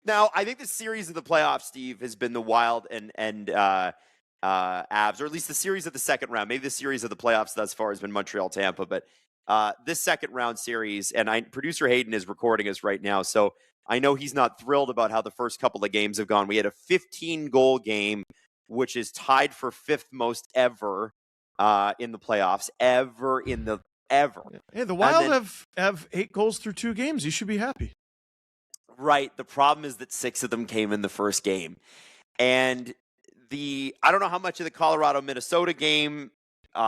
Now, I think the series of the playoffs, Steve, has been the Wild and Avs, or at least the series of the second round. Maybe the series of the playoffs thus far has been Montreal, Tampa, but this second round series, and producer Hayden is recording us right now, so I know he's not thrilled about how the first couple of games have gone. We had a 15-goal game, which is tied for fifth most ever in the playoffs, ever. Hey, the Wild have 8 goals through 2 games. You should be happy. Right. The problem is that 6 of them came in the first game. And I don't know how much of the Colorado-Minnesota game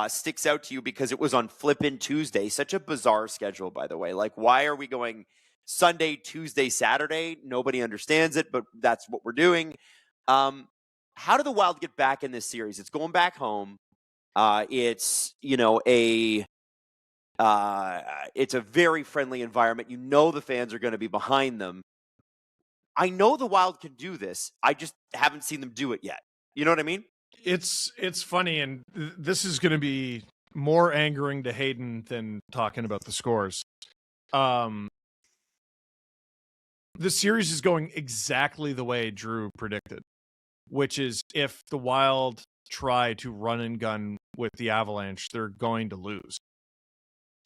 sticks out to you because it was on Flippin' Tuesday. Such a bizarre schedule, by the way. Like, why are we going Sunday, Tuesday, Saturday? Nobody understands it, but that's what we're doing. How do the Wild get back in this series? It's going back home. It's, it's a very friendly environment. The fans are going to be behind them. I know the Wild can do this. I just haven't seen them do it yet. You know what I mean? It's funny, and this is going to be more angering to Hayden than talking about the scores. The series is going exactly the way Drew predicted, which is if the Wild try to run and gun with the Avalanche, they're going to lose.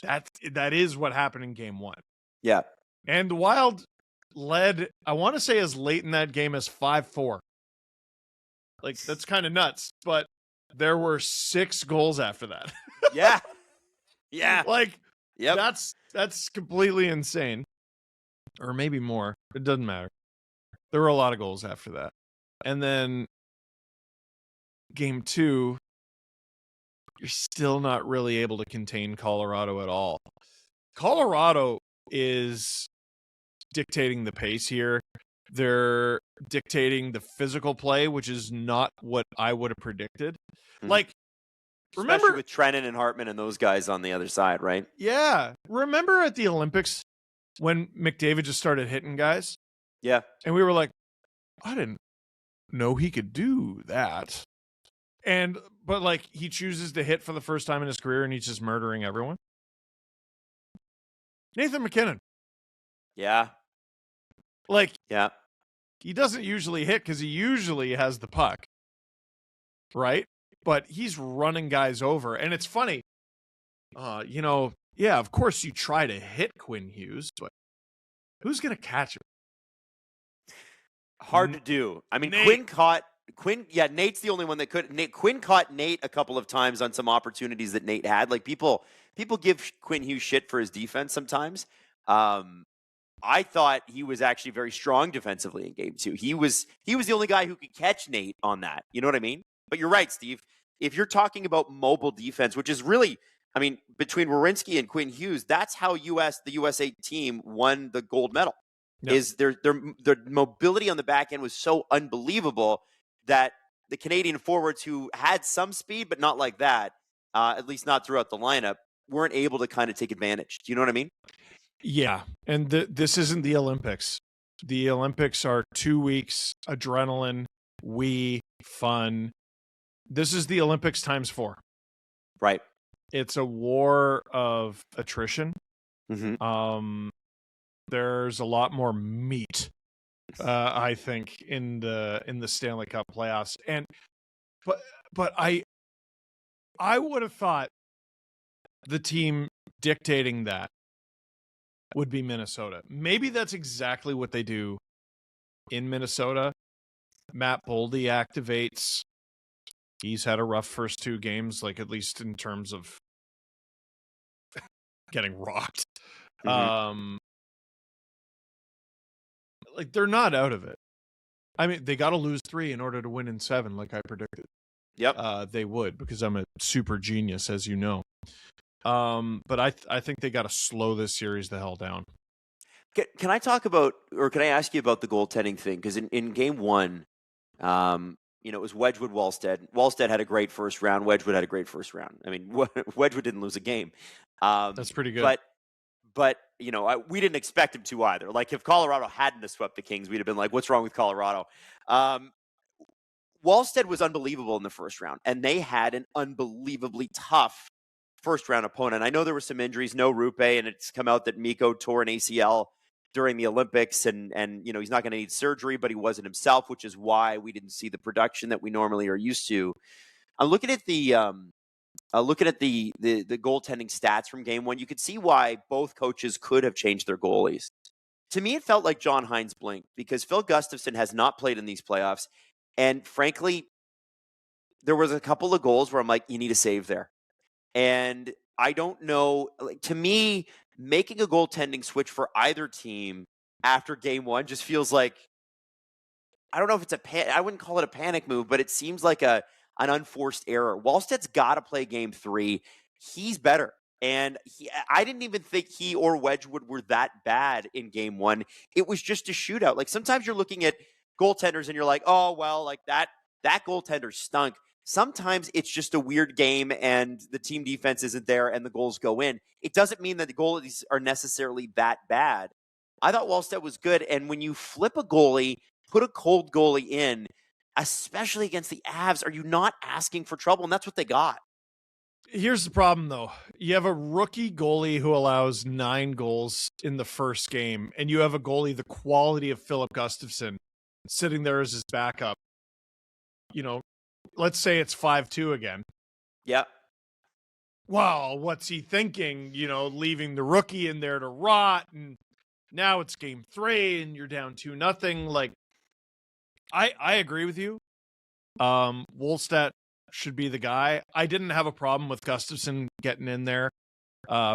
That is what happened in game 1. Yeah. And the Wild led, I want to say, as late in that game as 5-4. Like, that's kind of nuts, but there were 6 goals after that. Yeah. Yeah. Like, yep. That's completely insane. Or maybe more. It doesn't matter. There were a lot of goals after that. And then game 2, you're still not really able to contain Colorado at all. Colorado is dictating the pace here. They're dictating the physical play, which is not what I would have predicted. Like, remember, especially with Trennan and Hartman and those guys on the other side, right? Yeah. Remember at the Olympics when McDavid just started hitting guys? Yeah. And we were like, I didn't know he could do that. But like, he chooses to hit for the first time in his career and he's just murdering everyone. Nathan McKinnon. Yeah. Like, yeah. He doesn't usually hit because he usually has the puck. Right? But he's running guys over. And it's funny. Yeah, of course you try to hit Quinn Hughes, but who's going to catch him? Hard to do. I mean, Nate. Nate's the only one that could. Quinn caught Nate a couple of times on some opportunities that Nate had. Like, people give Quinn Hughes shit for his defense sometimes. I thought he was actually very strong defensively in game 2. He was the only guy who could catch Nate on that. You know what I mean? But you're right, Steve. If you're talking about mobile defense, which is really, I mean, between Werenski and Quinn Hughes, that's how the USA team won the gold medal. Yep. Is their mobility on the back end was so unbelievable that the Canadian forwards who had some speed, but not like that, at least not throughout the lineup, weren't able to kind of take advantage. Do you know what I mean? Yeah, and this isn't the Olympics. The Olympics are 2 weeks, adrenaline, fun. This is the Olympics times 4. Right. It's a war of attrition. Mm-hmm. There's a lot more meat, I think, in the Stanley Cup playoffs. But I would have thought the team dictating that would be Minnesota. Maybe that's exactly what they do in Minnesota. Matt Boldy activates. He's had a rough first 2 games, like, at least in terms of getting rocked. Mm-hmm. Like, they're not out of it. I mean, they got to lose 3 in order to win in 7, like I predicted. Yep. They would, because I'm a super genius, as you know. But I think they got to slow this series the hell down. Can I talk about, or can I ask you about the goaltending thing? Because in game 1, it was Wedgwood Wallstead. Wallstead had a great first round. Wedgwood had a great first round. I mean, Wedgwood didn't lose a game. That's pretty good. But we didn't expect him to either. Like, if Colorado hadn't have swept the Kings, we'd have been like, what's wrong with Colorado? Wallstead was unbelievable in the first round, and they had an unbelievably tough first round opponent. I know there were some injuries, no Rupe, and it's come out that Mikko tore an ACL during the Olympics, and he's not going to need surgery, but he wasn't himself, which is why we didn't see the production that we normally are used to. I'm looking at the goaltending stats from game one. You could see why both coaches could have changed their goalies. To me, it felt like John Hines blinked because Phil Gustafsson has not played in these playoffs, and frankly, there was a couple of goals where I'm like, you need a save there. And I don't know, like, to me, making a goaltending switch for either team after game one just feels like, I don't know if it's I wouldn't call it a panic move, but it seems like an unforced error. Wallsted's got to play game three. He's better. And I didn't even think he or Wedgwood were that bad in game one. It was just a shootout. Like, sometimes you're looking at goaltenders and you're like, oh, well, like that goaltender stunk. Sometimes it's just a weird game and the team defense isn't there and the goals go in. It doesn't mean that the goalies are necessarily that bad. I thought Wallstead was good. And when you flip a goalie, put a cold goalie in, especially against the Avs, are you not asking for trouble? And that's what they got. Here's the problem, though. You have a rookie goalie who allows 9 goals in the first game, and you have a goalie the quality of Philip Gustafsson sitting there as his backup. Let's say it's 5-2 again. Yeah. Wow, what's he thinking? Leaving the rookie in there to rot, and now it's game 3, and you're down 2-0. Like, I agree with you. Wallstedt should be the guy. I didn't have a problem with Gustafsson getting in there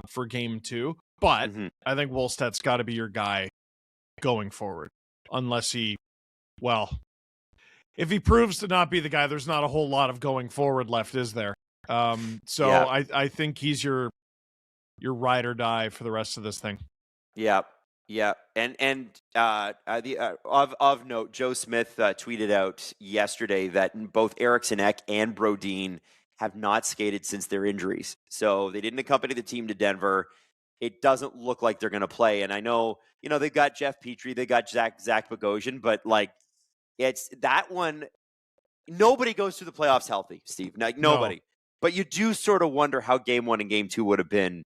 for game 2, but I think Wallstedt's got to be your guy going forward, unless if he proves to not be the guy, there's not a whole lot of going forward left, is there? I think he's your ride or die for the rest of this thing. Yeah. Yeah. And of note, Joe Smith tweeted out yesterday that both Eriksson Ek and Brodin have not skated since their injuries. So they didn't accompany the team to Denver. It doesn't look like they're going to play. And I know, they've got Jeff Petrie, they got Zach Bogosian, but like, it's that one. Nobody goes through the playoffs healthy, Steve. Like, nobody. No. But you do sort of wonder how game 1 and game 2 would have been.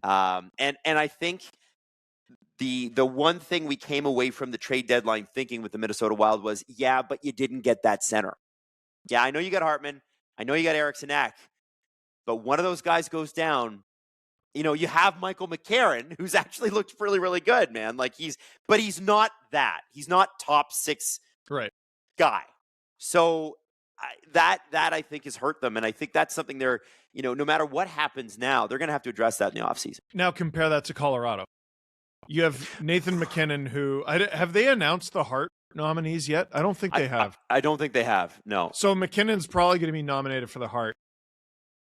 And I think the one thing we came away from the trade deadline thinking with the Minnesota Wild was, yeah, but you didn't get that center. Yeah, I know you got Hartman. I know you got Eriksson Ek. But one of those guys goes down. You have Michael McCarron, who's actually looked really, really good, man. Like, he's not that. He's not top 6 guy. So that I think has hurt them. And I think that's something they're, no matter what happens now, they're going to have to address that in the offseason. Now compare that to Colorado. You have Nathan McKinnon, who have they announced the Hart nominees yet? I don't think they have. I don't think they have. No. So McKinnon's probably going to be nominated for the Hart.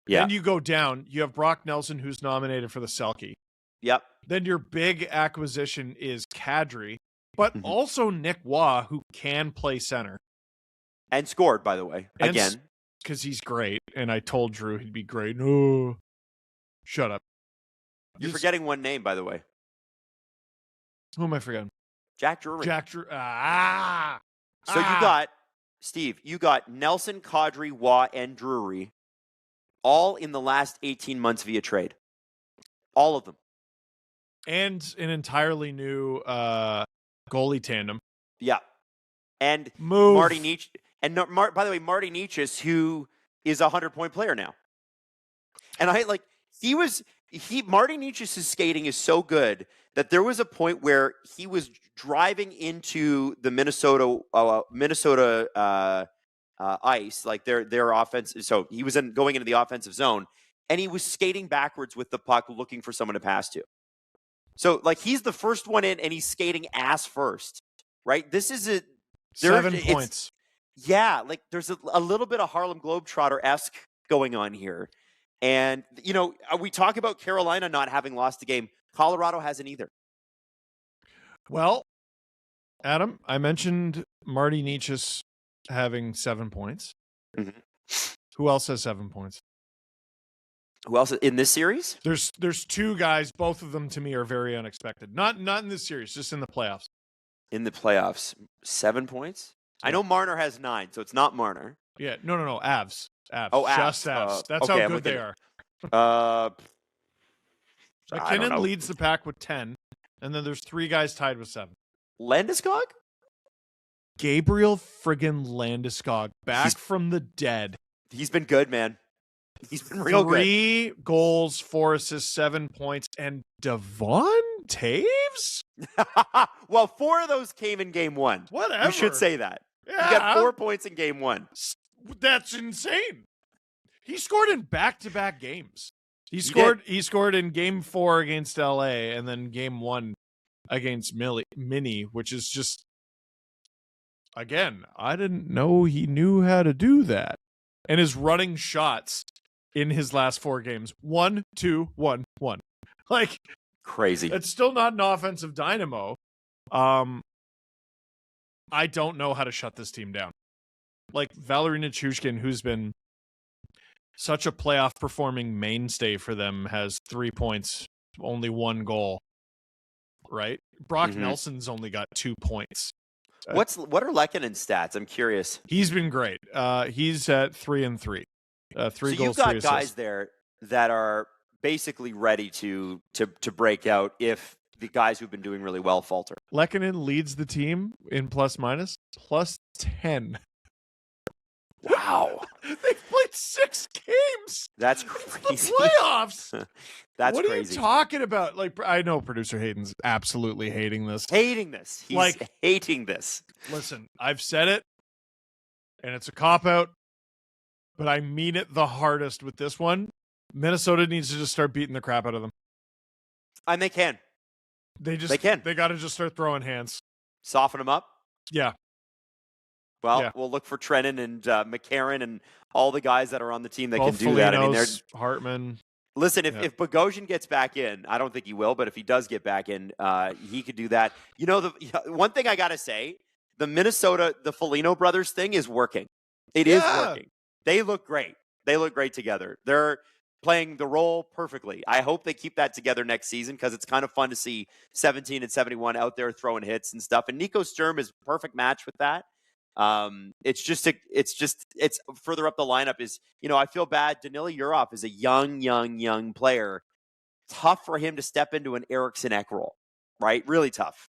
Yeah. Then you go down. You have Brock Nelson, who's nominated for the Selke. Yep. Then your big acquisition is Kadri, but also Nick Waugh, who can play center. And scored, by the way, again. Because he's great, and I told Drew he'd be great. No. Shut up. You're forgetting one name, by the way. Who am I forgetting? Jack Drury. So you got Nelson, Kadri, Waugh, and Drury all in the last 18 months via trade. All of them. And an entirely new goalie tandem. Yeah. And Move. Marty Nietzsche. And by the way, Marty Nietzsche, who is a 100-point player now. And Marty Nietzsche's skating is so good that there was a point where he was driving into the Minnesota ice, like their offense. So he was going into the offensive zone, and he was skating backwards with the puck, looking for someone to pass to. So, like, he's the first one in, and he's skating ass first, right? This is 7 points. Yeah, like there's a little bit of Harlem Globetrotter-esque going on here. And, we talk about Carolina not having lost a game. Colorado hasn't either. Well, Adam, I mentioned Marty Nietzsche having 7 points. Mm-hmm. Who else has 7 points? Who else in this series? There's 2 guys. Both of them to me are very unexpected. Not in this series, just in the playoffs. In the playoffs, 7 points? I know Marner has 9, so it's not Marner. Yeah, no, Avs. Oh, Avs. Just Avs. That's okay, how good they are. McKinnon leads the pack with 10. And then there's 3 guys tied with 7. Landeskog? Gabriel friggin' Landeskog, back from the dead. He's been good, man. He's been real good. 3 goals, 4 assists, 7 points, and Devon Taves? Well, 4 of those came in game 1. Whatever. You should say that. Yeah. He got 4 points in game 1. That's insane. He scored in back-to-back games. He scored in game 4 against LA and then game 1 against Mini, which is just, again, I didn't know he knew how to do that. And is running shots in his last 4 games. 1, 2, 1, 1. Like, crazy. It's still not an offensive dynamo. I don't know how to shut this team down. Like, Valeri Nichushkin, who's been such a playoff performing mainstay for them, has 3 points, only 1 goal. Right? Brock Nelson's only got 2 points. What are Lekkonen's stats? I'm curious. He's been great. He's at 3 and 3. 3 so goals, you've got 3 guys assists. there that are basically ready to break out if the guys who've been doing really well falter. Lekkonen leads the team in plus-minus, plus 10. Wow. They've played 6 games. That's crazy. The playoffs. That's what crazy. What are you talking about? Like, I know producer Hayden's absolutely hating this. He's hating this. Listen, I've said it, and it's a cop-out, but I mean it the hardest with this one. Minnesota needs to just start beating the crap out of them. And they can. They can. They got to just start throwing hands. Soften them up? Yeah. Well, we'll look for Trennan and McCarron and all the guys that are on the team that Both can do that. I mean, Felinos, Hartman. Listen, if Bogosian gets back in, I don't think he will, but if he does get back in, he could do that. You know, the one thing I got to say, the Foligno brothers thing is working. It is working. They look great. They look great together. They're playing the role perfectly. I hope they keep that together next season because it's kind of fun to see 17 and 71 out there throwing hits and stuff. And Nico Sturm is a perfect match with that. It's further up the lineup is, I feel bad. Danila Yurov is a young player. Tough for him to step into an Eriksson Ek role, right? Really tough.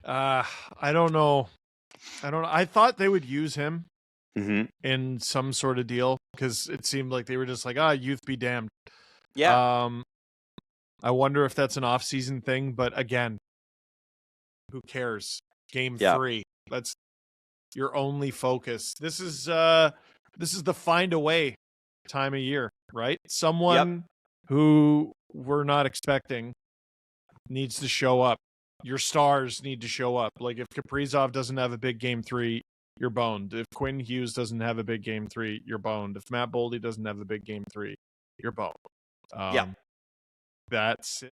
I don't know. I thought they would use him in some sort of deal because it seemed like they were just like, youth be damned. Yeah. I wonder if that's an off-season thing, but again, who cares? Game 3. That's your only focus. This is the find a way time of year, right? Someone who we're not expecting needs to show up. Your stars need to show up. Like if Kaprizov doesn't have a big game 3, you're boned. If Quinn Hughes doesn't have a big game 3, you're boned. If Matt Boldy doesn't have a big game 3, you're boned. That's it.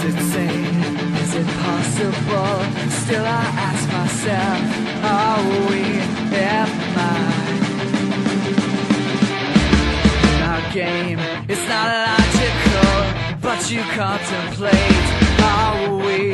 Is it sane? Is it possible? Still I ask myself, are we Our game is not logical, but you contemplate, are we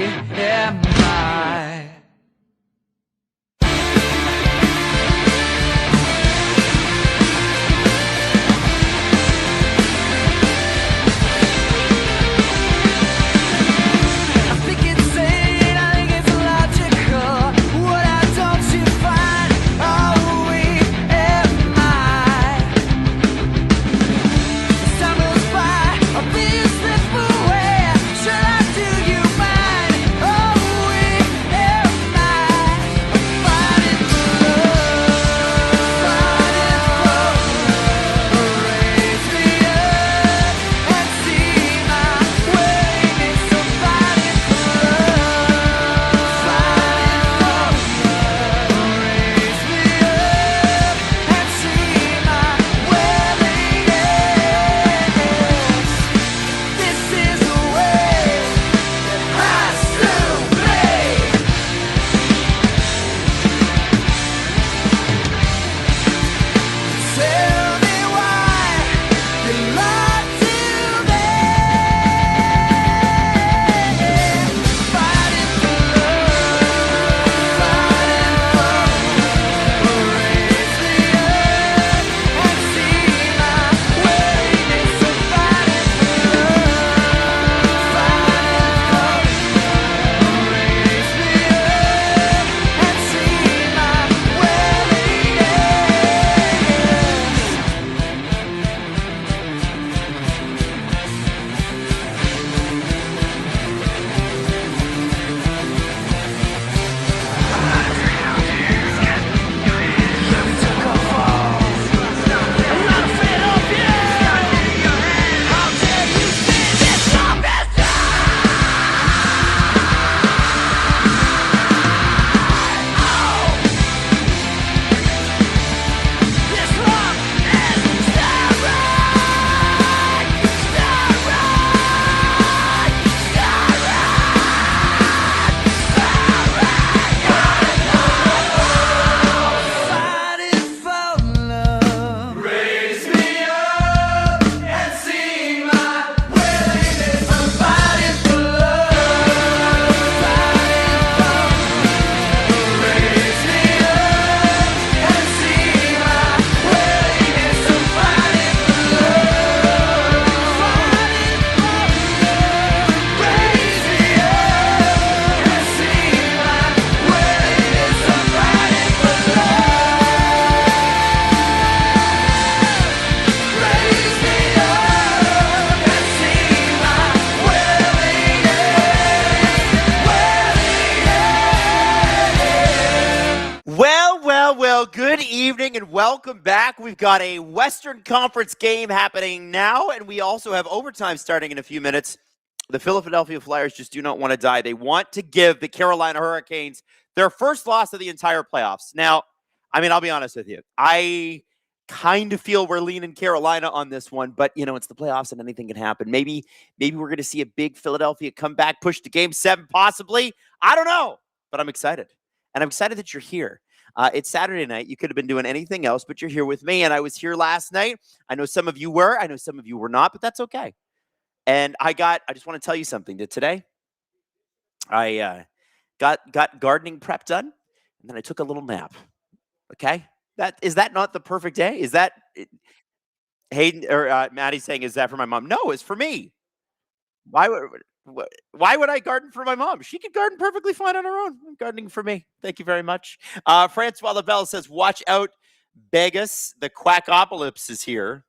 Well, good evening and welcome back. We've got a Western Conference game happening now, and we also have overtime starting in a few minutes. The Philadelphia Flyers just do not want to die. They want to give the Carolina Hurricanes their first loss of the entire playoffs. Now, I mean, I'll be honest with you. I kind of feel we're leaning Carolina on this one, but, it's the playoffs and anything can happen. Maybe we're going to see a big Philadelphia comeback, push to Game 7 possibly. I don't know, but I'm excited. And I'm excited that you're here. It's Saturday night. You could have been doing anything else, but you're here with me. And I was here last night. I know some of you were. I know some of you were not, but that's okay. And I just want to tell you something. That today, I got gardening prep done, and then I took a little nap. Okay, is that not the perfect day? Is that Hayden or Maddie saying? Is that for my mom? No, it's for me. Why would I garden for my mom? She could garden perfectly fine on her own. I'm gardening for me. Thank you very much. Francois Labelle says, "Watch out, Vegas. The Quackopolis is here."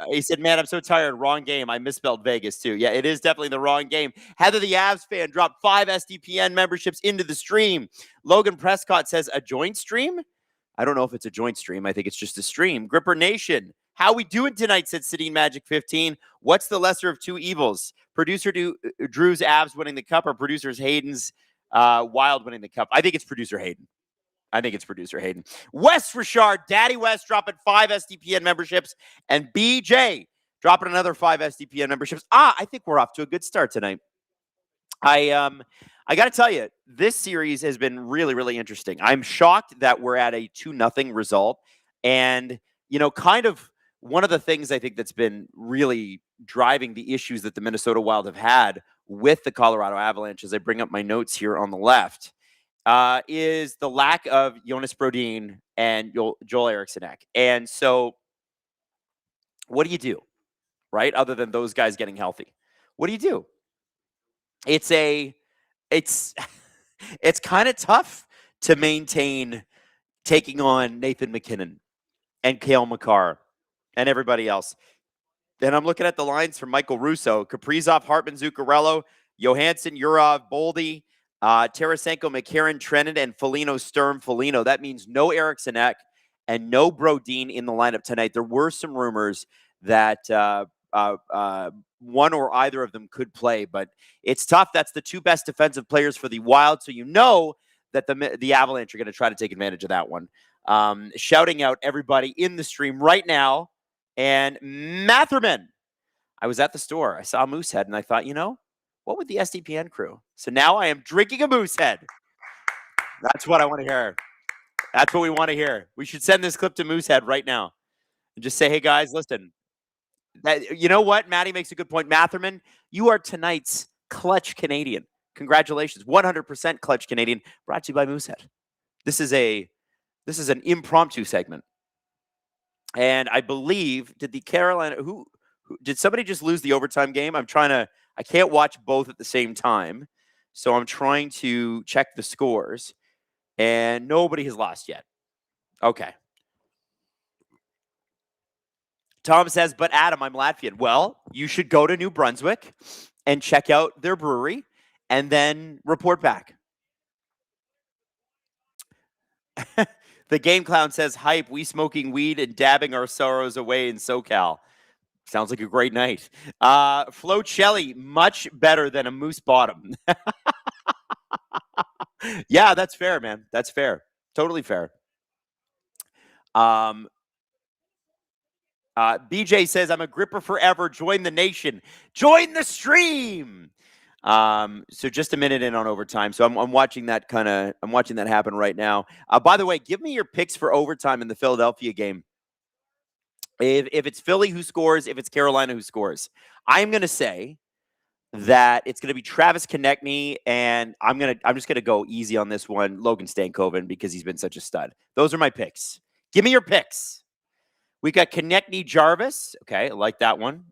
He said, "Man, I'm so tired. Wrong game. I misspelled Vegas too." Yeah, it is definitely the wrong game. Heather the Avs fan dropped 5 SDPN memberships into the stream. Logan Prescott says, "A joint stream?" I don't know if it's a joint stream. I think it's just a stream. Gripper Nation, how we doing tonight, said Sedin Magic 15. What's the lesser of two evils? Producer Drew's Avs winning the cup or producer's Hayden's Wild winning the cup? I think it's producer Hayden. Wes Richard, Daddy West dropping 5 SDPN memberships, and BJ dropping another 5 SDPN memberships. I think we're off to a good start tonight. I got to tell you, this series has been really, really interesting. I'm shocked that we're at a 2-0 result. And, kind of one of the things I think that's been really driving the issues that the Minnesota Wild have had with the Colorado Avalanche, as I bring up my notes here on the left, is the lack of Jonas Brodin and Joel Eriksson Ek. And so what do you do, right? Other than those guys getting healthy. What do you do? It's kind of tough to maintain taking on Nathan McKinnon and Cale Makar and everybody else. Then I'm looking at the lines from Michael Russo: Kaprizov, Hartman, Zuccarello, Johansson, Urov, Boldy, Tarasenko, McCarron, Trennan, and Foligno, Sturm, Foligno. That means no Eriksson Ek and no Brodin in the lineup tonight. There were some rumors that one or either of them could play, but it's tough. That's the 2 best defensive players for the Wild, so that the Avalanche are going to try to take advantage of that one. Shouting out everybody in the stream right now. And Matherman, I was at the store. I saw a Moosehead, and I thought, what would the SDPN crew? So now I am drinking a Moosehead. That's what I want to hear. That's what we want to hear. We should send this clip to Moosehead right now and just say, hey, guys, listen. You know what? Maddie makes a good point. Matherman, you are tonight's Clutch Canadian. Congratulations. 100% Clutch Canadian, brought to you by Moosehead. This is an impromptu segment. And I believe, did the Carolina, who did somebody just lose the overtime game? I can't watch both at the same time. So I'm trying to check the scores. And nobody has lost yet. Okay. Tom says, but Adam, I'm Latvian. Well, you should go to New Brunswick and check out their brewery and then report back. The Game Clown says, hype, we smoking weed and dabbing our sorrows away in SoCal. Sounds like a great night. Flocelli, much better than a Moose Bottom. Yeah, that's fair, man. That's fair. Totally fair. BJ says, I'm a gripper forever. Join the nation. Join the stream. So just a minute in on overtime. So I'm watching that happen right now. By the way, give me your picks for overtime in the Philadelphia game. If it's Philly who scores, if it's Carolina who scores, I'm going to say that it's going to be Travis Konechny, and I'm just going to go easy on this one, Logan Stankoven, because he's been such a stud. Those are my picks. Give me your picks. We got Konechny, Jarvis. Okay, like that one.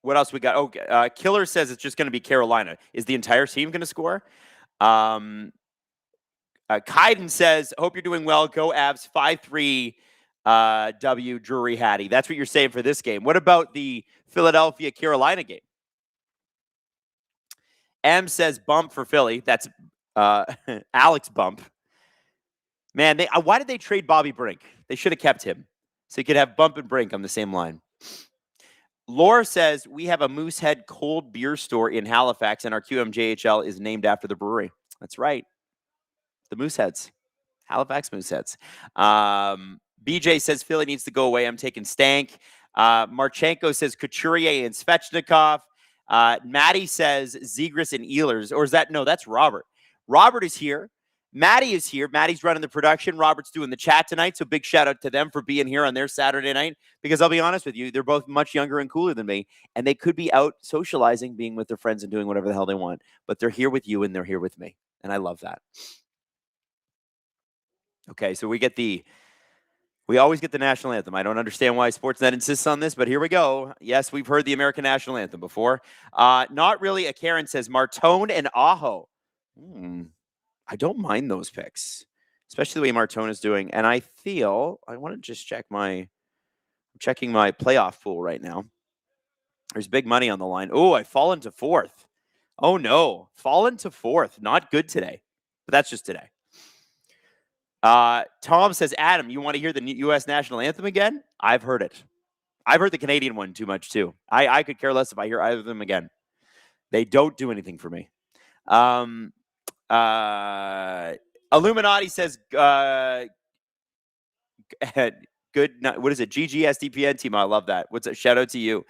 What else we got? Oh, Killer says it's just going to be Carolina. Is the entire team going to score? Kaiden says, hope you're doing well. Go Avs 5-3 W Drury Hattie. That's what you're saying for this game. What about the Philadelphia-Carolina game? M says bump for Philly. That's Alex Bump. Man, why did they trade Bobby Brink? They should have kept him so you could have Bump and Brink on the same line. Laura says we have a Moosehead cold beer store in Halifax, and our QMJHL is named after the brewery. That's right. The Mooseheads. Halifax Mooseheads. BJ says Philly needs to go away. I'm taking Stank. Marchenko says Couturier and Svechnikov. Maddie says Zegras and Ehlers. Or is that? No, that's Robert. Robert is here. Maddie is here. Maddie's running the production. Robert's doing the chat tonight. So big shout out to them for being here on their Saturday night. Because I'll be honest with you, they're both much younger and cooler than me. And they could be out socializing, being with their friends and doing whatever the hell they want. But they're here with you and they're here with me. And I love that. Okay, so we always get the national anthem. I don't understand why Sportsnet insists on this, but here we go. Yes, we've heard the American national anthem before. Not really. A Karen says Martone and Aho. I don't mind those picks, especially the way Martone is doing. And I want to just checking my playoff pool right now. There's big money on the line. Oh, I've fallen to fourth. Oh no, fallen to fourth. Not good today, but that's just today. Tom says, Adam, you want to hear the U.S. national anthem again? I've heard it. I've heard the Canadian one too much too. I could care less if I hear either of them again. They don't do anything for me. Illuminati says, good. What is it? GGSDPN team. I love that. What's a shout out to you?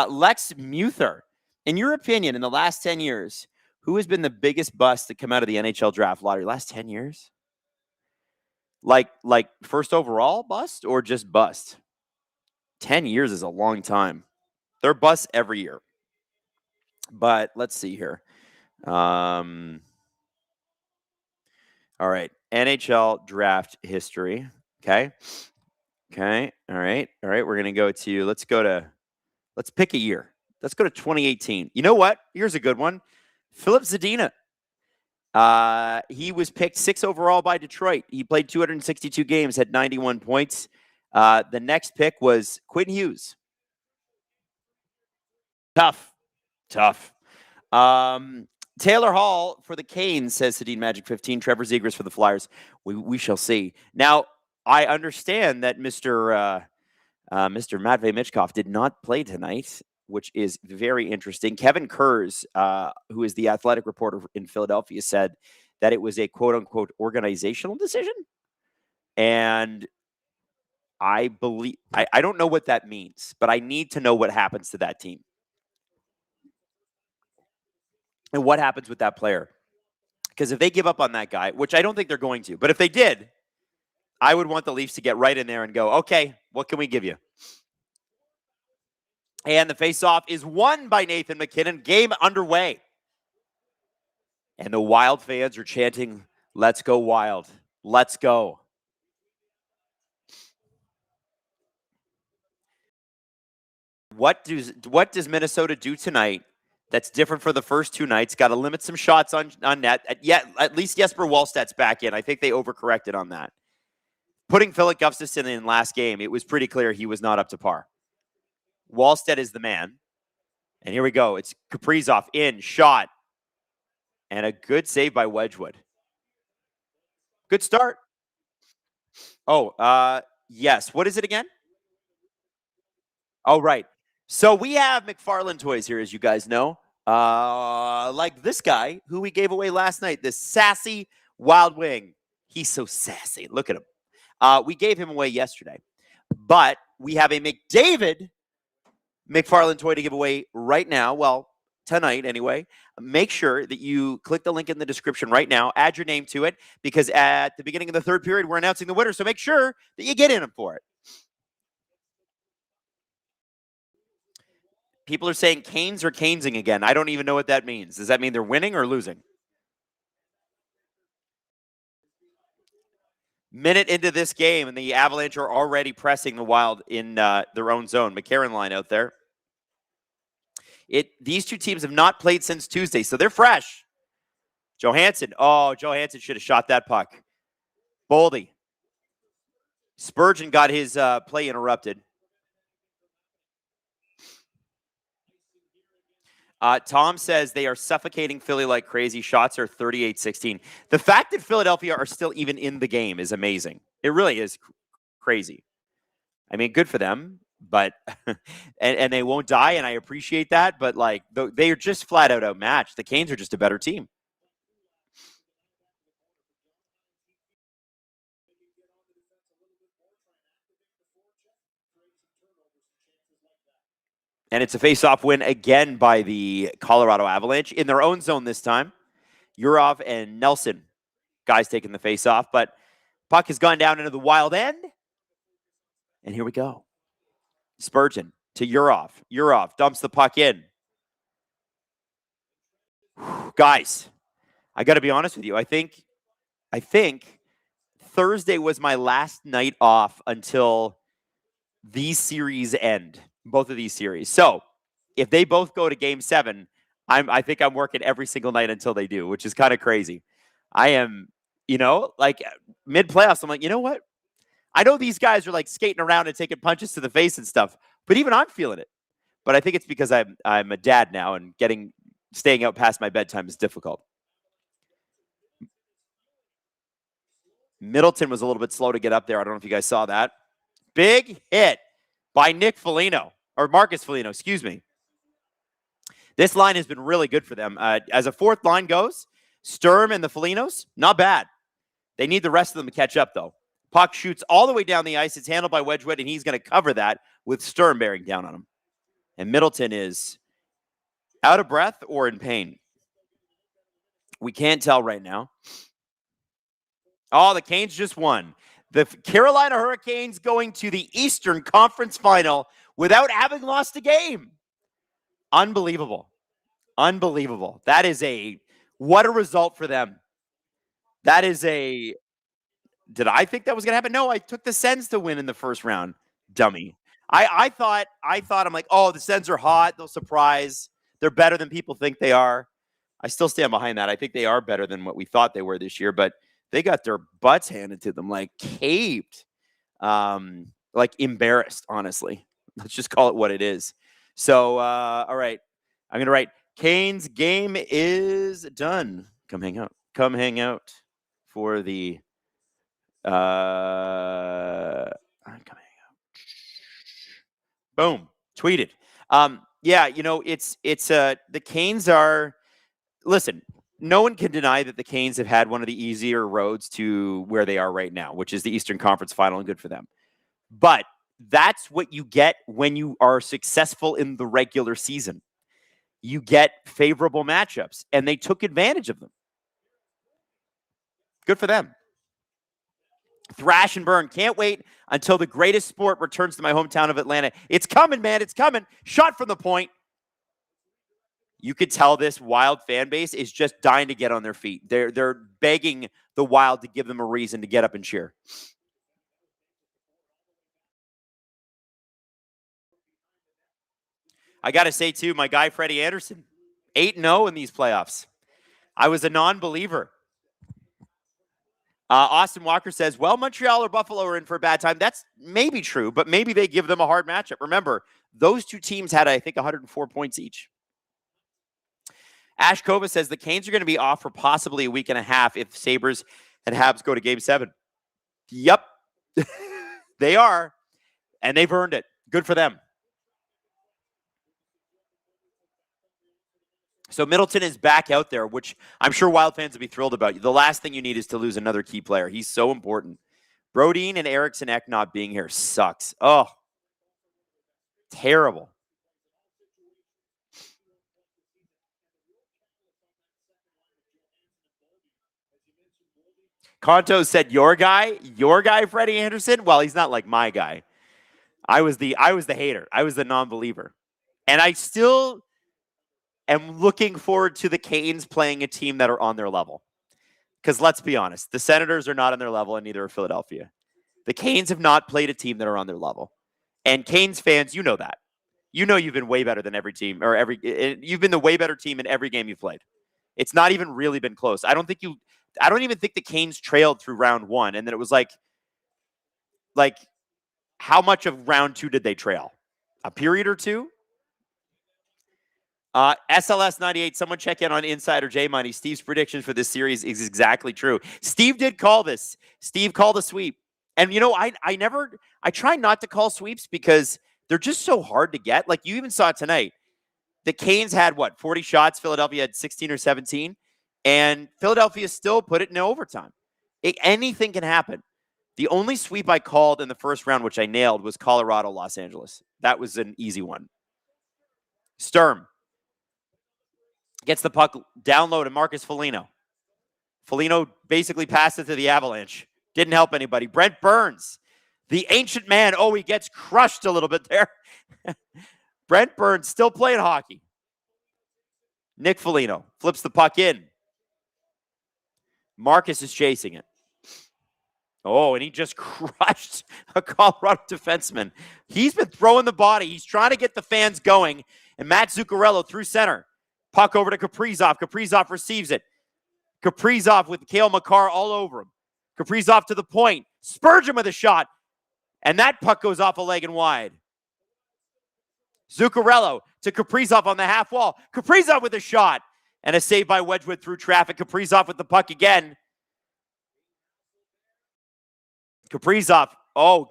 Lex Muther. In your opinion, in the last 10 years, who has been the biggest bust to come out of the NHL draft lottery? Last 10 years? Like first overall bust or just bust? 10 years is a long time. They're busts every year. But let's see here. All right. NHL draft history. Okay. All right. We're going to go to, let's pick a year. Let's go to 2018. You know what? Here's a good one. Philip Zadina. He was picked 6 overall by Detroit. He played 262 games, had 91 points. The next pick was Quinn Hughes. Tough. Taylor Hall for the Canes, says Sedin Magic 15. Trevor Zegras for the Flyers. We shall see. Now, I understand that Mr. Matvei Michkov did not play tonight, which is very interesting. Kevin Kurz, who is the athletic reporter in Philadelphia, said that it was a quote-unquote organizational decision. And I believe I don't know what that means, but I need to know what happens to that team. And what happens with that player. Because if they give up on that guy, which I don't think they're going to, but if they did, I would want the Leafs to get right in there and go, okay, what can we give you? And the faceoff is won by Nathan McKinnon. Game underway. And the Wild fans are chanting, let's go Wild. Let's go. What does Minnesota do tonight that's different for the first 2 nights? Got to limit some shots on net. At least Jesper Wallstedt's back in. I think they overcorrected on that. Putting Philip Gustafsson in last game, it was pretty clear he was not up to par. Wallstedt is the man. And here we go. It's Kaprizov in, shot. And a good save by Wedgwood. Good start. Oh, yes. What is it again? Oh, right. So we have McFarland toys here, as you guys know. Like this guy who we gave away last night, this sassy Wild Wing. He's so sassy. Look at him. We gave him away yesterday. But we have a McDavid McFarland toy to give away right now. Well, tonight anyway. Make sure that you click the link in the description right now. Add your name to it because at the beginning of the third period, we're announcing the winner. So make sure that you get in for it. People are saying Canes or Canesing again. I don't even know what that means. Does that mean they're winning or losing? Minute into this game, and the Avalanche are already pressing the Wild in their own zone. McCarron line out there. These two teams have not played since Tuesday, so they're fresh. Johansson. Oh, Johansson should have shot that puck. Boldy. Spurgeon got his play interrupted. Tom says they are suffocating Philly like crazy. Shots are 38-16. The fact that Philadelphia are still even in the game is amazing. It really is crazy. I mean, good for them, but and they won't die, and I appreciate that. But like, they are just flat out outmatched. The Canes are just a better team. And it's a face-off win again by the Colorado Avalanche in their own zone this time. Urov and Nelson, guys taking the face-off, but puck has gone down into the wild end. And here we go. Spurgeon to Urov. Urov dumps the puck in. Guys, I got to be honest with you. I think Thursday was my last night off until these series end, both of these series. So if they both go to Game 7, I think I'm working every single night until they do, which is kind of crazy. I am, like mid-playoffs, I'm like, you know what? I know these guys are like skating around and taking punches to the face and stuff, but even I'm feeling it. But I think it's because I'm a dad now, and staying out past my bedtime is difficult. Middleton was a little bit slow to get up there. I don't know if you guys saw that. Big hit by Marcus Foligno, excuse me. This line has been really good for them. As a fourth line goes, Sturm and the Folignos, not bad. They need the rest of them to catch up, though. Puck shoots all the way down the ice. It's handled by Wedgwood, and he's going to cover that with Sturm bearing down on him. And Middleton is out of breath or in pain. We can't tell right now. Oh, the Canes just won. The Carolina Hurricanes going to the Eastern Conference Final without having lost a game. Unbelievable. Unbelievable. What a result for them. Did I think that was going to happen? No, I took the Sens to win in the first round. Dummy. I thought, I'm like, oh, the Sens are hot. They'll surprise. They're better than people think they are. I still stand behind that. I think they are better than what we thought they were this year, but they got their butts handed to them, like caved, like embarrassed, honestly. Let's just call it what it is. So, all right. I'm going to write, Canes game is done. Come hang out. Come hang out for the come hang out. Boom. Tweeted. Yeah, it's the Canes are, listen, no one can deny that the Canes have had one of the easier roads to where they are right now, which is the Eastern Conference Final, and good for them. But that's what you get when you are successful in the regular season. You get favorable matchups, and they took advantage of them. Good for them. Thrash and burn. Can't wait until the greatest sport returns to my hometown of Atlanta. It's coming, man. It's coming. Shot from the point. You could tell this Wild fan base is just dying to get on their feet. They're begging the Wild to give them a reason to get up and cheer. I got to say, too, my guy, Freddie Anderson, 8-0 in these playoffs. I was a non-believer. Austin Walker says, well, Montreal or Buffalo are in for a bad time. That's maybe true, but maybe they give them a hard matchup. Remember, those two teams had, I think, 104 points each. Ash Kova says the Canes are going to be off for possibly a week and a half if Sabres and Habs go to Game 7. Yep, they are, and they've earned it. Good for them. So Middleton is back out there, which I'm sure Wild fans will be thrilled about. The last thing you need is to lose another key player. He's so important. Brodin and Eriksson Ek not being here sucks. Oh, terrible. Conto said, your guy, Freddie Anderson? Well, he's not like my guy. I was the hater. I was the non-believer. And I still am looking forward to the Canes playing a team that are on their level. Because let's be honest, the Senators are not on their level, and neither are Philadelphia. The Canes have not played a team that are on their level. And Canes fans, you know that. You know you've been way better than every team, or you've been the way better team in every game you've played. It's not even really been close. I don't even think the Canes trailed through round 1, and then it was like how much of round 2 did they trail? A period or two? SLS98, someone check in on Insider J Money. Steve's predictions for this series is exactly true. Steve did call this. Steve called a sweep. And, you know, I try not to call sweeps because they're just so hard to get. Like, you even saw it tonight. The Canes had, 40 shots? Philadelphia had 16 or 17. And Philadelphia still put it in overtime. Anything can happen. The only sweep I called in the first round, which I nailed, was Colorado, Los Angeles. That was an easy one. Sturm gets the puck down low to Marcus Foligno. Foligno basically passed it to the Avalanche. Didn't help anybody. Brent Burns, the ancient man. Oh, he gets crushed a little bit there. Brent Burns still playing hockey. Nick Foligno flips the puck in. Marcus is chasing it. Oh, and he just crushed a Colorado defenseman. He's been throwing the body. He's trying to get the fans going. And Matt Zuccarello through center. Puck over to Kaprizov. Kaprizov receives it. Kaprizov with Cale Makar all over him. Kaprizov to the point. Spurgeon with a shot. And that puck goes off a leg and wide. Zuccarello to Kaprizov on the half wall. Kaprizov with a shot. And a save by Wedgwood through traffic. Kaprizov with the puck again. Kaprizov,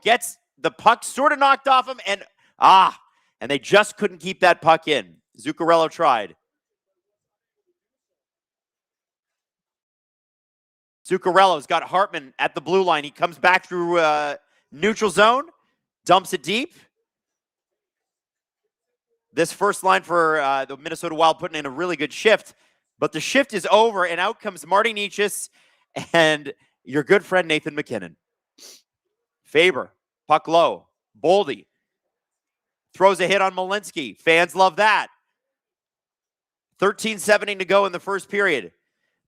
gets the puck sort of knocked off him. And they just couldn't keep that puck in. Zuccarello tried. Zuccarello's got Hartman at the blue line. He comes back through neutral zone, dumps it deep. This first line for the Minnesota Wild putting in a really good shift, but the shift is over, and out comes Marty Necas and your good friend Nathan MacKinnon. Faber, puck low. Boldy throws a hit on Malinsky. Fans love that. 13:17 to go in the first period.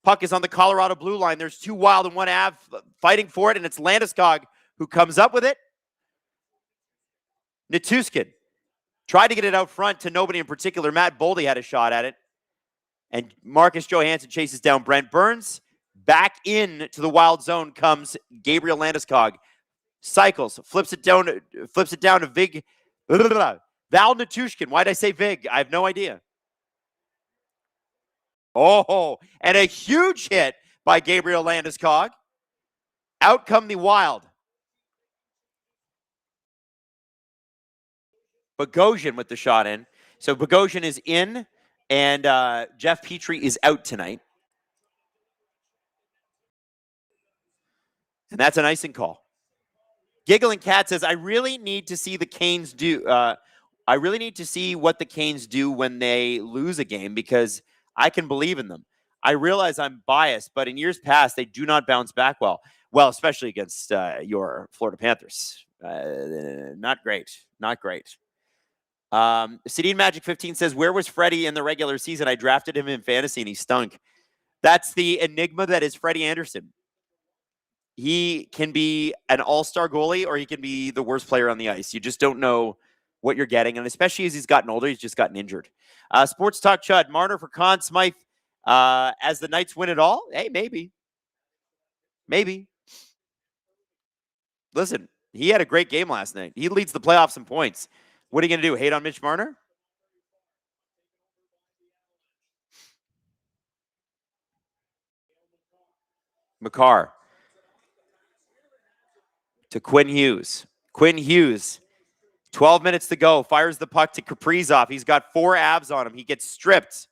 Puck is on the Colorado blue line. There's two Wild and one Av fighting for it, and it's Landeskog who comes up with it. Nichushkin tried to get it out front to nobody in particular. Matt Boldy had a shot at it. And Marcus Johansson chases down Brent Burns. Back in to the Wild zone comes Gabriel Landeskog. Cycles, flips it down to Vig. Val Nichushkin. Why'd I say Vig? I have no idea. Oh, and a huge hit by Gabriel Landeskog. Out come the Wild. Bogosian with the shot in. So Bogosian is in, and Jeff Petrie is out tonight. And that's an icing call. Giggling Cat says, I really need to see the Canes do. I really need to see what the Canes do when they lose a game because I can believe in them. I realize I'm biased, but in years past, they do not bounce back well. Well, especially against your Florida Panthers. Not great. Not great. Sedin Magic 15 says, where was Freddie in the regular season? I drafted him in fantasy and he stunk. That's the enigma that is Freddie Anderson. He can be an all-star goalie or he can be the worst player on the ice. You just don't know what you're getting. And especially as he's gotten older, he's just gotten injured. Sports Talk Chud, Marner for Conn Smythe. As the Knights win it all? Hey, maybe. Maybe. Listen, he had a great game last night. He leads the playoffs in points. What are you going to do? Hate on Mitch Marner? Makar. To Quinn Hughes. Quinn Hughes, 12 minutes to go, fires the puck to Kaprizov. He's got 4 abs on him. He gets stripped.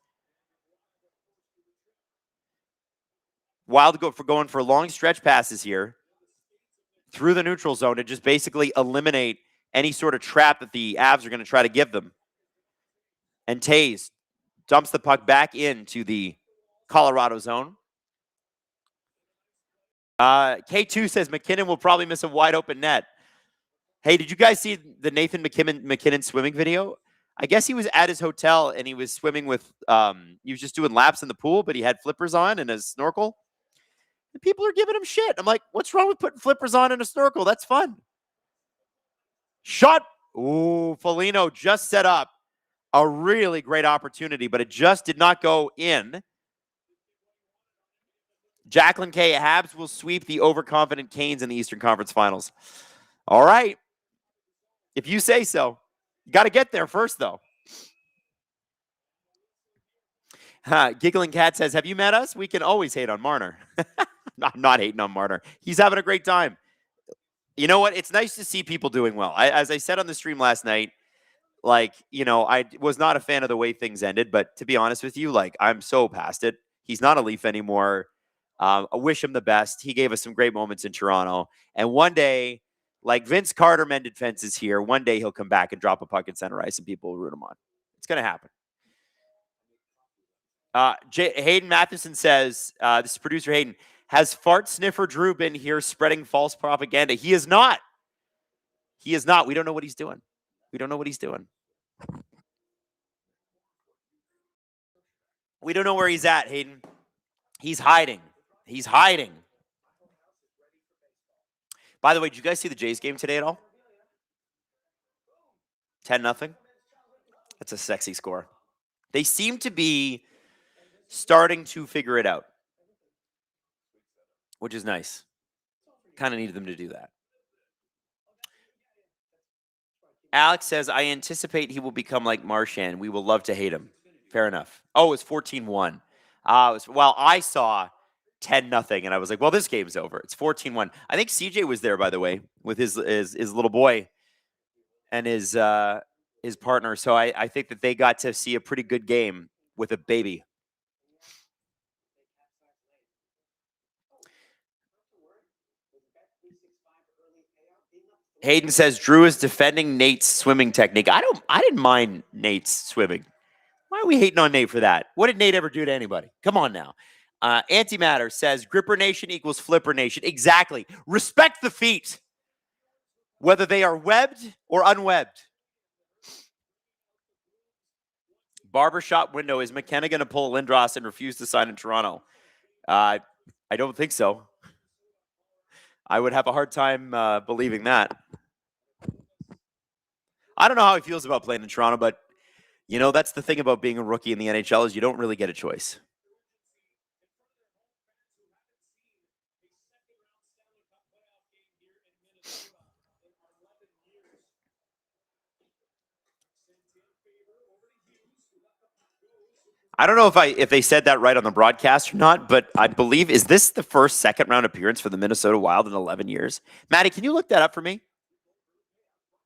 Wild going for long stretch passes here through the neutral zone to just basically eliminate any sort of trap that the Avs are going to try to give them. And Taze dumps the puck back into the Colorado zone. K2 says McKinnon will probably miss a wide open net. Hey, did you guys see the Nathan McKinnon swimming video? I guess he was at his hotel and he was swimming with, he was just doing laps in the pool, but he had flippers on and a snorkel. And people are giving him shit. I'm like, what's wrong with putting flippers on and a snorkel? That's fun. Shot. Ooh, Foligno just set up a really great opportunity, but it just did not go in. Jacqueline K. Habs will sweep the overconfident Canes in the Eastern Conference Finals. All right. If you say so. You got to get there first, though. Giggling Cat says, have you met us? We can always hate on Marner. I'm not hating on Marner. He's having a great time. You know what? It's nice to see people doing well. As I said on the stream last night, like, I was not a fan of the way things ended, but to be honest with you, like, I'm so past it. He's not a Leaf anymore. I wish him the best. He gave us some great moments in Toronto. And one day, like Vince Carter mended fences here, one day he'll come back and drop a puck in center ice and people will root him on. It's going to happen. Hayden Matheson says, this is producer Hayden, has fart sniffer Drew been here spreading false propaganda? He is not. He is not. We don't know what he's doing. We don't know what he's doing. We don't know where he's at, Hayden. He's hiding. He's hiding. By the way, did you guys see the Jays game today at all? 10-0. That's a sexy score. They seem to be starting to figure it out, which is nice. Kind of needed them to do that. Alex says, I anticipate he will become like Marchand. We will love to hate him. Fair enough. Oh, it's 14-1. Well, I saw 10-0, and I was like, well, this game's over. It's 14-1. I think CJ was there, by the way, with his little boy and his partner. So I think that they got to see a pretty good game with a baby. Hayden says Drew is defending Nate's swimming technique. I didn't mind Nate's swimming. Why are we hating on Nate for that? What did Nate ever do to anybody? Come on now. Antimatter says Gripper Nation equals Flipper Nation. Exactly. Respect the feet, whether they are webbed or unwebbed. Barbershop window. Is McKenna going to pull Lindros and refuse to sign in Toronto? I don't think so. I would have a hard time believing that. I don't know how he feels about playing in Toronto, but, that's the thing about being a rookie in the NHL is you don't really get a choice. I don't know if they said that right on the broadcast or not, but I believe, is this the first second-round appearance for the Minnesota Wild in 11 years? Maddie, can you look that up for me?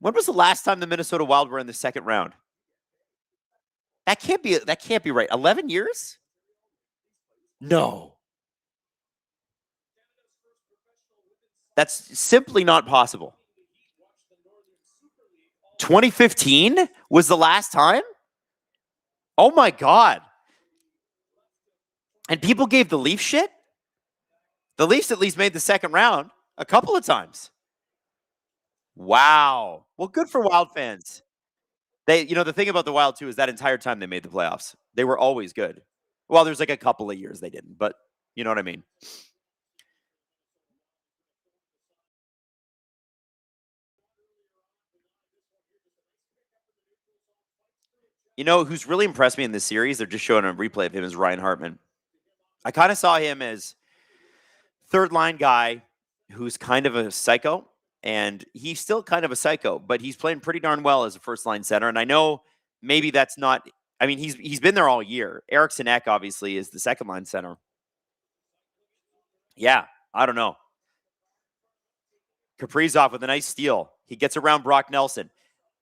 When was the last time the Minnesota Wild were in the second round? That can't be right. 11 years? No. That's simply not possible. 2015 was the last time? Oh my God. And people gave the Leafs shit? The Leafs at least made the second round a couple of times. Wow. Well, good for Wild fans. The thing about the Wild too is that entire time they made the playoffs, they were always good. Well, there's like a couple of years they didn't, but you know what I mean? Who's really impressed me in this series, they're just showing a replay of him, is Ryan Hartman. I kind of saw him as third line guy who's kind of a psycho, and he's still kind of a psycho, but he's playing pretty darn well as a first line center. And I know maybe that's not, he's been there all year. Eriksson Ek obviously is the second line center. Yeah, I don't know. Kaprizov with a nice steal. He gets around Brock Nelson.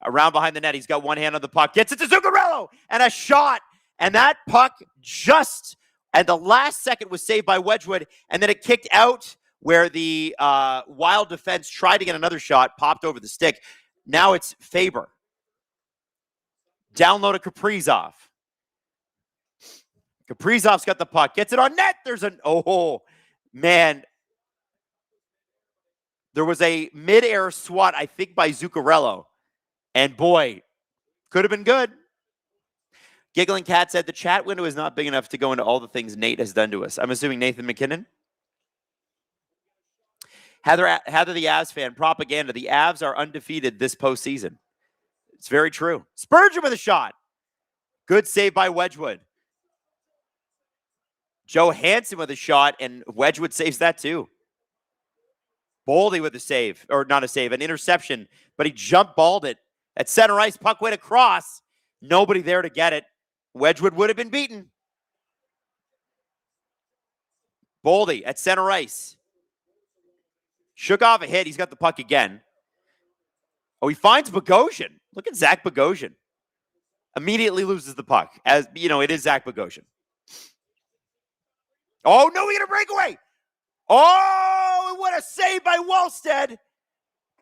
Around behind the net, he's got one hand on the puck. Gets it to Zuccarello, and a shot. And that puck just at the last second was saved by Wedgwood, and then it kicked out where the Wild defense tried to get another shot, popped over the stick. Now it's Faber. Down low to Kaprizov. Kaprizov's got the puck. Gets it on net. Man. There was a mid-air swat, I think, by Zuccarello. And boy, could have been good. Giggling Cat said the chat window is not big enough to go into all the things Nate has done to us. I'm assuming Nathan McKinnon. Heather the Avs fan, propaganda. The Avs are undefeated this postseason. It's very true. Spurgeon with a shot. Good save by Wedgwood. Joe Hansen with a shot, and Wedgwood saves that too. Boldy with a save, or not a save, an interception, but he jump balled it. At center ice, puck went across. Nobody there to get it. Wedgwood would have been beaten. Boldy at center ice. Shook off a hit. He's got the puck again. Oh, he finds Bogosian. Look at Zach Bogosian. Immediately loses the puck. As you know, it is Zach Bogosian. Oh, no, we get a breakaway. Oh, what a save by Wallstead.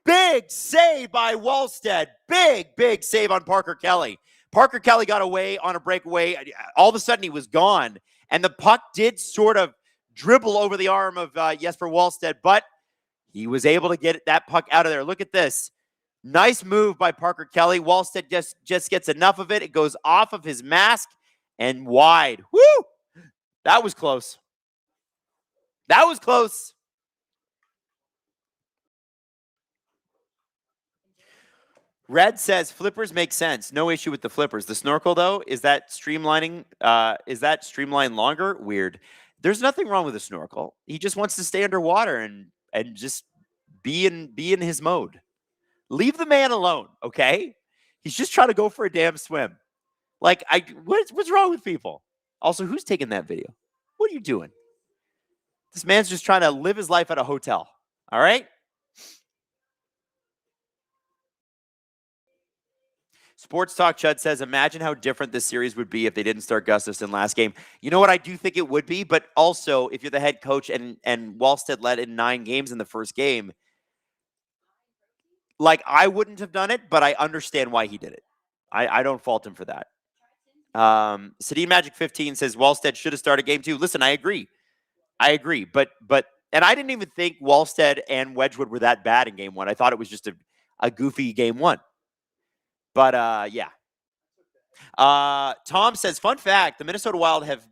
Big save by Wallstead. Big save on Parker Kelly. Parker Kelly got away on a breakaway. All of a sudden, he was gone. And the puck did sort of dribble over the arm of Jesper Wallstead, but he was able to get that puck out of there. Look at this. Nice move by Parker Kelly. Wallstead just gets enough of it. It goes off of his mask and wide. Woo! That was close. That was close. Red says flippers make sense. No issue with the flippers. The snorkel, though, is that streamlining? Is that streamlined longer? Weird. There's nothing wrong with a snorkel. He just wants to stay underwater and just be in his mode. Leave the man alone, okay? He's just trying to go for a damn swim. Like, what's wrong with people? Also, who's taking that video? What are you doing? This man's just trying to live his life at a hotel. All right? Sports Talk Chud says, imagine how different this series would be if they didn't start Gustafsson last game. You know what? I do think it would be, but also if you're the head coach and Wallstead led in 9 games in the first game, like, I wouldn't have done it, but I understand why he did it. I don't fault him for that. Sadine Magic 15 says Wallstead should have started game 2. Listen, I agree. But and I didn't even think Wallstead and Wedgwood were that bad in game 1. I thought it was just a goofy game 1. But yeah. Tom says, fun fact, the Minnesota Wild have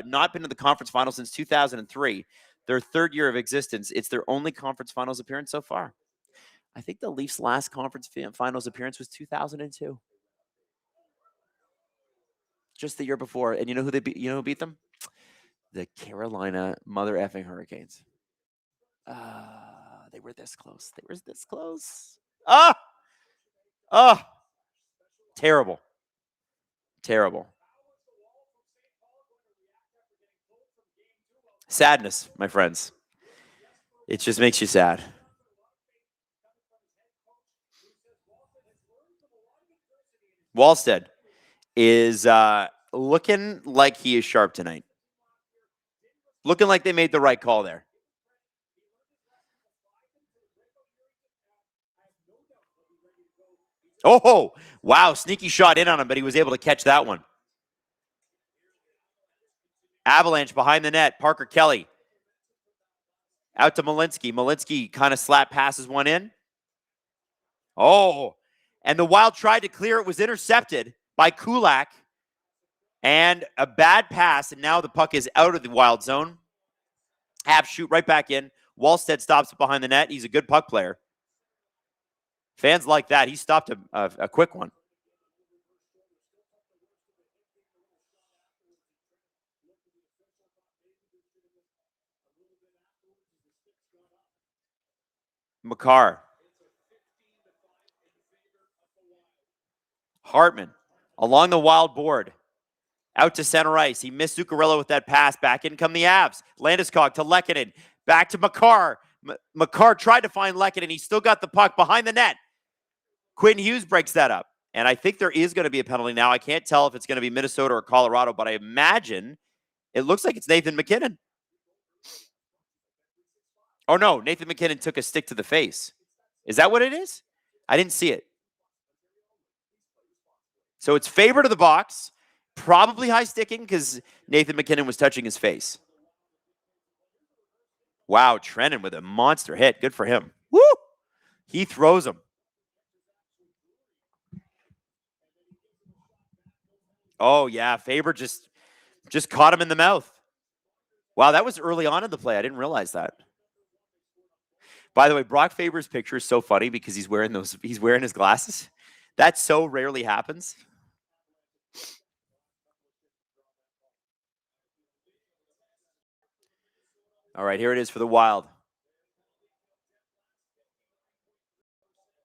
not been to the conference finals since 2003. Their 3rd year of existence. It's their only conference finals appearance so far. I think the Leafs' last conference finals appearance was 2002. Just the year before. And you know who they beat? You know who beat them? The Carolina mother effing Hurricanes. They were this close. They were this close. Terrible. Sadness, my friends. It just makes you sad. Wallstead is looking like he is sharp tonight. Looking like they made the right call there. Oh, wow. Sneaky shot in on him, but he was able to catch that one. Avalanche behind the net. Parker Kelly. Out to Malinsky. Malinsky kind of slap passes one in. Oh, and the Wild tried to clear. It was intercepted by Kulak. And a bad pass, and now the puck is out of the Wild zone. Half shoot right back in. Wallstead stops it behind the net. He's a good puck player. Fans like that. He stopped a quick one. Makar. Hartman along the Wild board. Out to center ice. He missed Zuccarello with that pass. Back in come the Avs. Landeskog to Lehkonen. Back to Makar. Makar tried to find Lehkonen. He still got the puck behind the net. Quinn Hughes breaks that up. And I think there is going to be a penalty now. I can't tell if it's going to be Minnesota or Colorado, but I imagine it looks like it's Nathan MacKinnon. Oh, no. Nathan MacKinnon took a stick to the face. Is that what it is? I didn't see it. So it's favor to the box. Probably high sticking because Nathan MacKinnon was touching his face. Wow, Trennan with a monster hit. Good for him. Woo! He throws him. Oh, yeah. Faber just caught him in the mouth. Wow, that was early on in the play. I didn't realize that. By the way, Brock Faber's picture is so funny because he's wearing his glasses. That so rarely happens. All right, here it is for the Wild.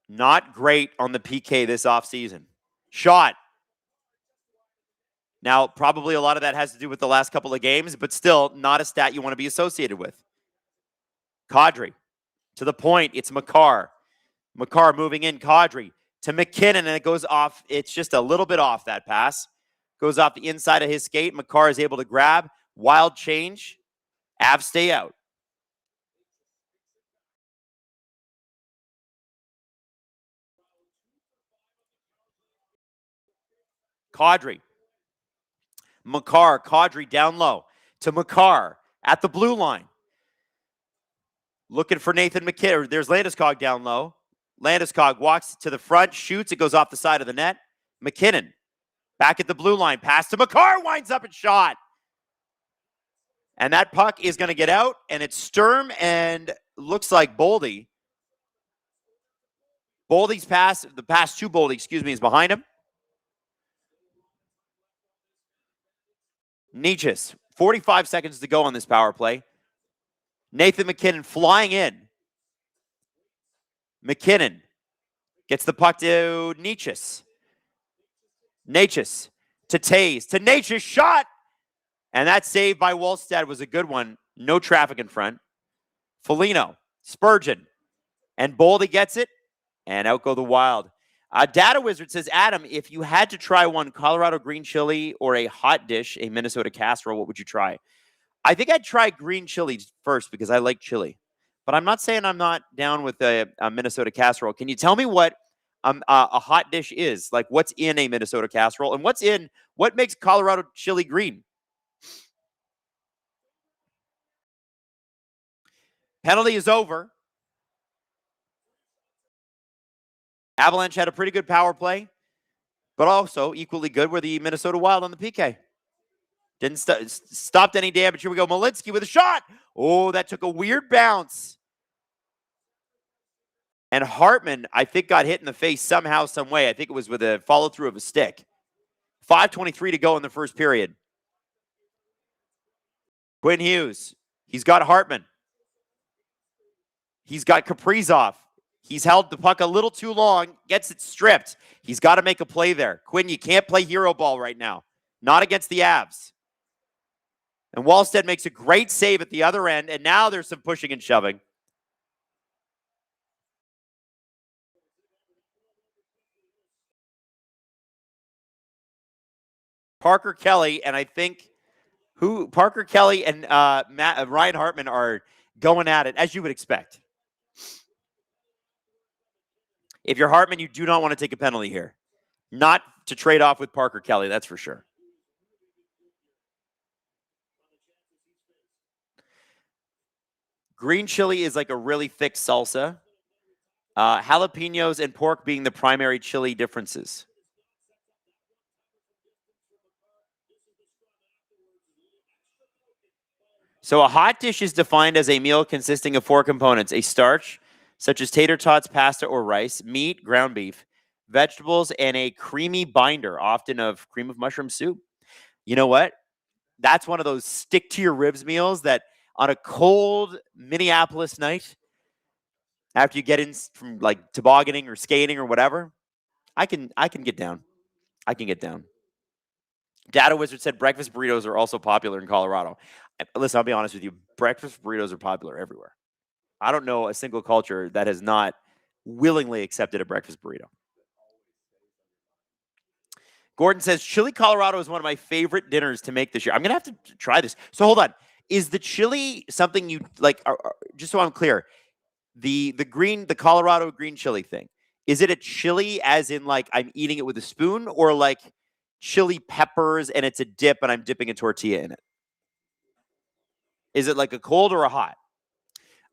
Not great on the PK this offseason. Shot. Now, probably a lot of that has to do with the last couple of games, but still not a stat you want to be associated with. Kadri, to the point, it's Makar. Makar moving in, Kadri to McKinnon, and it goes off. It's just a little bit off that pass. Goes off the inside of his skate. Makar is able to grab. Wild change. Avs stay out. Kadri. Makar, Kadri down low to Makar at the blue line. Looking for Nathan McKinnon. There's Landeskog down low. Landeskog walks to the front, shoots. It goes off the side of the net. McKinnon back at the blue line. Pass to Makar. Winds up and shot. And that puck is going to get out. And it's Sturm and looks like Boldy. Boldy's pass, the pass to Boldy, is behind him. Nietzsche's 45 seconds to go on this power play. Nathan McKinnon flying in. McKinnon gets the puck to Nietzsche's. Nietzsche's to Taze. To Nietzsche's shot. And that save by Wallstead was a good one. No traffic in front. Foligno, Spurgeon. And Boldy gets it. And out go the Wild. Data Wizard says, Adam, if you had to try one Colorado green chili or a hot dish, a Minnesota casserole, what would you try? I think I'd try green chili first because I like chili. But I'm not saying I'm not down with a Minnesota casserole. Can you tell me what a hot dish is? Like what's in a Minnesota casserole? And what makes Colorado chili green? Penalty is over. Avalanche had a pretty good power play, but also equally good were the Minnesota Wild on the PK. Didn't stopped any damage. Here we go. Malinsky with a shot. Oh, that took a weird bounce. And Hartman, I think, got hit in the face somehow, some way. I think it was with a follow-through of a stick. 5:23 to go in the first period. Quinn Hughes. He's got Hartman. He's got Kaprizov. He's held the puck a little too long, gets it stripped. He's got to make a play there. Quinn, you can't play hero ball right now. Not against the Avs. And Wallstead makes a great save at the other end, and now there's some pushing and shoving. Parker Kelly, and I think Parker Kelly and Ryan Hartman are going at it, as you would expect. If you're Hartman, you do not want to take a penalty here. Not to trade off with Parker Kelly, that's for sure. Green chili is like a really thick salsa. Jalapenos and pork being the primary chili differences. So a hot dish is defined as a meal consisting of 4 components: a starch, such as tater tots, pasta, or rice, meat, ground beef, vegetables, and a creamy binder, often of cream of mushroom soup. You know what? That's one of those stick to your ribs meals that on a cold Minneapolis night, after you get in from like tobogganing or skating or whatever, I can get down. I can get down. Data Wizard said breakfast burritos are also popular in Colorado. Listen, I'll be honest with you. Breakfast burritos are popular everywhere. I don't know a single culture that has not willingly accepted a breakfast burrito. Gordon says, Chili Colorado is one of my favorite dinners to make this year. I'm going to have to try this. So hold on. Is the chili something you like? Just so I'm clear, the Colorado green chili thing, is it a chili as in like I'm eating it with a spoon, or like chili peppers and it's a dip and I'm dipping a tortilla in it? Is it like a cold or a hot?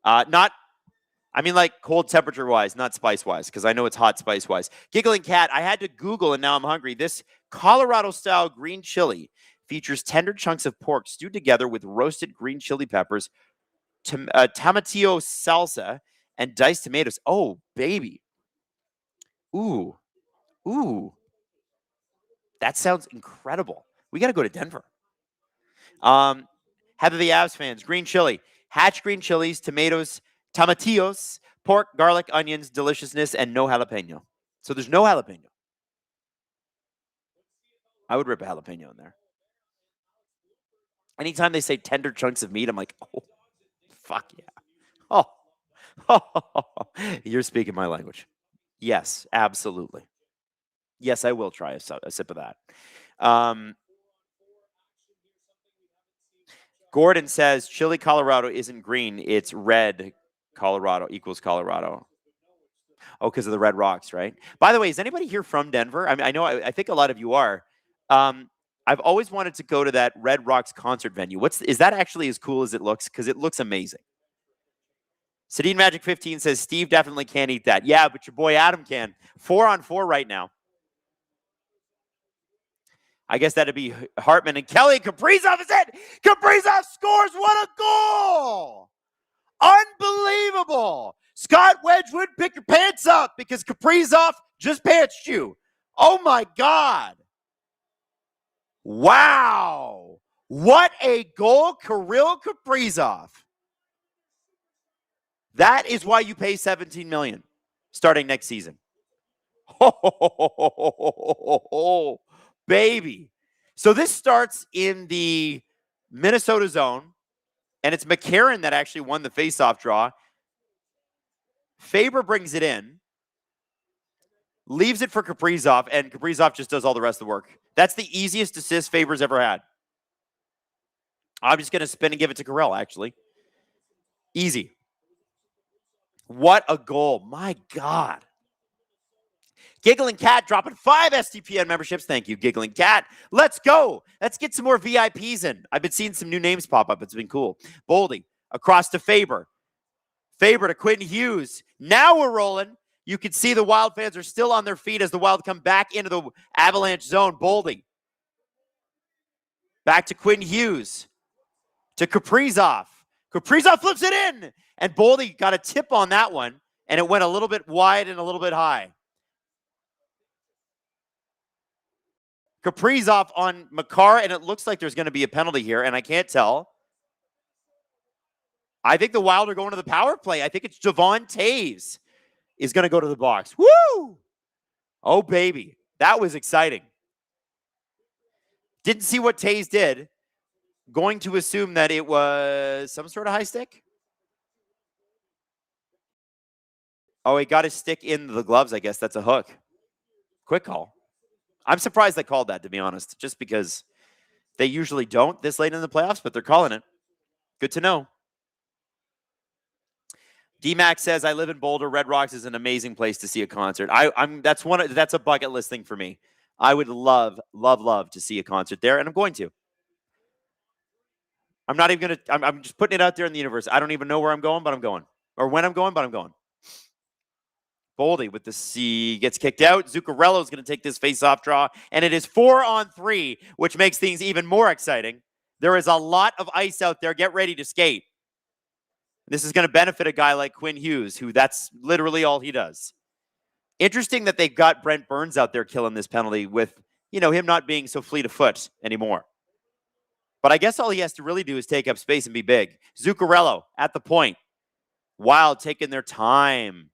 Like cold temperature wise, not spice wise, because I know it's hot spice wise. Giggling Cat, I had to Google and now I'm hungry. This Colorado style green chili features tender chunks of pork stewed together with roasted green chili peppers, tomatillo salsa, and diced tomatoes. Oh, baby. Ooh. That sounds incredible. We got to go to Denver. Heather the Avs fans, green chili. Hatch green chilies, tomatoes, tomatillos, pork, garlic, onions, deliciousness, and no jalapeno. So there's no jalapeno. I would rip a jalapeno in there. Anytime they say tender chunks of meat, I'm like, oh, fuck yeah. Oh, you're speaking my language. Yes, absolutely. Yes, I will try a sip of that. Gordon says Chile, Colorado isn't green. It's red. Colorado equals Colorado. Oh, because of the Red Rocks, right? By the way, is anybody here from Denver? I mean, I know, I think a lot of you are. I've always wanted to go to that Red Rocks concert venue. Is that actually as cool as it looks? Because it looks amazing. Sedin Magic 15 says Steve definitely can't eat that. Yeah, but your boy Adam can. 4-on-4 right now. I guess that'd be Hartman and Kelly. Kaprizov is it. Kaprizov scores. What a goal! Unbelievable. Scott Wedgwood, pick your pants up because Kaprizov just pantsed you. Oh my God. Wow. What a goal, Kirill Kaprizov. That is why you pay $17 million starting next season. Oh, baby. So this starts in the Minnesota zone, and it's McCarron that actually won the faceoff draw. Faber brings it in, leaves it for Kaprizov, and Kaprizov just does all the rest of the work. That's the easiest assist Faber's ever had. I'm just going to spin and give it to Kirill, actually. Easy. What a goal. My God. Giggling Cat dropping 5 STPN memberships. Thank you, Giggling Cat. Let's go. Let's get some more VIPs in. I've been seeing some new names pop up. It's been cool. Boldy across to Faber. Faber to Quinn Hughes. Now we're rolling. You can see the Wild fans are still on their feet as the Wild come back into the Avalanche zone. Boldy. Back to Quinn Hughes. To Kaprizov. Kaprizov flips it in. And Boldy got a tip on that one. And it went a little bit wide and a little bit high. Kaprizov on Makar, and it looks like there's going to be a penalty here, and I can't tell. I think the Wild are going to the power play. I think it's Javon Taves is going to go to the box. Woo! Oh, baby. That was exciting. Didn't see what Taves did. Going to assume that it was some sort of high stick. Oh, he got his stick in the gloves, I guess. That's a hook. Quick call. I'm surprised they called that, to be honest, just because they usually don't this late in the playoffs, but they're calling it. Good to know. D-Mac says, I live in Boulder. Red Rocks is an amazing place to see a concert. That's a bucket list thing for me. I would love to see a concert there, and I'm going to. I'm not even going to, I'm just putting it out there in the universe. I don't even know where I'm going, but I'm going. Or when I'm going, but I'm going. Boldy with the C gets kicked out. Zuccarello is going to take this face-off draw, and it is 4-on-3, which makes things even more exciting. There is a lot of ice out there. Get ready to skate. This is going to benefit a guy like Quinn Hughes, who that's literally all he does. Interesting that they've got Brent Burns out there killing this penalty with, him not being so fleet of foot anymore. But I guess all he has to really do is take up space and be big. Zuccarello at the point. Wild taking their time.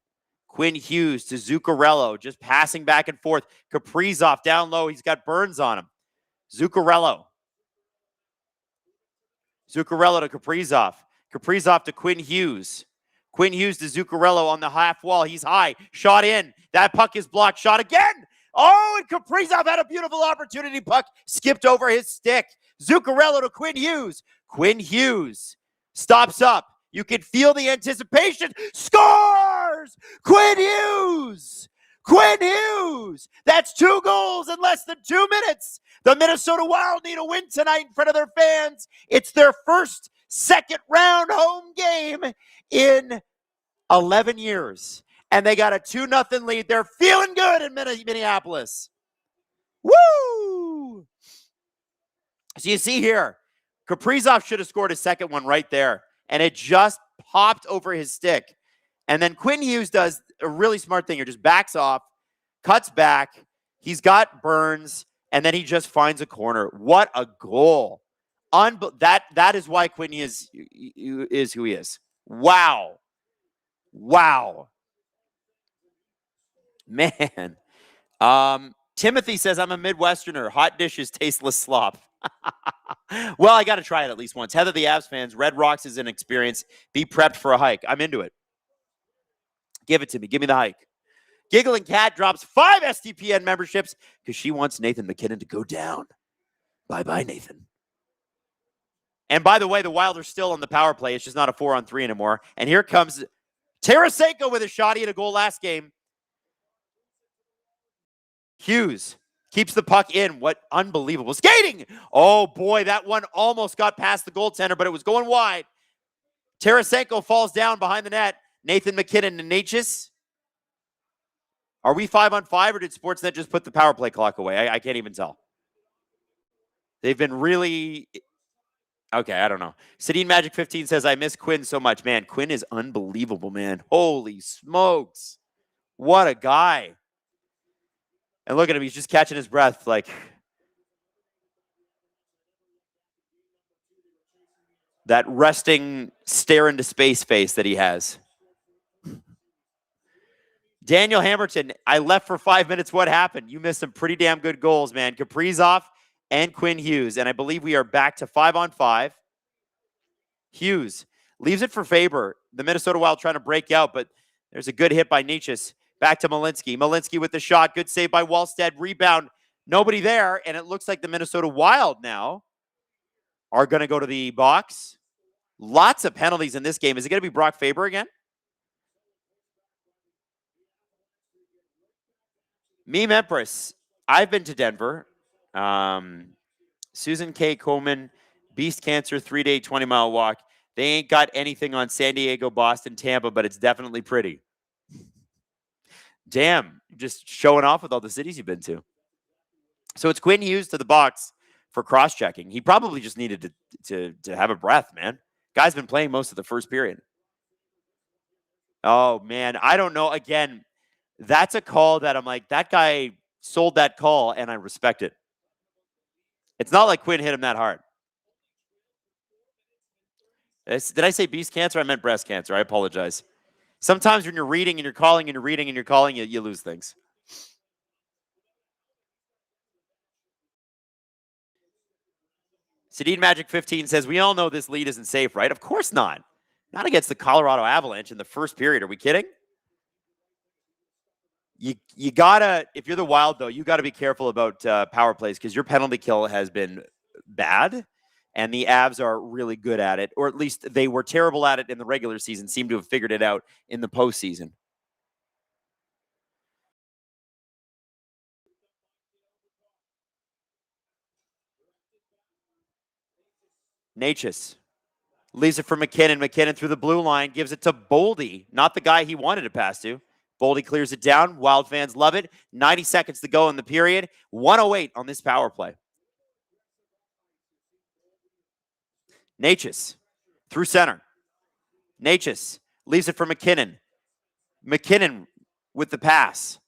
Quinn Hughes to Zuccarello, just passing back and forth. Kaprizov down low. He's got Burns on him. Zuccarello. Zuccarello to Kaprizov. Kaprizov to Quinn Hughes. Quinn Hughes to Zuccarello on the half wall. He's high. Shot in. That puck is blocked. Shot again. Oh, and Kaprizov had a beautiful opportunity. Puck skipped over his stick. Zuccarello to Quinn Hughes. Quinn Hughes stops up. You can feel the anticipation. Scores! Quinn Hughes! Quinn Hughes! That's 2 goals in less than 2 minutes. The Minnesota Wild need a win tonight in front of their fans. It's their first second-round home game in 11 years. And they got a 2-0 lead. They're feeling good in Minneapolis. Woo! So you see here, Kaprizov should have scored a second one right there. And it just popped over his stick. And then Quinn Hughes does a really smart thing here. Just backs off, cuts back. He's got Burns, and then he just finds a corner. What a goal. That is why Quinn Hughes is who he is. Wow. Man. Timothy says, I'm a Midwesterner. Hot dishes, tasteless slop. Well, I got to try it at least once. Heather, the Avs fans, Red Rocks is an experience. Be prepped for a hike. I'm into it. Give it to me. Give me the hike. Giggling Cat drops 5 STPN memberships because she wants Nathan MacKinnon to go down. Bye-bye, Nathan. And by the way, the Wild are still on the power play. It's just not a 4-on-3 anymore. And here comes Tarasenko with a shot. He had a goal last game. Hughes keeps the puck in. What unbelievable skating. Oh, boy, that one almost got past the goaltender, but it was going wide. Tarasenko falls down behind the net. Nathan MacKinnon and Natchez. Are we 5-on-5 or did Sportsnet just put the power play clock away? I can't even tell. They've been really... Okay, I don't know. Sedin Magic 15 says, I miss Quinn so much. Man, Quinn is unbelievable, man. Holy smokes. What a guy. And look at him. He's just catching his breath like... that resting, stare into space face that he has. Daniel Hamilton, I left for 5 minutes. What happened? You missed some pretty damn good goals, man. Kaprizov and Quinn Hughes. And I believe we are back to 5-on-5. Hughes leaves it for Faber. The Minnesota Wild trying to break out, but there's a good hit by Natchez. Back to Malinsky. Malinsky with the shot. Good save by Wallstead. Rebound. Nobody there. And it looks like the Minnesota Wild now are going to go to the box. Lots of penalties in this game. Is it going to be Brock Faber again? Meme Empress. I've been to Denver. Susan K. Coleman, Beast Cancer, 3-day, 20-mile walk. They ain't got anything on San Diego, Boston, Tampa, but it's definitely pretty. Damn, just showing off with all the cities you've been to. So it's Quinn Hughes to the box for cross-checking. He probably just needed to have a breath, man. Guy's been playing most of the first period. Oh, man, I don't know. Again, that's a call that I'm like, that guy sold that call, and I respect it. It's not like Quinn hit him that hard. Did I say beast cancer? I meant breast cancer. I apologize. Sometimes when you're reading and you're calling and you're reading and you're calling, you lose things. Sedin Magic 15 says, we all know this lead isn't safe, right? Of course not. Not against the Colorado Avalanche in the first period. Are we kidding? You gotta, if you're the Wild, though, you got to be careful about power plays because your penalty kill has been bad. And the Avs are really good at it, or at least they were terrible at it in the regular season, seem to have figured it out in the postseason. Natchez leaves it for MacKinnon. MacKinnon through the blue line, gives it to Boldy, not the guy he wanted to pass to. Boldy clears it down. Wild fans love it. 90 seconds to go in the period. 1:08 on this power play. Natchez through center. Natchez leaves it for MacKinnon. MacKinnon with the pass.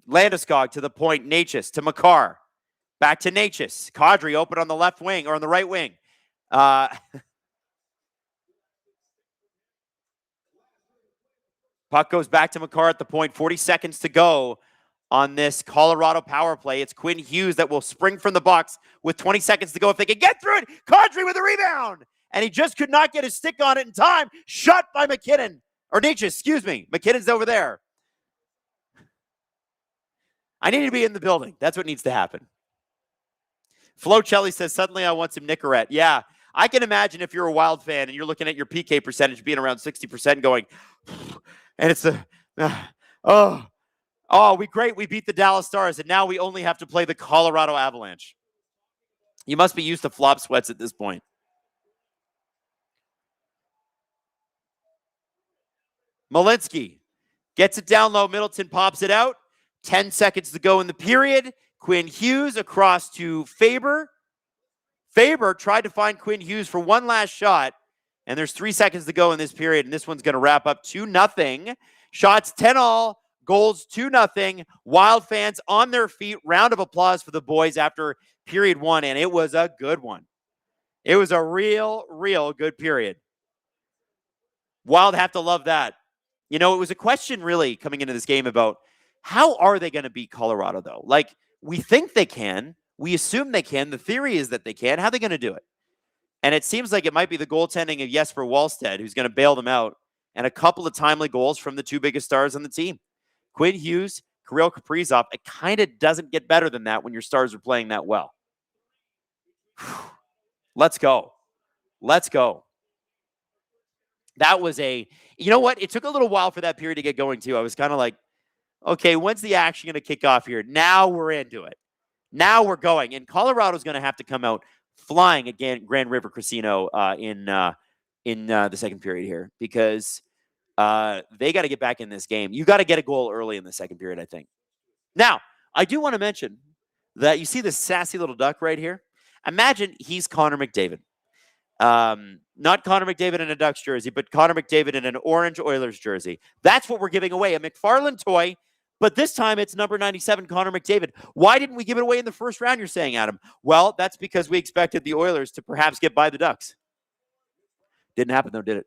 Landeskog to the point. Natchez to Makar. Back to Natchez. Kadri open on the left wing or on the right wing. Puck goes back to Makar at the point. 40 seconds to go on this Colorado power play. It's Quinn Hughes that will spring from the box with 20 seconds to go if they can get through it. Kadri with a rebound. And he just could not get his stick on it in time. Shot by MacKinnon. Or Natchez, excuse me. MacKinnon's over there. I need to be in the building. That's what needs to happen. Flo Celli says, suddenly I want some Nicorette. Yeah, I can imagine if you're a Wild fan and you're looking at your PK percentage being around 60% going, and it's we beat the Dallas Stars, and now we only have to play the Colorado Avalanche. You must be used to flop sweats at this point. Malinsky gets it down low. Middleton pops it out. 10 seconds to go in the period. Quinn Hughes across to Faber. Faber tried to find Quinn Hughes for one last shot, and there's 3 seconds to go in this period, and this one's going to wrap up 2-0. Shots 10-all, goals 2-0. Wild fans on their feet. Round of applause for the boys after period one, and it was a good one. It was a real, real good period. Wild have to love that. You know, it was a question really coming into this game about How are they going to beat Colorado, though? Like, we think they can. We assume they can. The theory is that they can. How are they going to do it? And it seems like it might be the goaltending of Jesper Wallstedt who's going to bail them out, and a couple of timely goals from the two biggest stars on the team. Quinn Hughes, Kirill Kaprizov. It kind of doesn't get better than that when your stars are playing that well. Let's go. Let's go. That was you know what? It took a little while for that period to get going, too. I was kind of like, okay, when's the action going to kick off here? Now we're into it. Now we're going. And Colorado's going to have to come out flying again, Grand River Casino in the second period here, because they got to get back in this game. You got to get a goal early in the second period, I think. Now, I do want to mention that you see this sassy little duck right here? Imagine he's Connor McDavid. Not Connor McDavid in a Ducks jersey, but Connor McDavid in an orange Oilers jersey. That's what we're giving away, a McFarland toy, but this time it's number 97, Connor McDavid. Why didn't we give it away in the first round, you're saying, Adam? Well, that's because we expected the Oilers to perhaps get by the Ducks. Didn't happen, though, did it?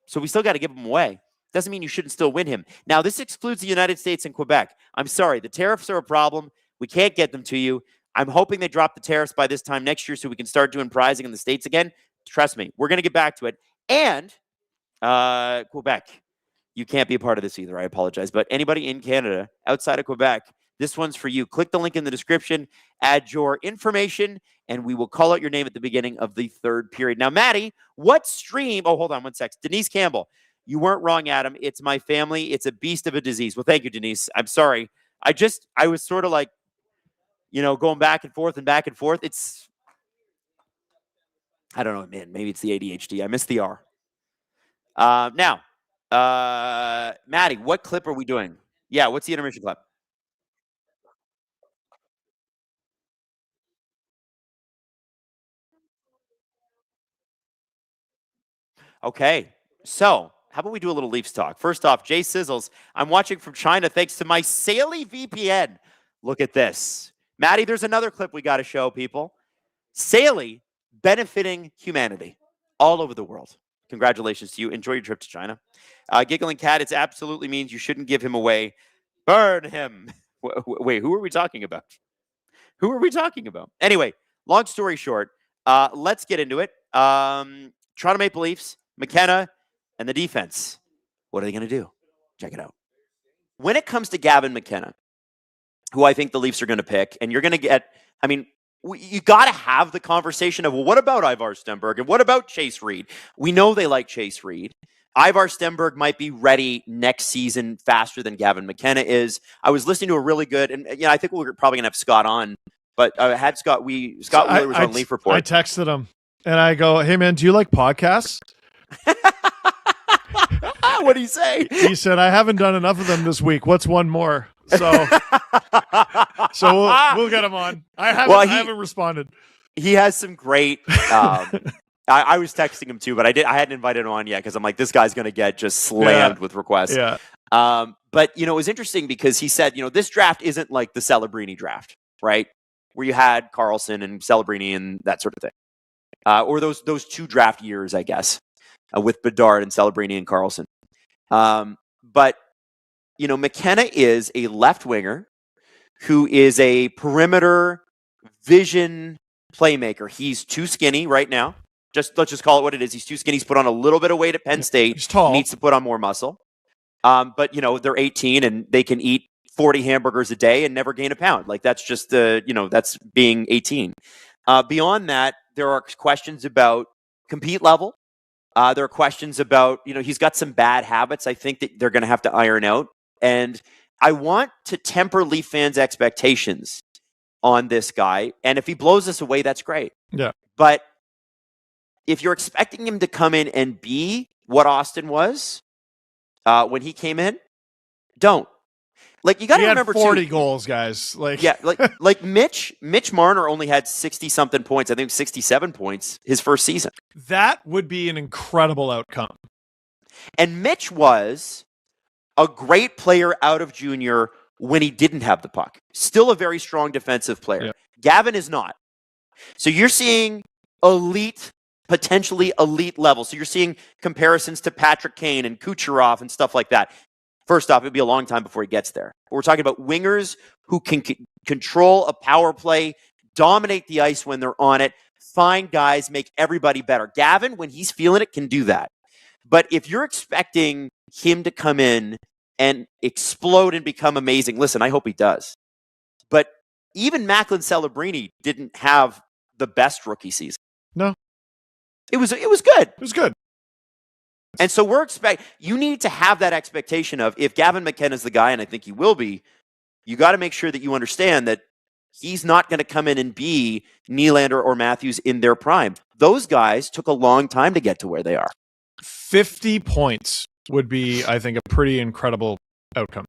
So we still got to give him away. Doesn't mean you shouldn't still win him. Now, this excludes the United States and Quebec. I'm sorry. The tariffs are a problem. We can't get them to you. I'm hoping they drop the tariffs by this time next year so we can start doing prizing in the States again. Trust me, we're going to get back to it. And Quebec, you can't be a part of this either. I apologize. But anybody in Canada outside of Quebec, this one's for you. Click the link in the description, add your information, and we will call out your name at the beginning of the third period. Now, Maddie, what stream? Oh, hold on one sec. Denise Campbell, you weren't wrong, Adam. It's my family. It's a beast of a disease. Well, thank you, Denise. I'm sorry. I was sort of like, going back and forth and back and forth. I don't know, man. Maybe it's the ADHD. I missed the R. Now, Maddie, what clip are we doing? Yeah, what's the intermission clip? Okay, so how about we do a little Leafs talk? First off, Jay Sizzles, I'm watching from China thanks to my Saley VPN. Look at this. Maddie, there's another clip we got to show people. Saley benefiting humanity all over the world. Congratulations to you. Enjoy your trip to China. Giggling Cat, it absolutely means you shouldn't give him away. Burn him. Wait, who are we talking about? Who are we talking about? Anyway, long story short, let's get into it. Toronto Maple Leafs, McKenna, and the defense. What are they going to do? Check it out. When it comes to Gavin McKenna, who I think the Leafs are going to pick, and you're going to get, you got to have the conversation of, well, what about Ivar Stenberg and what about Chase Reed? We know they like Chase Reed. Ivar Stenberg might be ready next season faster than Gavin McKenna is. I was listening to a really good, and I think we're probably going to have Scott on, but I had Scott Wheeler was on Leaf Report. I texted him and I go, hey man, do you like podcasts? What did he say? He said, I haven't done enough of them this week. What's one more? So we'll get him on. I haven't responded. He has some great. I was texting him too, but I hadn't invited him on yet because I'm like, this guy's going to get just slammed with requests. Yeah. But it was interesting because he said, this draft isn't like the Celebrini draft, right? Where you had Carlson and Celebrini and that sort of thing, or those two draft years, I guess, with Bedard and Celebrini and Carlson. But McKenna is a left winger who is a perimeter vision playmaker. He's too skinny right now. Let's just call it what it is. He's too skinny. He's put on a little bit of weight at Penn State. He's tall. He needs to put on more muscle. But they're 18 and they can eat 40 hamburgers a day and never gain a pound. Like that's just that's being 18. Beyond that, there are questions about compete level. There are questions about, he's got some bad habits I think that they're going to have to iron out. And I want to temper Leaf fans' expectations on this guy. And if he blows us away, that's great. Yeah. But if you're expecting him to come in and be what Austin was when he came in, don't. Like you got to remember 40 goals, guys. Like Mitch Marner only had 60 something points. I think 67 points his first season. That would be an incredible outcome. And Mitch was a great player out of junior when he didn't have the puck. Still a very strong defensive player. Yeah. Gavin is not. So you're seeing potentially elite level. So you're seeing comparisons to Patrick Kane and Kucherov and stuff like that. first off, it'd be a long time before he gets there. But we're talking about wingers who can control a power play, dominate the ice when they're on it, find guys, make everybody better. Gavin, when he's feeling it, can do that. But if you're expecting him to come in and explode and become amazing, listen, I hope he does. But even Macklin Celebrini didn't have the best rookie season. No. It was good. It was good. And so you need to have that expectation of, if Gavin McKenna's the guy, and I think he will be, you got to make sure that you understand that he's not going to come in and be Nylander or Matthews in their prime. Those guys took a long time to get to where they are. 50 points would be, I think, a pretty incredible outcome.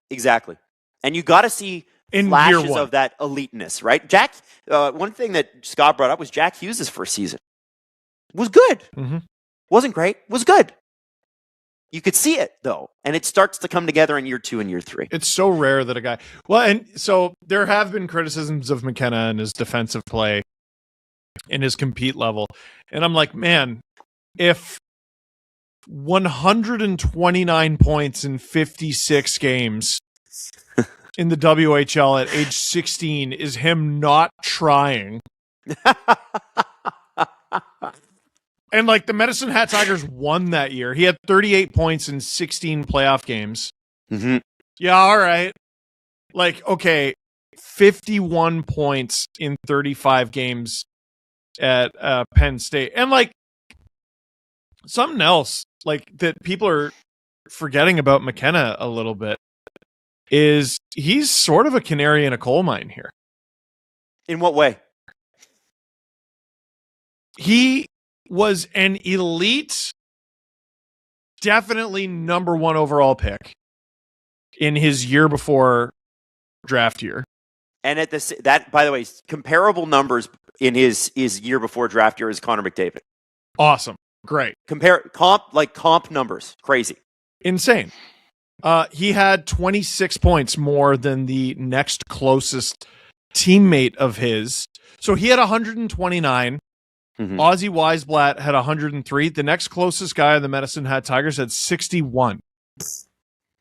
Exactly. And you got to see in flashes of that eliteness, right? Jack, one thing that Scott brought up was Jack Hughes' first season. Was good. Mm-hmm. Wasn't great. Was good. You could see it, though, and it starts to come together in year 2 and year 3. It's so rare that a guy... Well, and so there have been criticisms of McKenna and his defensive play and his compete level. And I'm like, man, if 129 points in 56 games in the WHL at age 16 is him not trying... And like the Medicine Hat Tigers won that year. He had 38 points in 16 playoff games. Mm-hmm. Yeah, all right. Like, okay, 51 points in 35 games at Penn State. And like something else like that people are forgetting about McKenna a little bit is he's sort of a canary in a coal mine here. In what way? He was an elite, definitely number 1 overall pick in his year before draft year. And at that, by the way, comparable numbers in his year before draft year is Connor McDavid. Awesome. Great. Comp numbers. Crazy. Insane. He had 26 points more than the next closest teammate of his. So he had 129. Mm-hmm. Ozzy Weisblatt had 103. The next closest guy on the Medicine Hat Tigers had 61.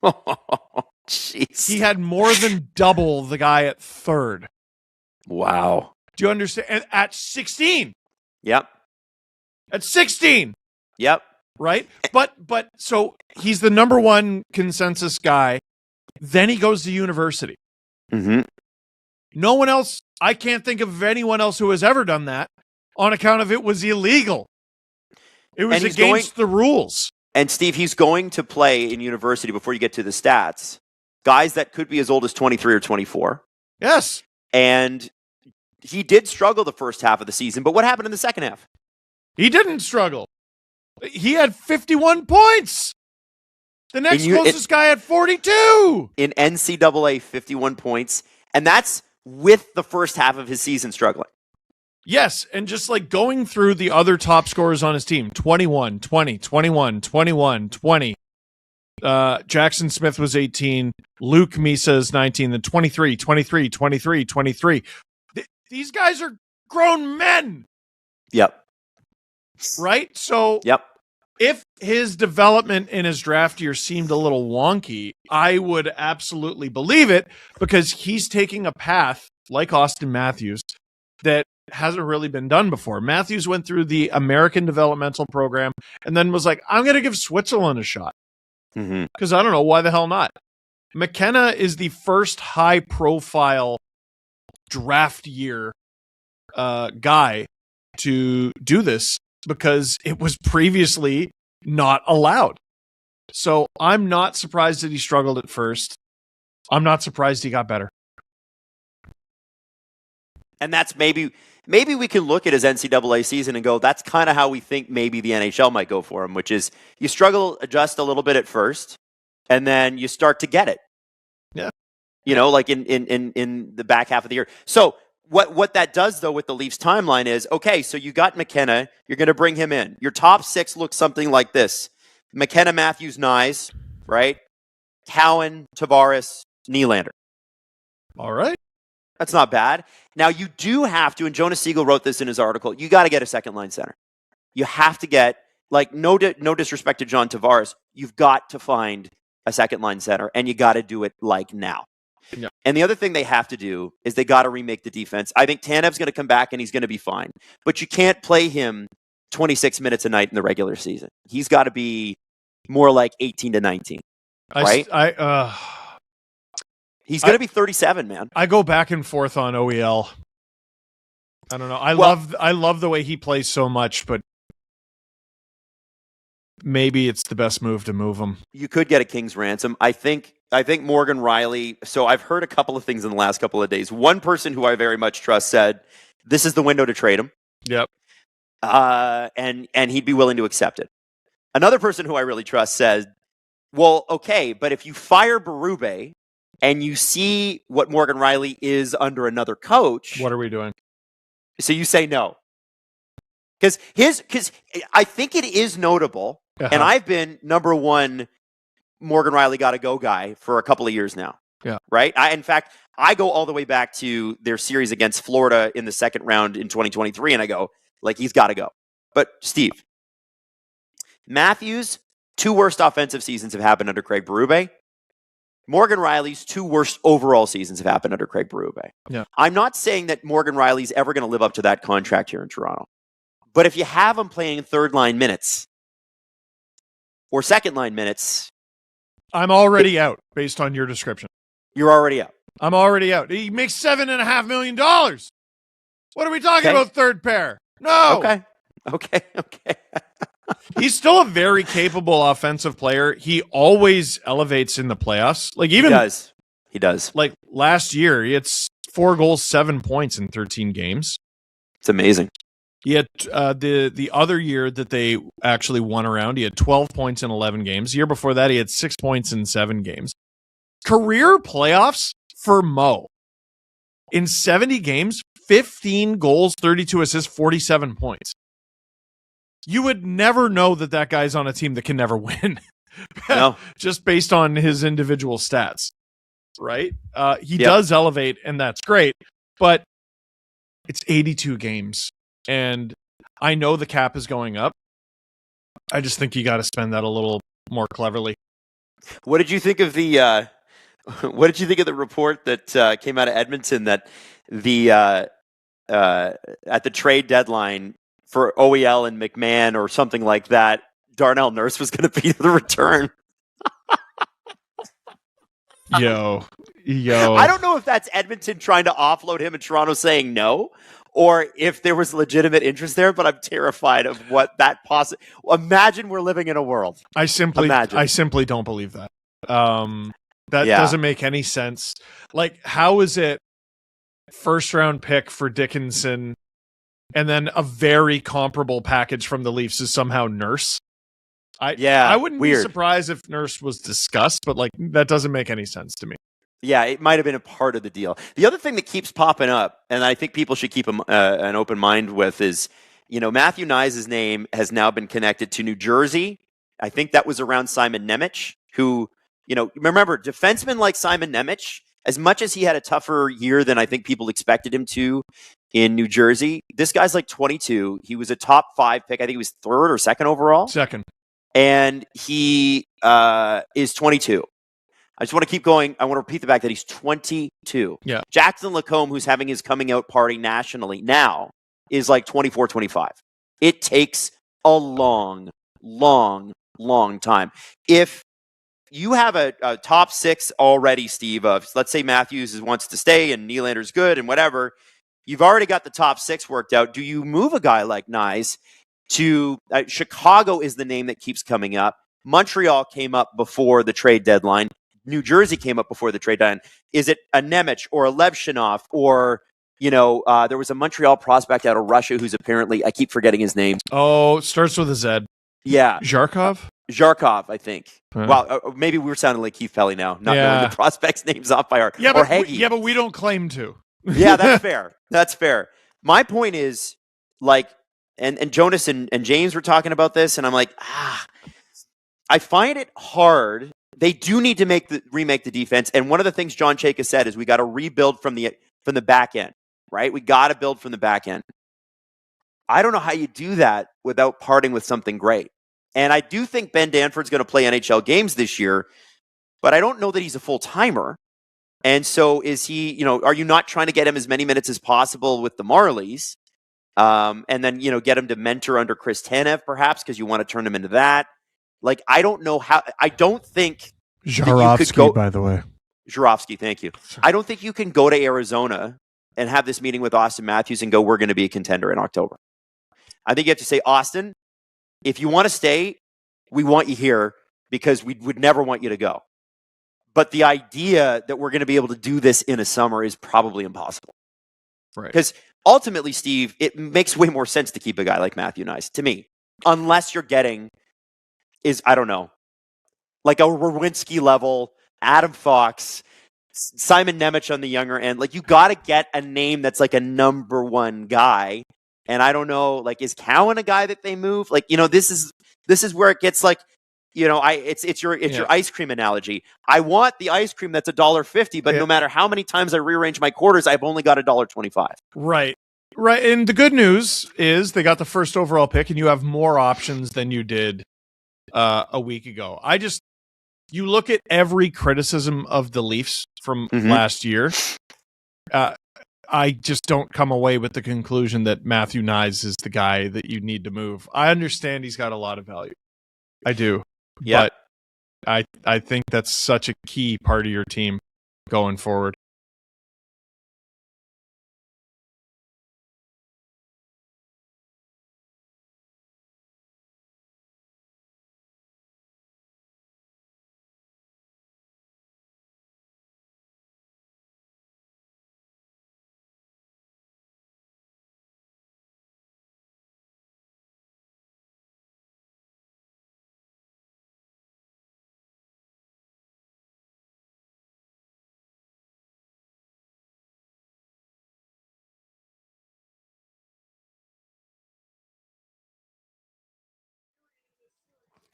Oh, jeez. He had more than double the guy at third. Wow. Do you understand? At 16. Yep. At 16. Yep. Right? But so he's the number 1 consensus guy. Then he goes to university. Mm-hmm. No one else, I can't think of anyone else who has ever done that. On account of it was illegal. It was against the rules. And Steve, he's going to play in university before you get to the stats. Guys that could be as old as 23 or 24. Yes. And he did struggle the first half of the season, but what happened in the second half? He didn't struggle. He had 51 points. The next closest guy had 42. In NCAA, 51 points. And that's with the first half of his season struggling. Yes, and just like going through the other top scorers on his team, 21, 20, 21, 21, 20. Jackson Smith was 18. Luke Misa is 19. Then 23, 23, 23, 23. These guys are grown men. Yep. Right? So yep. If his development in his draft year seemed a little wonky, I would absolutely believe it because he's taking a path like Austin Matthews that hasn't really been done before. Matthews went through the American developmental program and then was like, I'm going to give Switzerland a shot. Because I don't know, why the hell not? McKenna is the first high-profile draft year guy to do this because it was previously not allowed. So I'm not surprised that he struggled at first. I'm not surprised he got better. And that's maybe we can look at his NCAA season and go, that's kind of how we think maybe the NHL might go for him, which is you struggle, adjust a little bit at first, and then you start to get it. Yeah. You know, like in the back half of the year. So what that does, though, with the Leafs timeline is, okay, so you got McKenna, you're going to bring him in. Your top 6 looks something like this. McKenna, Matthews, Nyes, right? Cowan, Tavares, Nylander. All right. That's not bad. Now, you do have to, and Jonas Siegel wrote this in his article, you got to get a second-line center. You have to get, like, no disrespect to John Tavares, you've got to find a second line center, and you got to do it like now. Yeah. And the other thing they have to do is they got to remake the defense. I think Tanev's going to come back and he's going to be fine, but you can't play him 26 minutes a night in the regular season. He's got to be more like 18 to 19, right? He's going to be 37, man. I go back and forth on OEL. I don't know. I love the way he plays so much, but maybe it's the best move to move him. You could get a king's ransom. I think Morgan Rielly. So I've heard a couple of things in the last couple of days. One person who I very much trust said, this is the window to trade him. Yep. And he'd be willing to accept it. Another person who I really trust said, well, okay, but if you fire Berube and you see what Morgan Rielly is under another coach, what are we doing? So you say no. Because I think it is notable, and I've been number one Morgan Rielly got to go guy for a couple of years now. Yeah. Right? In fact, I go all the way back to their series against Florida in the second round in 2023, and I go, like, he's got to go. But Steve, Matthews' 2 worst offensive seasons have happened under Craig Berube. Morgan Rielly's 2 worst overall seasons have happened under Craig Berube. Yeah. I'm not saying that Morgan Rielly's ever going to live up to that contract here in Toronto. But if you have him playing third line minutes or second line minutes, I'm already out based on your description. You're already out. I'm already out. He makes $7.5 million. What are we talking about, third pair? No. Okay. He's still a very capable offensive player. He always elevates in the playoffs. Like even He does. Like last year, he had 4 goals, 7 points in 13 games. It's amazing. He had the other year that they actually won around, he had 12 points in 11 games. The year before that, he had 6 points in 7 games. Career playoffs for Mo. In 70 games, 15 goals, 32 assists, 47 points. You would never know that guy's on a team that can never win. No. Just based on his individual stats, right? He does elevate, and that's great, but it's 82 games. And I know the cap is going up. I just think you got to spend that a little more cleverly. What did you think of the report that came out of Edmonton that the at the trade deadline for OEL and McMahon or something like that, Darnell Nurse was going to be the return? Yo. I don't know if that's Edmonton trying to offload him and Toronto saying no, or if there was legitimate interest there, but I'm terrified of what that imagine we're living in a world. I simply don't believe that. Doesn't make any sense. Like, how is it first round pick for Dickinson and then a very comparable package from the Leafs is somehow Nurse? I wouldn't be surprised if Nurse was discussed, but like that doesn't make any sense to me. Yeah, it might have been a part of the deal. The other thing that keeps popping up, and I think people should keep an open mind with, is, Matthew Knies' name has now been connected to New Jersey. I think that was around Simon Nemec, who, remember, defensemen like Simon Nemec, as much as he had a tougher year than I think people expected him to in New Jersey, this guy's like 22. He was a top 5 pick. I think he was 3rd or 2nd overall. 2nd. And he is 22. I just want to keep going. I want to repeat the fact that he's 22. Yeah. Jackson Lacombe, who's having his coming out party nationally now, is like 24, 25. It takes a long, long, long time. If you have a top 6 already, Steve, of let's say Matthews wants to stay and Nylander's good and whatever, you've already got the top 6 worked out. Do you move a guy like Knies to Chicago is the name that keeps coming up. Montreal came up before the trade deadline. New Jersey came up before the trade deadline. Is it a Nemec or a Levshinov or, there was a Montreal prospect out of Russia who's apparently, I keep forgetting his name. Oh, starts with a Z. Yeah. Zharkov, I think. Wow, maybe we're sounding like Keith Pelly now, not knowing the prospects' names off by heart. Yeah, or but we don't claim to. Yeah, that's fair. That's fair. My point is, like, and Jonas and James were talking about this, and I'm like, I find it hard. They do need to remake the defense, and one of the things John Chayka said is we got to rebuild from the back end, right? We got to build from the back end. I don't know how you do that without parting with something great. And I do think Ben Danford's going to play NHL games this year, but I don't know that he's a full-timer. And so is he, are you not trying to get him as many minutes as possible with the Marlies? And then, get him to mentor under Chris Tanev, perhaps, because you want to turn him into that. Like, I don't know how. I don't think Zharovsky, by the way. Zharovsky, thank you. I don't think you can go to Arizona and have this meeting with Austin Matthews and go, we're going to be a contender in October. I think you have to say, Austin, if you want to stay, we want you here because we would never want you to go. But the idea that we're going to be able to do this in a summer is probably impossible. Right. Because ultimately, Steve, it makes way more sense to keep a guy like Matthew Knies, to me. Unless you're getting I don't know, like a Rowinski level, Adam Fox, Simon Nemec on the younger end. Like, you got to get a name that's like a number one guy. And I don't know, like, is Cowan a guy that they move? Like, this is where it gets like, it's your ice cream analogy. I want the ice cream that's $1.50, but no matter how many times I rearrange my quarters, I've only got $1.25. Right. Right. And the good news is they got the first overall pick, and you have more options than you did a week ago. You look at every criticism of the Leafs from last year. I just don't come away with the conclusion that Matthew Knies is the guy that you need to move. I understand he's got a lot of value. I do. Yeah. But I think that's such a key part of your team going forward.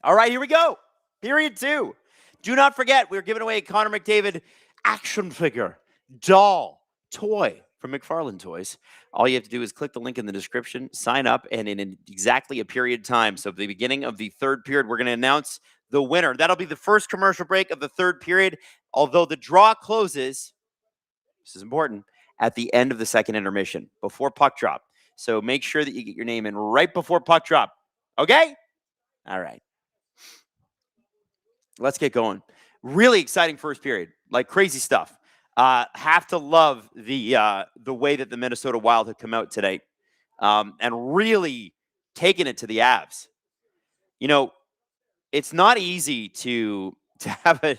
All right, here we go. Period 2. Do not forget, we're giving away a Connor McDavid action figure, doll, toy from McFarlane Toys. All you have to do is click the link in the description, sign up, and in exactly a period time, so at the beginning of the third period, we're going to announce the winner. That'll be the first commercial break of the third period, although the draw closes, this is important, at the end of the second intermission, before puck drop. So make sure that you get your name in right before puck drop. Okay? All right. Let's get going. Really exciting first period, like crazy stuff. Have to love the way that the Minnesota Wild had come out today, and really taken it to the Avs. It's not easy to have a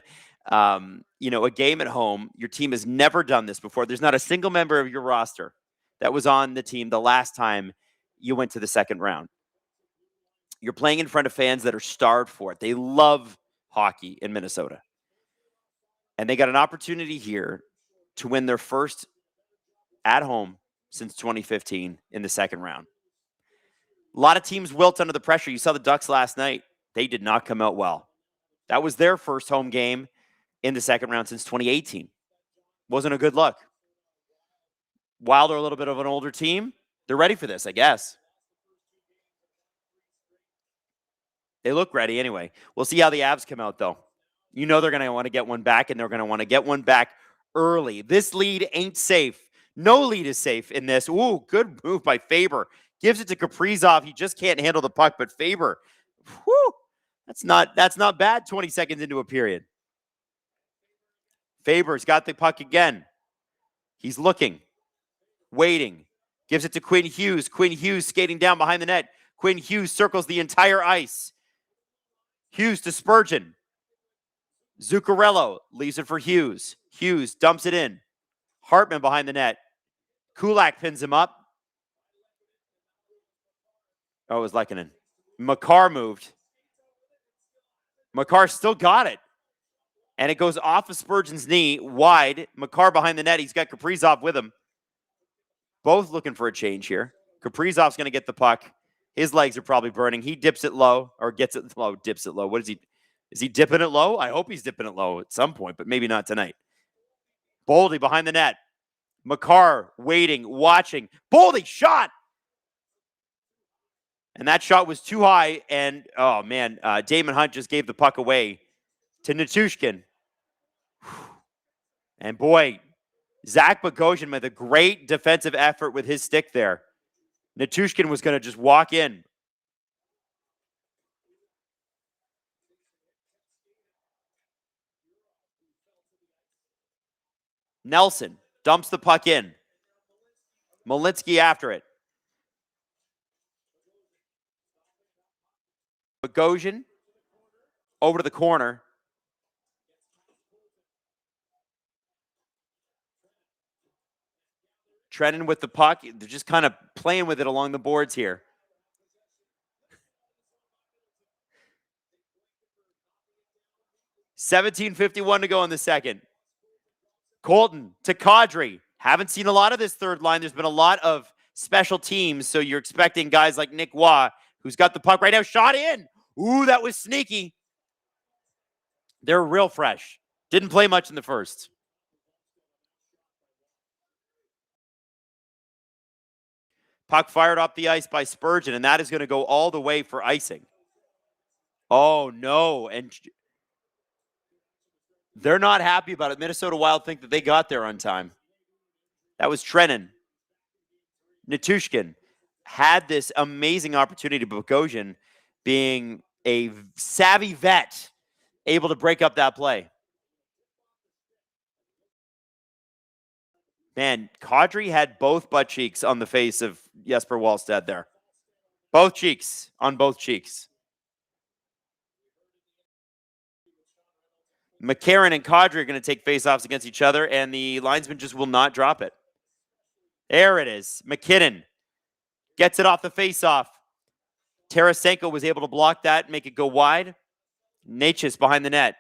game at home. Your team has never done this before. There's not a single member of your roster that was on the team the last time you went to the second round. You're playing in front of fans that are starved for it. They love hockey in Minnesota. And they got an opportunity here to win their first at home since 2015 in the second round. A lot of teams wilt under the pressure. You saw the Ducks last night. They did not come out well. That was their first home game in the second round since 2018. Wasn't a good look. Wild are a little bit of an older team. They're ready for this, I guess. They look ready anyway. We'll see how the Avs come out, though. They're going to want to get one back, and they're going to want to get one back early. This lead ain't safe. No lead is safe in this. Ooh, good move by Faber. Gives it to Kaprizov. He just can't handle the puck, but Faber, whew, that's not bad 20 seconds into a period. Faber's got the puck again. He's looking, waiting. Gives it to Quinn Hughes. Quinn Hughes skating down behind the net. Quinn Hughes circles the entire ice. Hughes to Spurgeon. Zuccarello leaves it for Hughes. Hughes dumps it in. Hartman behind the net. Kulak pins him up. Oh, it was Lehkonen. Makar moved. Makar still got it. And it goes off of Spurgeon's knee, wide. Makar behind the net. He's got Kaprizov with him. Both looking for a change here. Kaprizov's going to get the puck. His legs are probably burning. He dips it low, or gets it low, dips it low. What is he? Is he dipping it low? I hope he's dipping it low at some point, but maybe not tonight. Boldy behind the net. Makar waiting, watching. Boldy shot! And that shot was too high, and, oh, man, Damon Hunt just gave the puck away to Nichushkin. And boy, Zach Bogosian made a great defensive effort with his stick there. Nichushkin was going to just walk in. Nelson dumps the puck in. Malinsky after it. Bogosian over to the corner. Trennan with the puck. They're just kind of playing with it along the boards here. $17:51 to go in the second. Colton to Kadri. Haven't seen a lot of this third line. There's been a lot of special teams, so you're expecting guys like Nick Waugh, who's got the puck right now, shot in. Ooh, that was sneaky. They're real fresh. Didn't play much in the first. Puck fired off the ice by Spurgeon, and that is going to go all the way for icing. Oh, no. And they're not happy about it. Minnesota Wild think that they got there on time. That was Trennan. Nichushkin had this amazing opportunity, but Bogosian, being a savvy vet, able to break up that play. Man, Kadri had both butt cheeks on the face of Jesper Wallstedt there. Both cheeks, on both cheeks. McCarron and Kadri are going to take faceoffs against each other, and the linesman just will not drop it. There it is. McKinnon gets it off the faceoff. Tarasenko was able to block that, make it go wide. Natchez behind the net.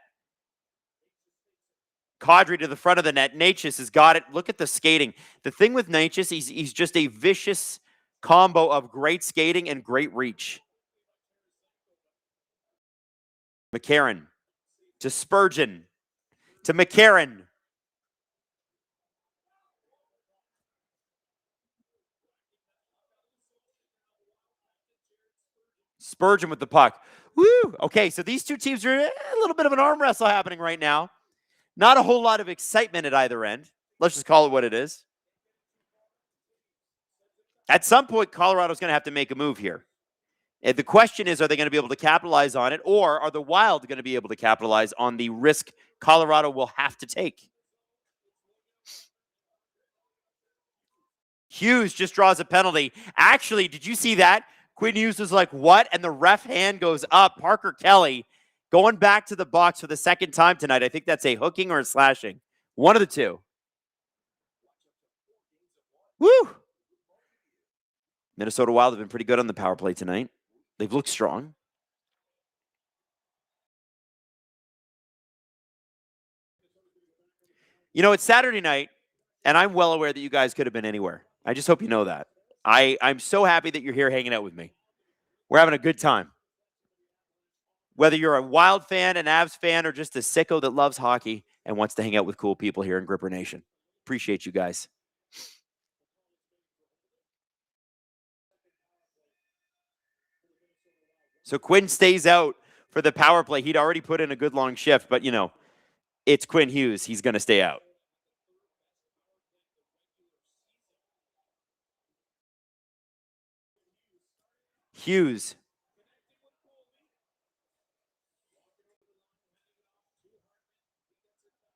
Kadri to the front of the net. Natchez has got it. Look at the skating. The thing with Natchez, he's just a vicious combo of great skating and great reach. McCarron to Spurgeon to McCarron. Spurgeon with the puck. Woo! Okay, so these two teams are a little bit of an arm wrestle happening right now. Not a whole lot of excitement at either end. Let's just call it what it is. At some point, Colorado's going to have to make a move here. And the question is, are they going to be able to capitalize on it, or are the Wild going to be able to capitalize on the risk Colorado will have to take? Hughes just draws a penalty. Actually, did you see that? Quinn Hughes was like, what? And the ref hand goes up. Parker Kelly going back to the box for the second time tonight. I think that's a hooking or a slashing. One of the two. Woo! Minnesota Wild have been pretty good on the power play tonight. They've looked strong. You know, it's Saturday night, and I'm well aware that you guys could have been anywhere. I just hope you know that. I'm so happy that you're here hanging out with me. We're having a good time. Whether you're a Wild fan, an Avs fan, or just a sicko that loves hockey and wants to hang out with cool people here in Gripper Nation. Appreciate you guys. So Quinn stays out for the power play. He'd already put in a good long shift, but, you know, it's Quinn Hughes. He's going to stay out. Hughes.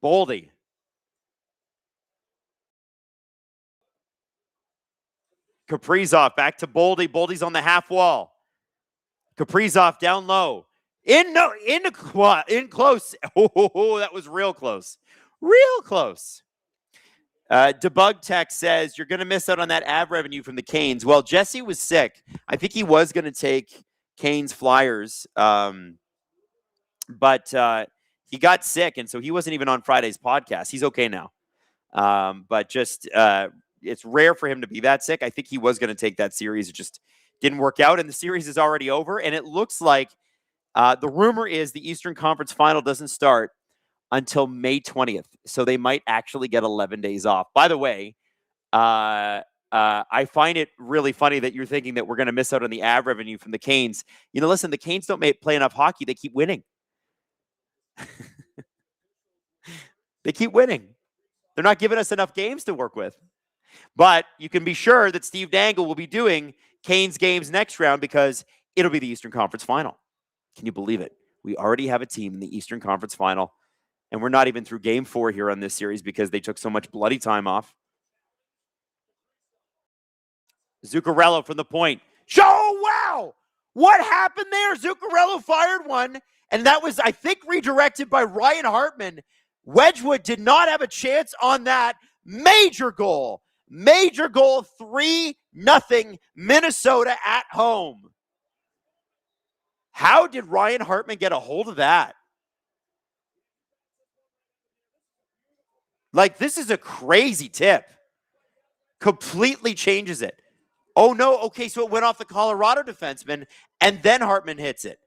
Boldy. Kaprizov back to Boldy. Boldy's on the half wall. Kaprizov down low. In close. Oh, that was real close. Real close. Debug Tech says you're going to miss out on that ad revenue from the Canes. Well, Jesse was sick. I think he was going to take Canes Flyers, but he got sick, and so he wasn't even on Friday's podcast. He's okay now, but just it's rare for him to be that sick. I think he was going to take that series. It just didn't work out, and the series is already over. And it looks like the rumor is the Eastern Conference Final doesn't start until May 20th. So they might actually get 11 days off. By the way, I find it really funny that you're thinking that we're going to miss out on the ad revenue from the Canes. You know, listen, the Canes don't play enough hockey. They keep winning. They keep winning. They're not giving us enough games to work with. But you can be sure that Steve Dangle will be doing Canes games next round because it'll be the Eastern Conference Final. Can you believe it? We already have a team in the Eastern Conference Final, and we're not even through Game 4 here on this series because they took so much bloody time off. Zuccarello from the point. Oh, wow! What happened there? Zuccarello fired one, and that was, I think, redirected by Ryan Hartman. Wedgwood did not have a chance on that. Major goal. Major goal, 3-0 Minnesota at home. How did Ryan Hartman get a hold of that? Like, this is a crazy tip. Completely changes it. Oh, no. Okay, so it went off the Colorado defenseman, and then Hartman hits it.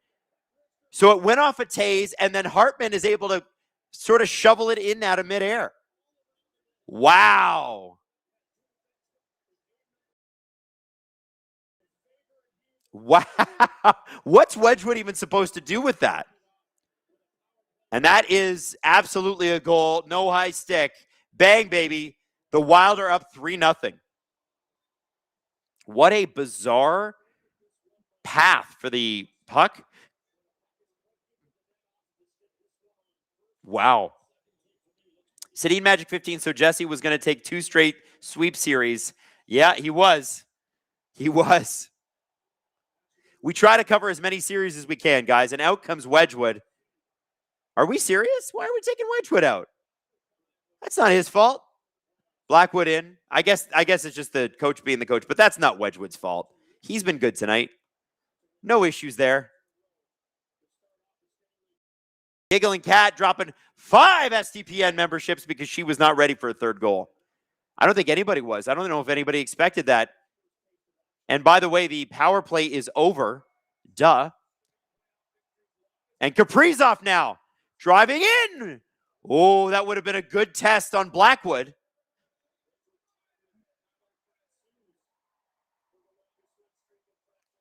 So it went off a Taze, and then Hartman is able to sort of shovel it in out of midair. Wow. Wow. What's Wedgwood even supposed to do with that? And that is absolutely a goal. No high stick. Bang, baby. The Wild are up 3-0. What a bizarre path for the puck. Wow. Sedin Magic 15. So Jesse was going to take 2 straight sweep series. Yeah, he was. He was. We try to cover as many series as we can, guys, and out comes Wedgwood. Are we serious? Why are we taking Wedgwood out? That's not his fault. Blackwood in. I guess it's just the coach being the coach, but that's not Wedgwood's fault. He's been good tonight. No issues there. Giggling Cat dropping 5 STPN memberships because she was not ready for a third goal. I don't think anybody was. I don't know if anybody expected that. And by the way, the power play is over. Duh. And Kaprizov now driving in. Oh, that would have been a good test on Blackwood.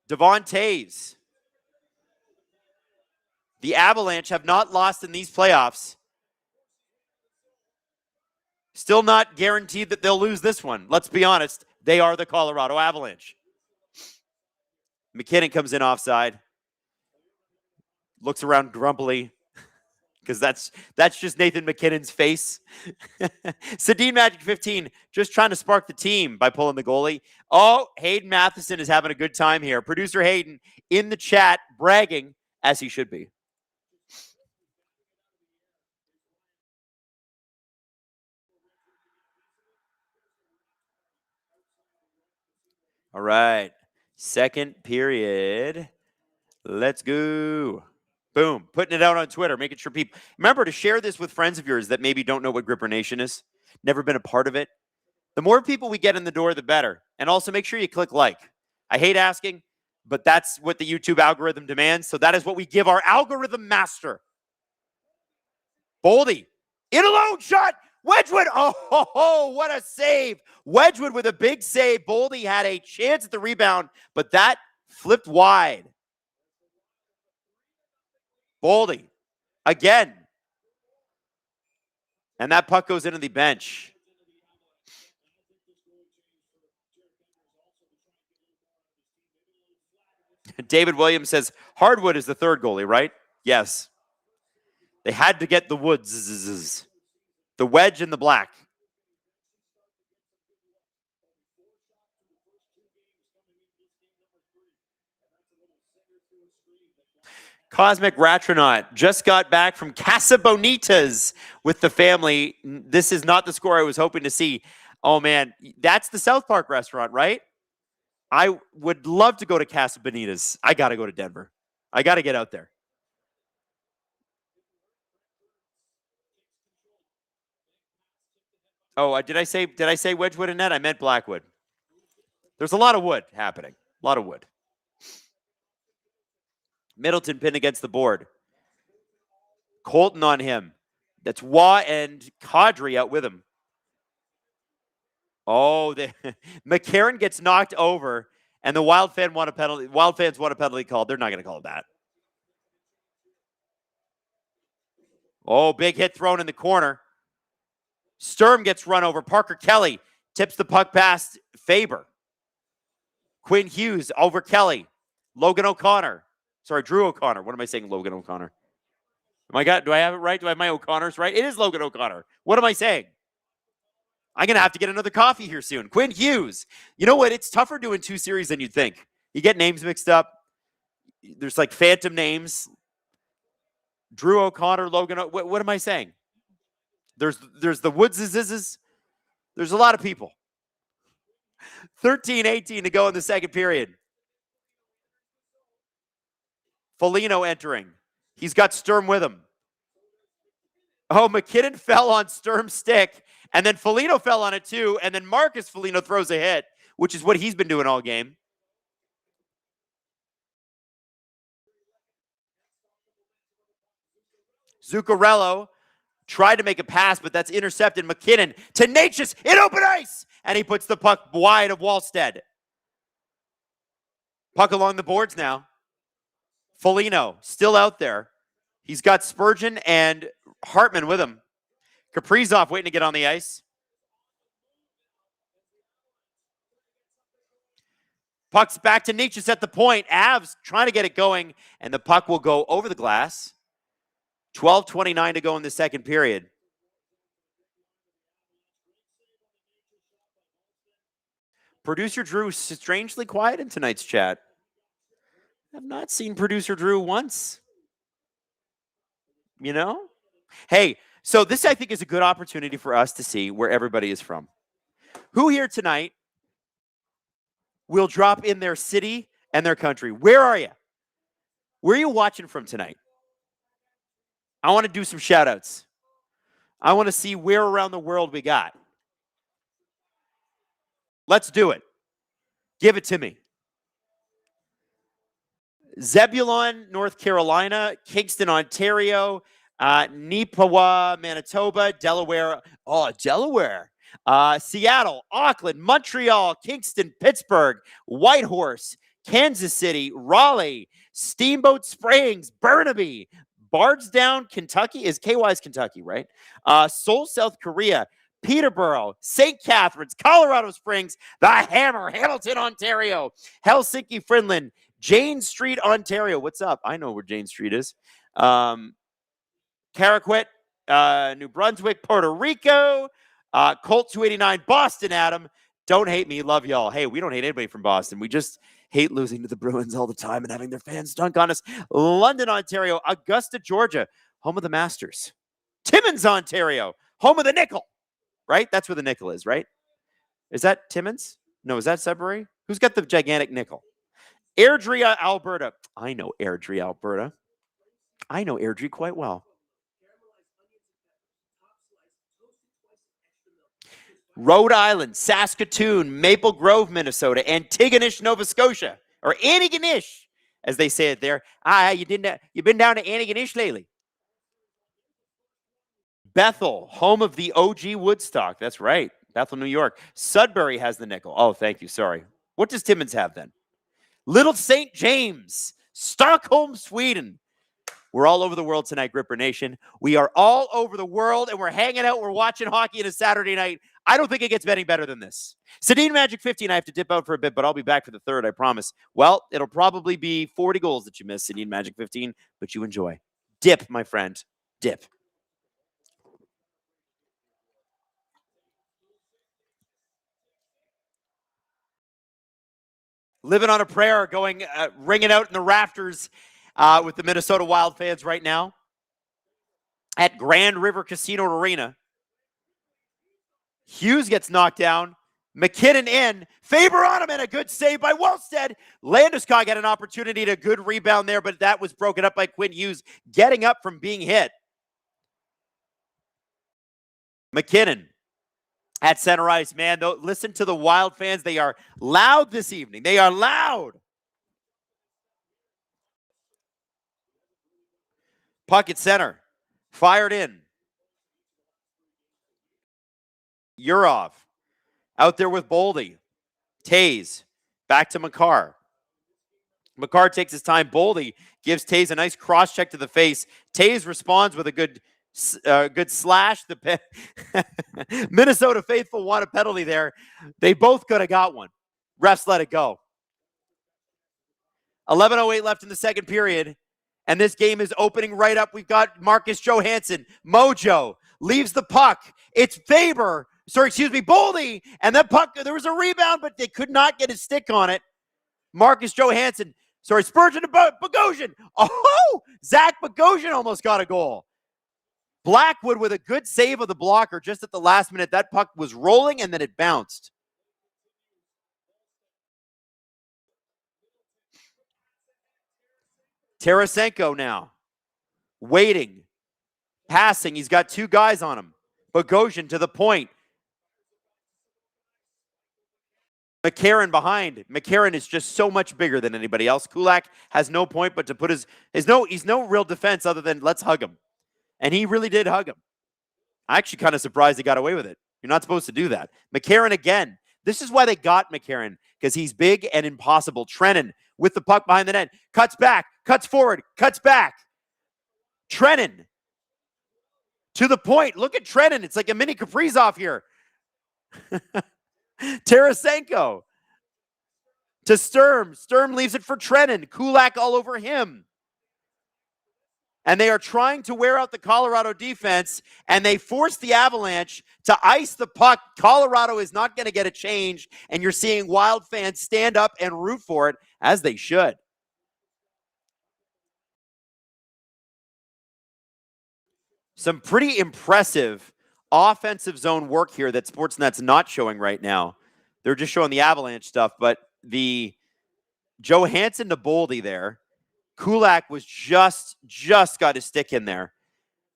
Devon Taves. The Avalanche have not lost in these playoffs. Still not guaranteed that they'll lose this one. Let's be honest. They are the Colorado Avalanche. McKinnon comes in offside. Looks around grumpily because that's just Nathan McKinnon's face. Sedin Magic 15 just trying to spark the team by pulling the goalie. Oh, Hayden Matheson is having a good time here. Producer Hayden in the chat bragging as he should be. All right. Second period. Let's go. Boom. Putting it out on Twitter, making sure people remember to share this with friends of yours that maybe don't know what Gripper Nation is, never been a part of it. The more people we get in the door, the better. And also make sure you click like. I hate asking, but that's what the YouTube algorithm demands. So that is what we give our algorithm master. Boldy. In a lone shot. Wedgwood. Oh, what a save. Wedgwood with a big save. Boldy had a chance at the rebound, but that flipped wide. Boldy again. And that puck goes into the bench. David Williams says, Hardwood is the third goalie, right? Yes. They had to get the Woods. The wedge and the black. Cosmic Ratronaut just got back from Casa Bonitas with the family. This is not the score I was hoping to see. Oh, man. That's the South Park restaurant, right? I would love to go to Casa Bonitas. I got to go to Denver. I got to get out there. Oh, did I say Wedgwood and net? I meant Blackwood. There's a lot of wood happening. A lot of wood. Middleton pinned against the board. Colton on him. That's Waugh and Kadri out with him. Oh, McCarron gets knocked over, and the Wild fans want a penalty called. They're not going to call it that. Oh, big hit thrown in the corner. Sturm gets run over. Parker Kelly tips the puck past Faber. Quinn Hughes over Kelly. Logan O'Connor. Sorry, Drew O'Connor. What am I saying, Logan O'Connor? Do I have it right? Do I have my O'Connors right? It is Logan O'Connor. What am I saying? I'm going to have to get another coffee here soon. Quinn Hughes. You know what? It's tougher doing 2 series than you'd think. You get names mixed up. There's like phantom names. Drew O'Connor, Logan. What am I saying? There's the Woodses. There's a lot of people. 13-18 to go in the second period. Foligno entering. He's got Sturm with him. Oh, McKinnon fell on Sturm's stick, and then Foligno fell on it too, and then Marcus Foligno throws a hit, which is what he's been doing all game. Zuccarello tried to make a pass, but that's intercepted. McKinnon, tenacious, in open ice, and he puts the puck wide of Wallstead. Puck along the boards now. Foligno still out there. He's got Spurgeon and Hartman with him. Kaprizov waiting to get on the ice. Puck's back to Nietzsche at the point. Avs trying to get it going, and the puck will go over the glass. 12:29 to go in the second period. Producer Drew strangely quiet in tonight's chat. I've not seen Producer Drew once. You know? Hey, so this I think is a good opportunity for us to see where everybody is from. Who here tonight will drop in their city and their country? Where are you? Where are you watching from tonight? I want to do some shout outs. I want to see where around the world we got. Let's do it. Give it to me. Zebulon, North Carolina, Kingston, Ontario, Neepawa, Manitoba, Delaware. Oh, Delaware. Seattle, Auckland, Montreal, Kingston, Pittsburgh, Whitehorse, Kansas City, Raleigh, Steamboat Springs, Burnaby, Bardstown, Kentucky. Is KY's Kentucky, right? Seoul, South Korea, Peterborough, St. Catharines, Colorado Springs, the Hammer, Hamilton, Ontario, Helsinki, Finland, Jane Street, Ontario. What's up? I know where Jane Street is. Caraquet, New Brunswick, Puerto Rico, Colt 289, Boston, Adam. Don't hate me. Love y'all. Hey, we don't hate anybody from Boston. We just hate losing to the Bruins all the time and having their fans dunk on us. London, Ontario, Augusta, Georgia, home of the Masters. Timmins, Ontario, home of the nickel. Right? That's where the nickel is, right? Is that Timmins? No, is that Sudbury? Who's got the gigantic nickel? Airdrie, Alberta. I know Airdrie, Alberta. I know Airdrie quite well. Rhode Island, Saskatoon, Maple Grove, Minnesota, Antigonish, Nova Scotia, or Antigonish, as they say it there. You've been down to Antigonish lately. Bethel, home of the OG Woodstock. That's right. Bethel, New York. Sudbury has the nickel. Oh, thank you. Sorry. What does Timmins have then? Little St. James, Stockholm, Sweden. We're all over the world tonight, Gripper Nation. We are all over the world, and we're hanging out. We're watching hockey on a Saturday night. I don't think it gets any better than this. Sedin Magic 15, I have to dip out for a bit, but I'll be back for the third, I promise. Well, it'll probably be 40 goals that you miss, Sedin Magic 15, but you enjoy. Dip, my friend. Dip. Living on a prayer, going ringing out in the rafters with the Minnesota Wild fans right now at Grand River Casino Arena. Hughes gets knocked down. McKinnon in. Faber on him, and a good save by Wallstead. Landeskog had an opportunity to good rebound there, but that was broken up by Quinn Hughes, getting up from being hit. McKinnon at center ice, man. Listen to the Wild fans. They are loud this evening. They are loud. Puck at center. Fired in. Urov out there with Boldy. Taze back to Makar. Makar takes his time. Boldy gives Taze a nice cross check to the face. Taze responds with a good Good slash. Minnesota faithful want a penalty there. They both could have got one. Refs let it go. 11:08 left in the second period, and this game is opening right up. We've got Marcus Johansson. Mojo leaves the puck. It's Faber. Boldy. And that puck, there was a rebound, but they could not get his stick on it. Marcus Johansson. Spurgeon to Bogosian. Oh, Zach Bogosian almost got a goal. Blackwood with a good save of the blocker just at the last minute. That puck was rolling, and then it bounced. Tarasenko now. Waiting. Passing. He's got two guys on him. Bogosian to the point. McCarron behind. McCarron is just so much bigger than anybody else. Kulak has no point but to put he's no real defense other than let's hug him. And he really did hug him. I'm actually kind of surprised he got away with it. You're not supposed to do that. McCarron again. This is why they got McCarron, because he's big and impossible. Trennan with the puck behind the net. Cuts back, cuts forward, cuts back. Trennan to the point. Look at Trennan. It's like a mini Kaprizov here. Tarasenko to Sturm. Sturm leaves it for Trennan. Kulak all over him. And they are trying to wear out the Colorado defense, and they force the Avalanche to ice the puck. Colorado is not going to get a change, and you're seeing Wild fans stand up and root for it, as they should. Some pretty impressive offensive zone work here that Sportsnet's not showing right now. They're just showing the Avalanche stuff, but the Johansson to Boldy there, Kulak was just got his stick in there.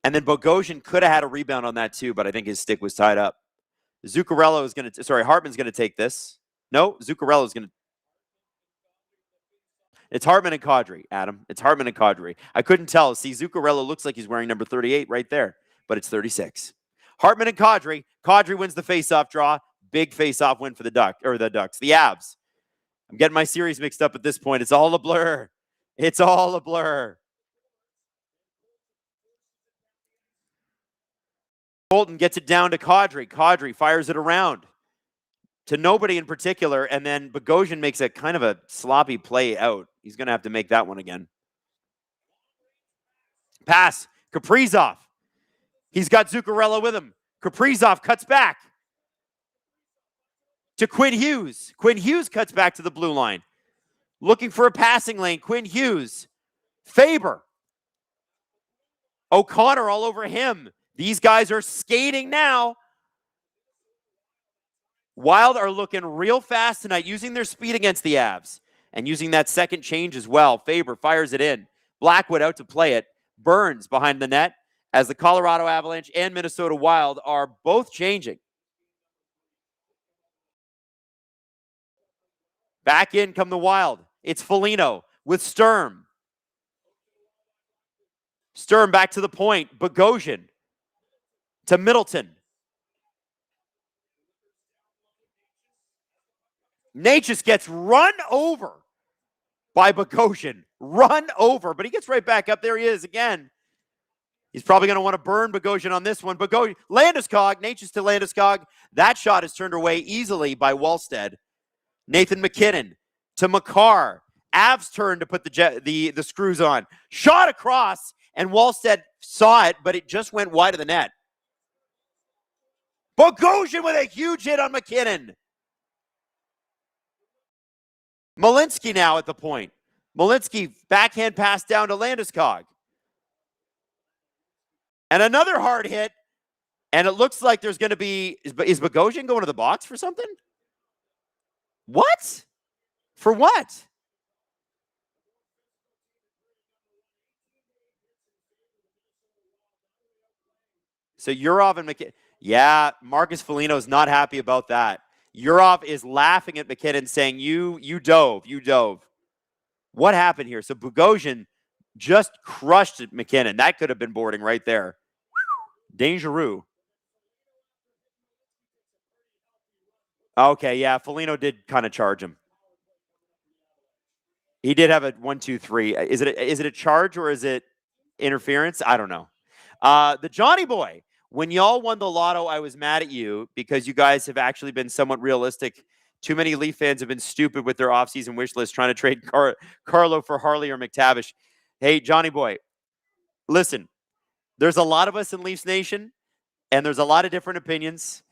And then Bogosian could have had a rebound on that too, but I think his stick was tied up. Hartman's going to take this. No, Zuccarello's going to. It's Hartman and Kadri, Adam. It's Hartman and Kadri. I couldn't tell. See, Zuccarello looks like he's wearing number 38 right there, but it's 36. Hartman and Kadri. Kadri wins the face-off draw. Big face-off win for the Ducks. The Avs. I'm getting my series mixed up at this point. It's all a blur. It's all a blur. Colton gets it down to Kadri. Kadri fires it around to nobody in particular, and then Bogosian makes a kind of a sloppy play out. He's going to have to make that one again. Pass. Kaprizov. He's got Zuccarello with him. Kaprizov cuts back to Quinn Hughes. Quinn Hughes cuts back to the blue line. Looking for a passing lane. Quinn Hughes. Faber. O'Connor all over him. These guys are skating now. Wild are looking real fast tonight, using their speed against the Avs and using that second change as well. Faber fires it in. Blackwood out to play it. Burns behind the net as the Colorado Avalanche and Minnesota Wild are both changing. Back in come the Wild. It's Foligno with Sturm. Sturm back to the point. Bogosian to Middleton. Natchez gets run over by Bogosian. Run over, but he gets right back up. There he is again. He's probably going to want to burn Bogosian on this one. Landeskog, Natchez to Landeskog. That shot is turned away easily by Wallstead. Nathan McKinnon to Makar. Avs turn to put the screws on. Shot across, and Wallstead saw it, but it just went wide of the net. Bogosian with a huge hit on McKinnon. Malinsky now at the point. Malinsky backhand pass down to Landeskog. And another hard hit. And it looks like there's going to be... Is Bogosian going to the box for something? What? For what? So Yurov and McKinnon... Yeah, Marcus Foligno is not happy about that. Yurov is laughing at McKinnon, saying, you dove. What happened here? So Bogosian just crushed McKinnon. That could have been boarding right there. Dangereux. Okay, yeah, Foligno did kind of charge him. He did have a 1, 2, 3. Is it a charge or is it interference? I don't know. The Johnny Boy. When y'all won the lotto, I was mad at you because you guys have actually been somewhat realistic. Too many Leaf fans have been stupid with their offseason wish list trying to trade Carlo for Harley or McTavish. Hey, Johnny Boy, listen, there's a lot of us in Leafs Nation, and there's a lot of different opinions,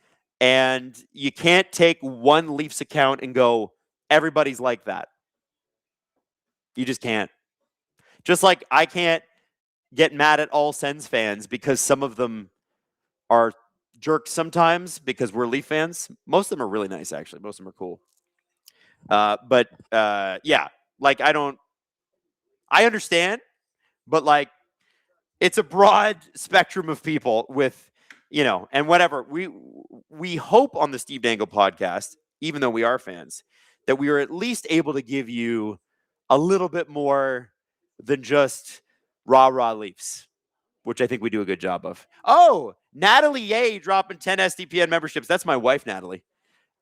and you can't take one Leafs account and go, everybody's like that. You just can't. Just like I can't get mad at all Sens fans because some of them are jerks sometimes because we're Leaf fans. Most of them are really nice, actually. Most of them are cool. But yeah, like I understand, but like it's a broad spectrum of people with, and whatever. We hope on the Steve Dangle podcast, even though we are fans, that we are at least able to give you a little bit more than just rah Leafs, which I think we do a good job of. Oh, Natalie Ye dropping 10 SDPN memberships. That's my wife, Natalie.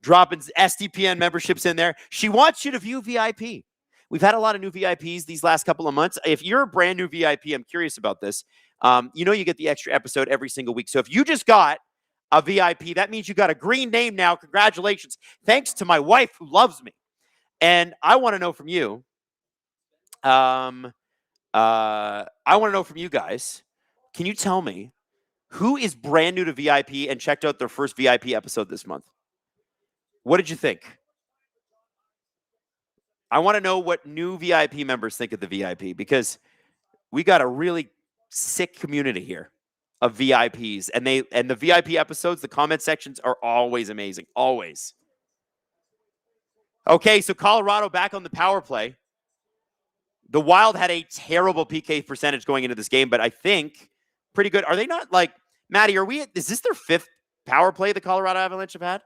Dropping SDPN memberships in there. She wants you to view VIP. We've had a lot of new VIPs these last couple of months. If you're a brand new VIP, I'm curious about this. You get the extra episode every single week. So if you just got a VIP, that means you got a green name now. Congratulations. Thanks to my wife who loves me. And I want to know from you. I want to know from you guys. Can you tell me who is brand new to VIP and checked out their first VIP episode this month? What did you think? I want to know what new VIP members think of the VIP because we got a really sick community here of VIPs, and the VIP episodes, the comment sections are always amazing, always. Okay, so Colorado back on the power play. The Wild had a terrible PK percentage going into this game, but I think pretty good. Are they not like, Maddie, is this their fifth power play the Colorado Avalanche have had?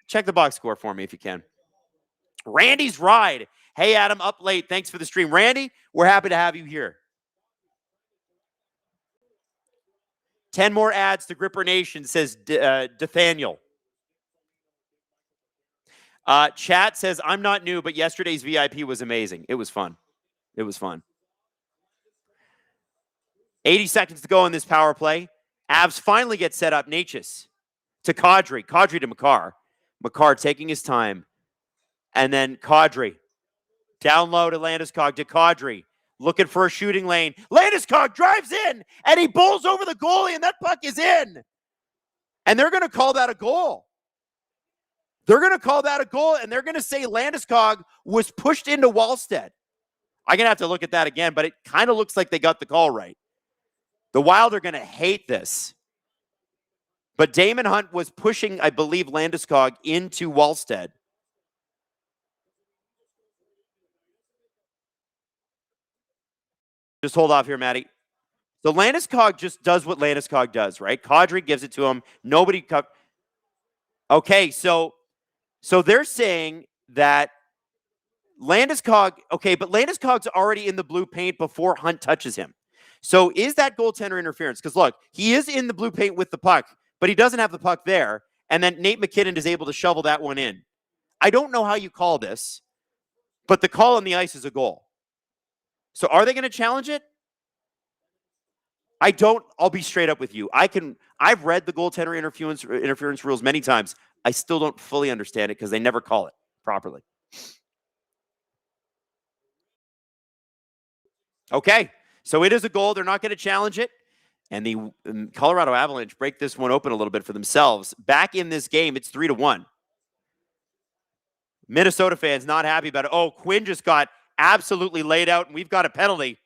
Check the box score for me if you can. Randy's Ride. Hey, Adam, up late. Thanks for the stream. Randy, we're happy to have you here. 10 more ads to Gripper Nation, says Nathaniel. Chat says, I'm not new, but yesterday's VIP was amazing. It was fun. 80 seconds to go in this power play. Avs finally get set up. Natchez to Kadri. Kadri to Makar. Makar taking his time. And then Kadri. Down low to Landeskog to Kadri. Looking for a shooting lane. Landeskog drives in, and he bowls over the goalie, and that puck is in. And they're going to call that a goal. And they're going to say Landeskog was pushed into Wallstead. I'm going to have to look at that again, but it kind of looks like they got the call right. The Wild are going to hate this. But Damon Hunt was pushing, I believe, Landeskog into Wallstead. Just hold off here, Maddie. So Landeskog just does what Landeskog does, right? Kadri gives it to him. Nobody cut. Okay, so they're saying that Landeskog, okay, but Landeskog's already in the blue paint before Hunt touches him. So is that goaltender interference? Because look, he is in the blue paint with the puck, but he doesn't have the puck there. And then Nate McKinnon is able to shovel that one in. I don't know how you call this, but the call on the ice is a goal. So are they going to challenge it? I'll be straight up with you. I've read the goaltender interference rules many times. I still don't fully understand it because they never call it properly. Okay, so it is a goal. They're not going to challenge it. And the Colorado Avalanche break this one open a little bit for themselves. Back in this game, it's 3-1. Minnesota fans not happy about it. Oh, Quinn just got absolutely laid out, and we've got a penalty.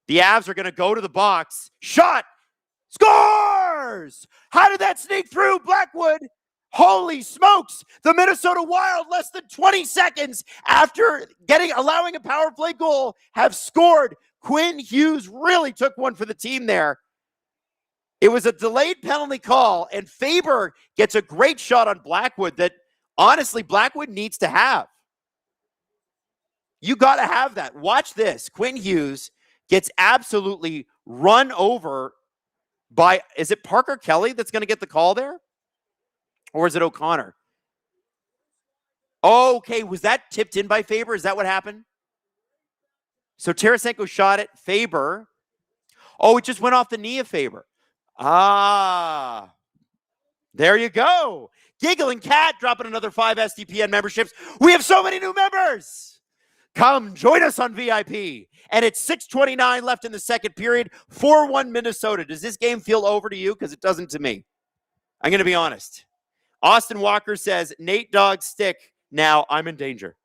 The Avs are going to go to the box. Shot! Scores! How did that sneak through, Blackwood? Holy smokes! The Minnesota Wild, less than 20 seconds after allowing a power play goal, have scored. Quinn Hughes really took one for the team there. It was a delayed penalty call, and Faber gets a great shot on Blackwood that, honestly, Blackwood needs to have. You got to have that. Watch this. Quinn Hughes gets absolutely run over by, is it Parker Kelly that's going to get the call there? Or is it O'Connor? Okay, was that tipped in by Faber? Is that what happened? So Tarasenko shot it. Faber Oh, it just went off the knee of Faber. Ah, there you go. Giggling Cat dropping another 5 SDPN memberships. We have so many new members. Come join us on VIP. And it's 6:29 left in the second period. 4-1 Minnesota. Does this game feel over to you? Because it doesn't to me. I'm going to be honest. Austin Walker says, Nate Dogg stick. Now I'm in danger.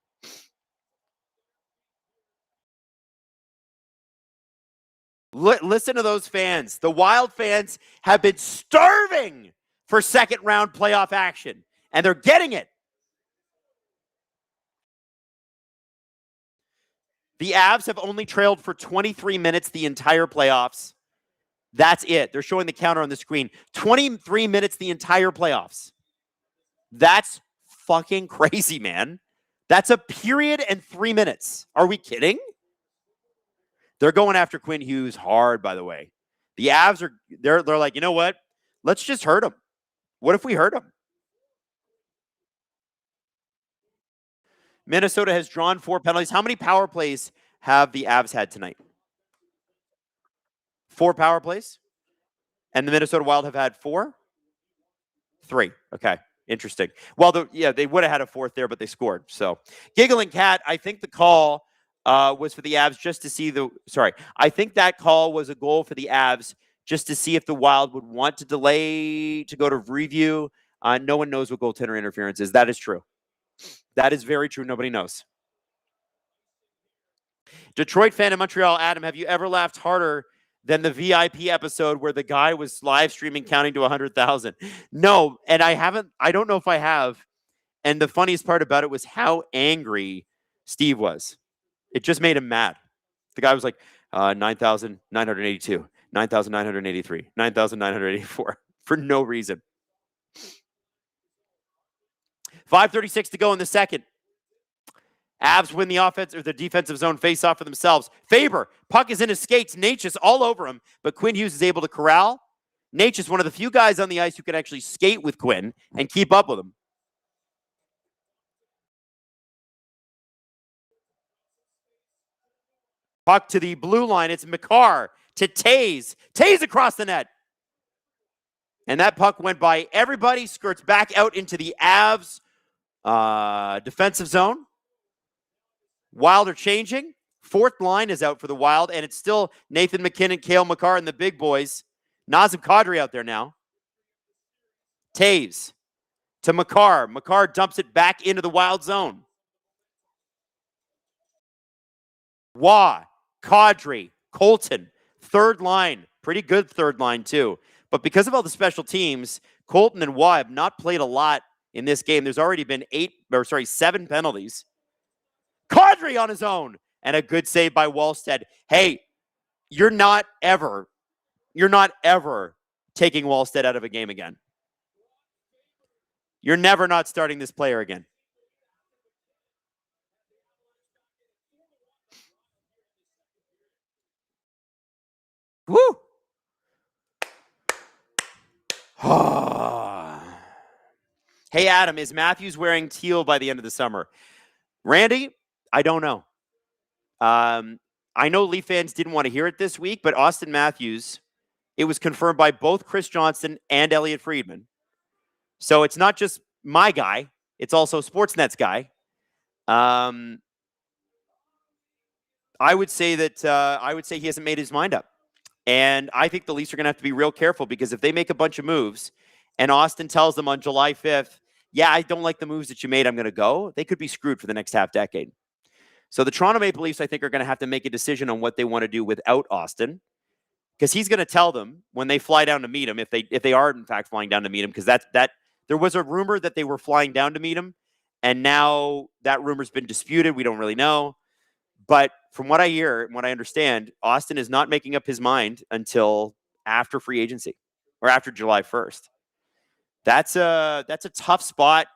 Listen to those fans. The Wild fans have been starving for second round playoff action, and they're getting it. The Avs have only trailed for 23 minutes the entire playoffs. That's it. They're showing the counter on the screen. 23 minutes the entire playoffs. That's fucking crazy, man. That's a period and 3 minutes. Are we kidding? They're going after Quinn Hughes hard, by the way. The Avs are, they're like, you know what? Let's just hurt him. What if we hurt him? Minnesota has drawn 4 penalties. How many power plays have the Avs had tonight? 4 power plays? And the Minnesota Wild have had 4? 3. Okay. Interesting. Well, they would have had a 4th there, but they scored. So, Giggling Cat, I think the call was for the Avs just to see I think that call was a goal for the Avs just to see if the Wild would want to delay to go to review. No one knows what goaltender interference is. That is true. That is very true. Nobody knows. Detroit fan in Montreal, Adam, have you ever laughed harder than the VIP episode where the guy was live streaming counting to 100,000? No, and I haven't. I don't know if I have. And the funniest part about it was how angry Steve was. It just made him mad. The guy was like, 9,982, 9,983, 9,984 for no reason. 5:36 to go in the second. Avs win the offense or the defensive zone face-off for themselves. Faber, puck is in his skates. Natchez all over him, but Quinn Hughes is able to corral. Natchez, one of the few guys on the ice who can actually skate with Quinn and keep up with him. Puck to the blue line. It's Makar to Taze. Taze across the net. And that puck went by everybody, skirts back out into the Avs defensive zone. Wild are changing. 4th line is out for the Wild, and it's still Nathan McKinnon, Cale Makar, and the big boys. Nazem Kadri out there now. Taves to Makar. Makar dumps it back into the Wild zone. Waugh, Kadri, Colton, 3rd line. Pretty good 3rd line, too. But because of all the special teams, Colton and Waugh have not played a lot in this game. There's already been 7 penalties. Kadri on his own. And a good save by Wallstead. Hey, you're not ever taking Wallstead out of a game again. You're never not starting this player again. Woo! Hey, Adam, is Matthews wearing teal by the end of the summer? Randy, I don't know. I know Leaf fans didn't want to hear it this week, but Austin Matthews, it was confirmed by both Chris Johnston and Elliot Friedman. So it's not just my guy, it's also Sportsnet's guy. I would say he hasn't made his mind up. And I think the Leafs are going to have to be real careful because if they make a bunch of moves and Austin tells them on July 5th, yeah, I don't like the moves that you made, I'm going to go, they could be screwed for the next half decade. So the Toronto Maple Leafs, I think, are going to have to make a decision on what they want to do without Austin because he's going to tell them when they fly down to meet him, if they are, in fact, flying down to meet him, because there was a rumor that they were flying down to meet him, and now that rumor's been disputed. We don't really know. But from what I hear and what I understand, Austin is not making up his mind until after free agency or after July 1st. That's a tough spot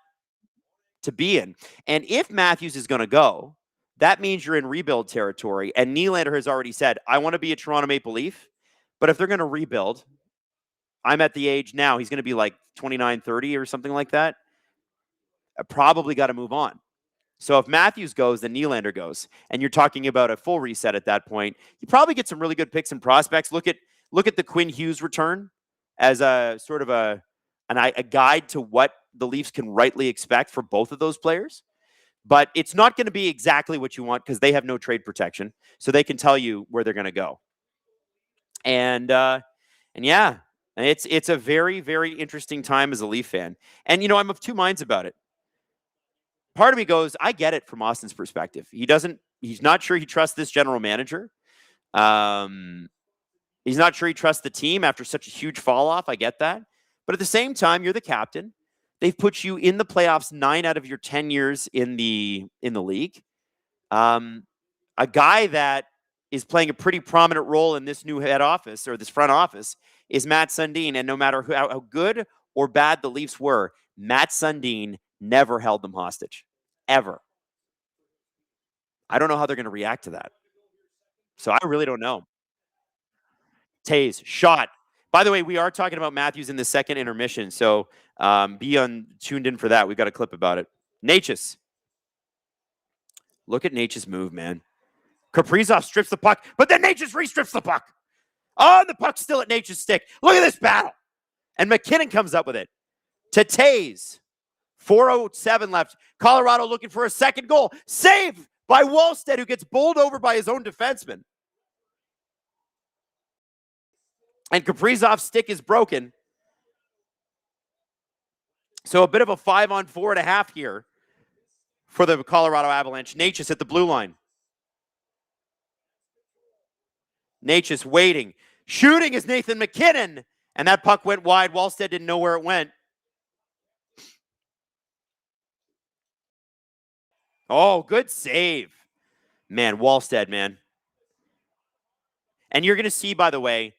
to be in. And if Matthews is going to go, that means you're in rebuild territory. And Nylander has already said, I want to be a Toronto Maple Leaf. But if they're going to rebuild, I'm at the age now, he's going to be like 29, 30 or something like that. I probably got to move on. So if Matthews goes, then Nylander goes. And you're talking about a full reset at that point. You probably get some really good picks and prospects. Look at the Quinn Hughes return as a sort of a guide to what the Leafs can rightly expect for both of those players. But it's not going to be exactly what you want because they have no trade protection. So they can tell you where they're going to go. And yeah, it's a very, very interesting time as a Leaf fan. And, I'm of two minds about it. Part of me goes, I get it from Austin's perspective. He's not sure he trusts this general manager. He's not sure he trusts the team after such a huge fall off. I get that. But at the same time, you're the captain. They've put you in the playoffs 9 out of your 10 years in the league. A guy that is playing a pretty prominent role in this new head office or this front office is Matt Sundin. And no matter how good or bad the Leafs were, Matt Sundin never held them hostage, ever. I don't know how they're going to react to that. So I really don't know. Taves, shot. By the way, we are talking about Matthews in the second intermission, so be tuned in for that. We've got a clip about it. Necas. Look at Necas move, man. Kaprizov strips the puck, but then Necas re-strips the puck. Oh, and the puck's still at Necas' stick. Look at this battle. And McKinnon comes up with it. To Taves. 4:07 left. Colorado looking for a second goal. Save by Wallstedt, who gets bowled over by his own defenseman. And Kaprizov's stick is broken. So a bit of a 5-on-4.5 here for the Colorado Avalanche. Necas at the blue line. Necas waiting. Shooting is Nathan McKinnon. And that puck went wide. Wallstedt didn't know where it went. Oh, good save. Man, Wallstedt, man. And you're going to see, by the way,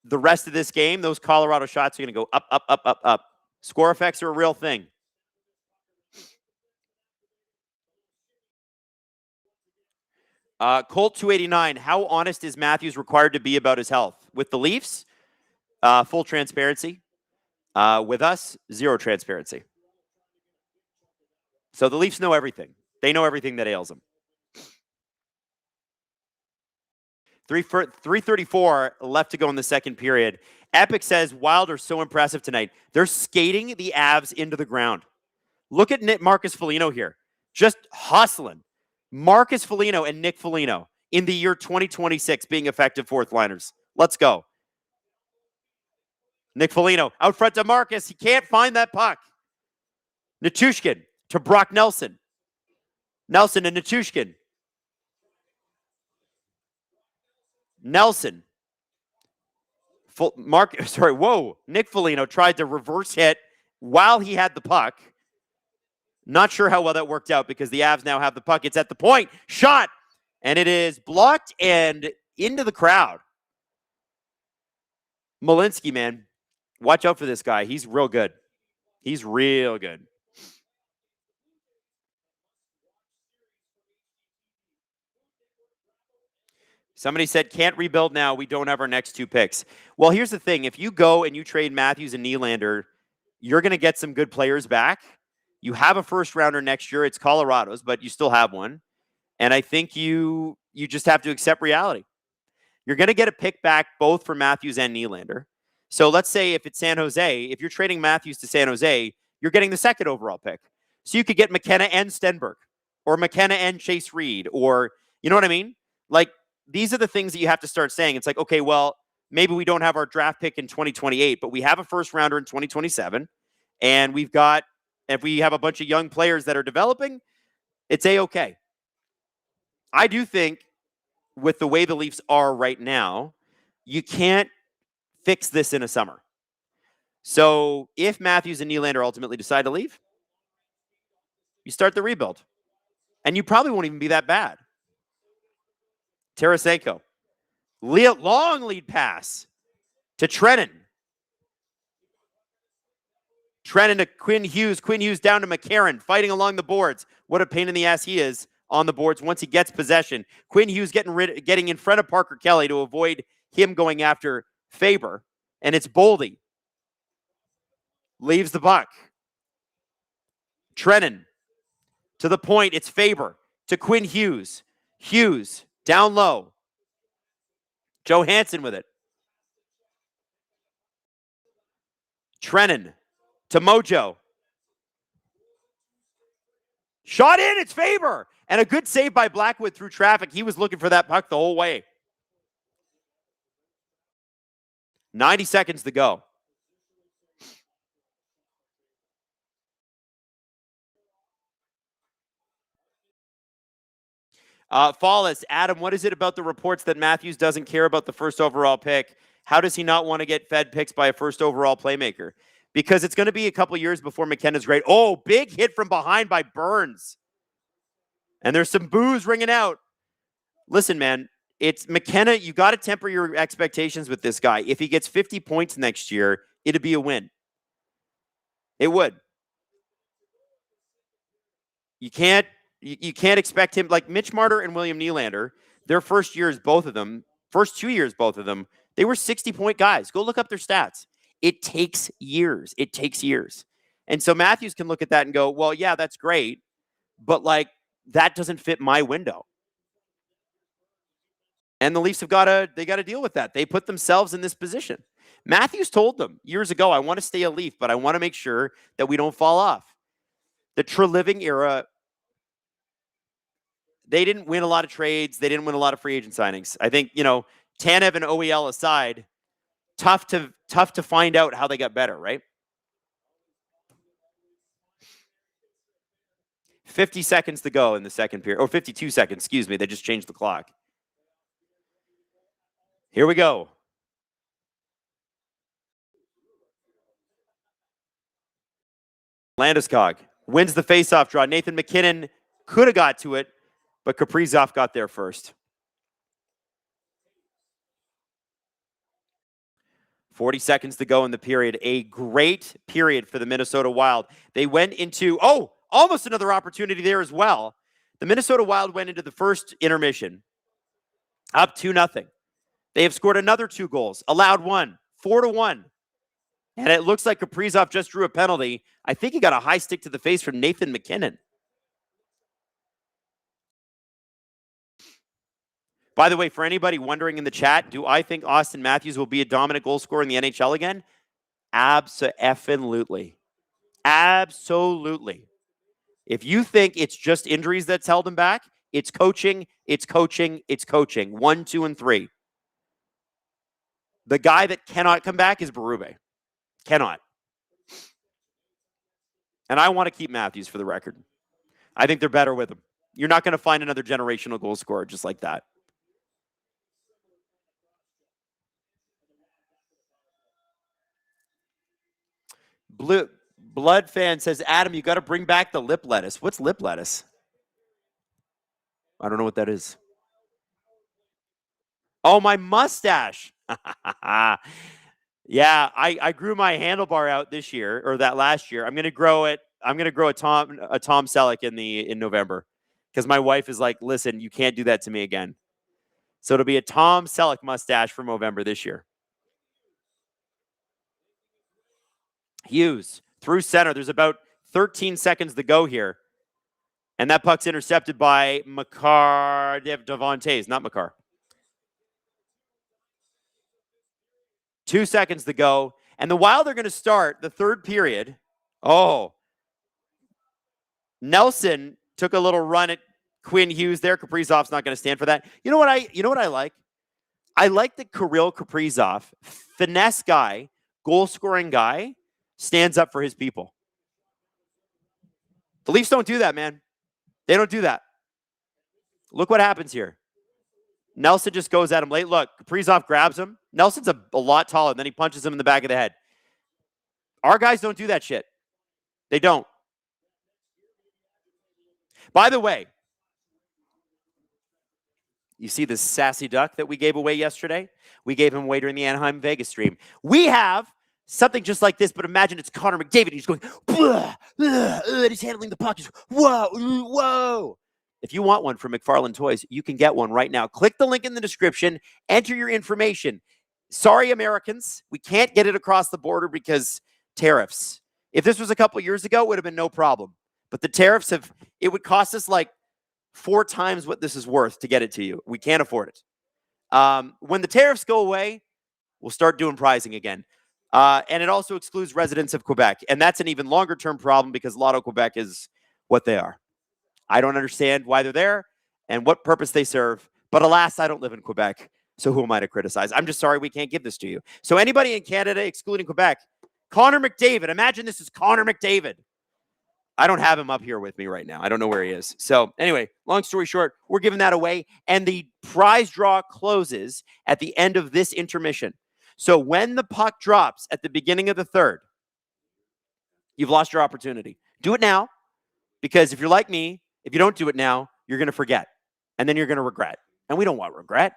the rest of this game, those Colorado shots are going to go up, up, up, up, up. Score effects are a real thing. Colt 289, how honest is Matthews required to be about his health? With the Leafs, full transparency. With us, zero transparency. So the Leafs know everything. They know everything that ails them. 3:34 left to go in the second period. Epic says Wylde are so impressive tonight. They're skating the Avs into the ground. Look at Marcus Foligno here. Just hustling. Marcus Foligno and Nick Foligno in the year 2026 being effective fourth liners. Let's go. Nick Foligno out front to Marcus. He can't find that puck. Nichushkin to Brock Nelson. Nelson and Nichushkin. Nelson. Nick Foligno tried to reverse hit while he had the puck. Not sure how well that worked out because the Avs now have the puck. It's at the point. Shot. And it is blocked and into the crowd. Malinsky, man. Watch out for this guy. He's real good. He's real good. Somebody said, can't rebuild now. We don't have our next 2 picks. Well, here's the thing. If you go and you trade Matthews and Nylander, you're going to get some good players back. You have a first rounder next year. It's Colorado's, but you still have one. And I think you just have to accept reality. You're going to get a pick back both for Matthews and Nylander. So let's say if it's San Jose, if you're trading Matthews to San Jose, you're getting the second overall pick. So you could get McKenna and Stenberg or McKenna and Chase Reed or, you know what I mean? Like, these are the things that you have to start saying. It's like, okay, well, maybe we don't have our draft pick in 2028, but we have a first rounder in 2027. And if we have a bunch of young players that are developing, it's A-okay. I do think with the way the Leafs are right now, you can't fix this in a summer. So if Matthews and Nylander ultimately decide to leave, you start the rebuild. And you probably won't even be that bad. Tarasenko. Long lead pass to Trennan. Trennan to Quinn Hughes. Quinn Hughes down to McCarron, fighting along the boards. What a pain in the ass he is on the boards once he gets possession. Quinn Hughes getting in front of Parker Kelly to avoid him going after Faber. And it's Boldy. Leaves the puck. Trennan To the point, it's Faber to Quinn Hughes. Hughes, down low. Johansson with it. Trennan to Mojo. Shot in, it's Faber. And a good save by Blackwood through traffic. He was looking for that puck the whole way. 90 seconds to go. Fallis, Adam, what is it about the reports that Matthews doesn't care about the first overall pick? How does he not want to get fed picks by a first overall playmaker? Because it's going to be a couple years before McKenna's great. Oh, big hit from behind by Burns. And there's some boos ringing out. Listen, man, it's McKenna. You got to temper your expectations with this guy. If he gets 50 points next year, it'd be a win. It would. You can't expect him, like Mitch Marner and William Nylander, their first 2 years, both of them, they were 60-point guys. Go look up their stats. It takes years. And so Matthews can look at that and go, well, yeah, that's great, but like that doesn't fit my window. And the Leafs they got to deal with that. They put themselves in this position. Matthews told them years ago, I want to stay a Leaf, but I want to make sure that we don't fall off. The Treliving era, they didn't win a lot of trades. They didn't win a lot of free agent signings. I think, Tanev and OEL aside, tough to find out how they got better, right? 50 seconds to go in the second period, or 52 seconds, excuse me. They just changed the clock. Here we go. Landeskog wins the faceoff draw. Nathan McKinnon could have got to it, but Kaprizov got there first. 40 seconds to go in the period. A great period for the Minnesota Wild. They went into, almost another opportunity there as well. The Minnesota Wild went into the first intermission up 2-0. They have scored another 2 goals, allowed 1, 4-1. And it looks like Kaprizov just drew a penalty. I think he got a high stick to the face from Nathan McKinnon. By the way, for anybody wondering in the chat, do I think Austin Matthews will be a dominant goal scorer in the NHL again? Abso-effing-lutely. Absolutely. If you think it's just injuries that's held him back, it's coaching, it's coaching, it's coaching. 1, 2, and 3. The guy that cannot come back is Berube. Cannot. And I want to keep Matthews for the record. I think they're better with him. You're not going to find another generational goal scorer just like that. Blood fan says, Adam, you got to bring back the lip lettuce. What's lip lettuce? I don't know what that is. Oh, my mustache. Yeah, I grew my handlebar out this year, or that last year. I'm going to grow it. I'm going to grow a Tom Selleck in November, because my wife is like, listen, you can't do that to me again. So it'll be a Tom Selleck mustache for November this year. Hughes through center. There's about 13 seconds to go here. And that puck's intercepted by Devontae, not Makar. 2 seconds to go. And the Wild are going to start the third period. Oh. Nelson took a little run at Quinn Hughes there. Kaprizov's not going to stand for that. You know what I like? I like that Kirill Kaprizov, finesse guy, goal-scoring guy, stands up for his people. The Leafs don't do that, man. They don't do that. Look what happens here. Nelson just goes at him late. Look, Kaprizov grabs him. Nelson's a lot taller, and then he punches him in the back of the head. Our guys don't do that shit. They don't. By the way, you see this sassy duck that we gave away yesterday? We gave him away during the Anaheim-Vegas stream. We have something just like this, but imagine it's Connor McDavid. He's going, blah, blah, and he's handling the puck. He's, whoa, whoa. If you want one from McFarlane Toys, you can get one right now. Click the link in the description. Enter your information. Sorry, Americans. We can't get it across the border because tariffs. If this was a couple years ago, it would have been no problem. But the tariffs it would cost us like 4 times what this is worth to get it to you. We can't afford it. When the tariffs go away, we'll start doing pricing again. And it also excludes residents of Quebec. And that's an even longer term problem because Lotto Quebec is what they are. I don't understand why they're there and what purpose they serve. But alas, I don't live in Quebec. So who am I to criticize? I'm just sorry we can't give this to you. So anybody in Canada, excluding Quebec, Connor McDavid. Imagine this is Connor McDavid. I don't have him up here with me right now. I don't know where he is. So anyway, long story short, we're giving that away. And the prize draw closes at the end of this intermission. So when the puck drops at the beginning of the third, you've lost your opportunity. Do it now, because if you're like me, if you don't do it now, you're going to forget. And then you're going to regret. And we don't want regret.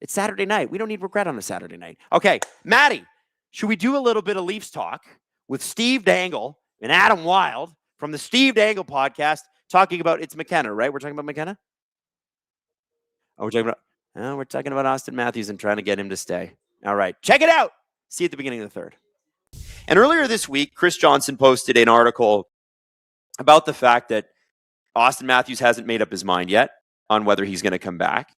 It's Saturday night. We don't need regret on a Saturday night. Okay, Maddie, should we do a little bit of Leafs talk with Steve Dangle and Adam Wylde from the Steve Dangle podcast talking about, it's McKenna, right? We're talking about McKenna? Oh, we're talking about Austin Matthews and trying to get him to stay. All right, check it out. See you at the beginning of the third. And earlier this week, Chris Johnson posted an article about the fact that Austin Matthews hasn't made up his mind yet on whether he's going to come back,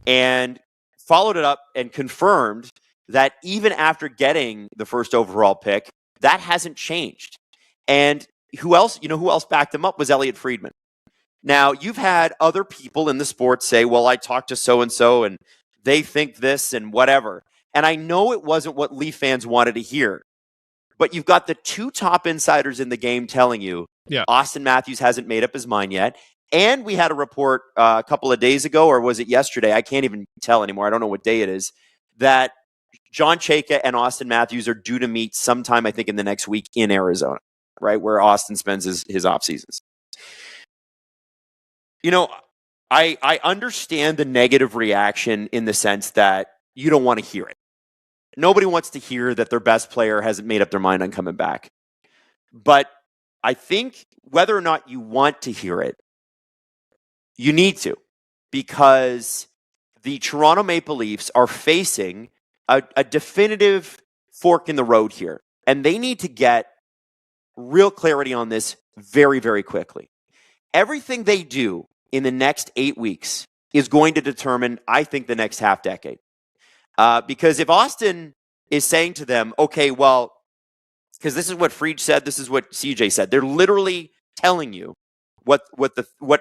and followed it up and confirmed that even after getting the first overall pick, that hasn't changed. And who else backed him up was Elliot Friedman. Now, you've had other people in the sport say, well, I talked to so-and-so and they think this and whatever. And I know it wasn't what Leaf fans wanted to hear, but you've got the 2 top insiders in the game telling you Austin Matthews hasn't made up his mind yet. And we had a report a couple of days ago, or was it yesterday? I can't even tell anymore. I don't know what day it is, that John Chayka and Austin Matthews are due to meet sometime, I think, in the next week in Arizona, right, where Austin spends his off seasons. You know, I understand the negative reaction in the sense that you don't want to hear it. Nobody wants to hear that their best player hasn't made up their mind on coming back. But I think whether or not you want to hear it, you need to, because the Toronto Maple Leafs are facing a definitive fork in the road here. And they need to get real clarity on this very, very quickly. Everything they do in the next 8 weeks is going to determine, I think, the next half decade. Because if Austin is saying to them, okay, well, because this is what Fried said, this is what CJ said. They're literally telling you what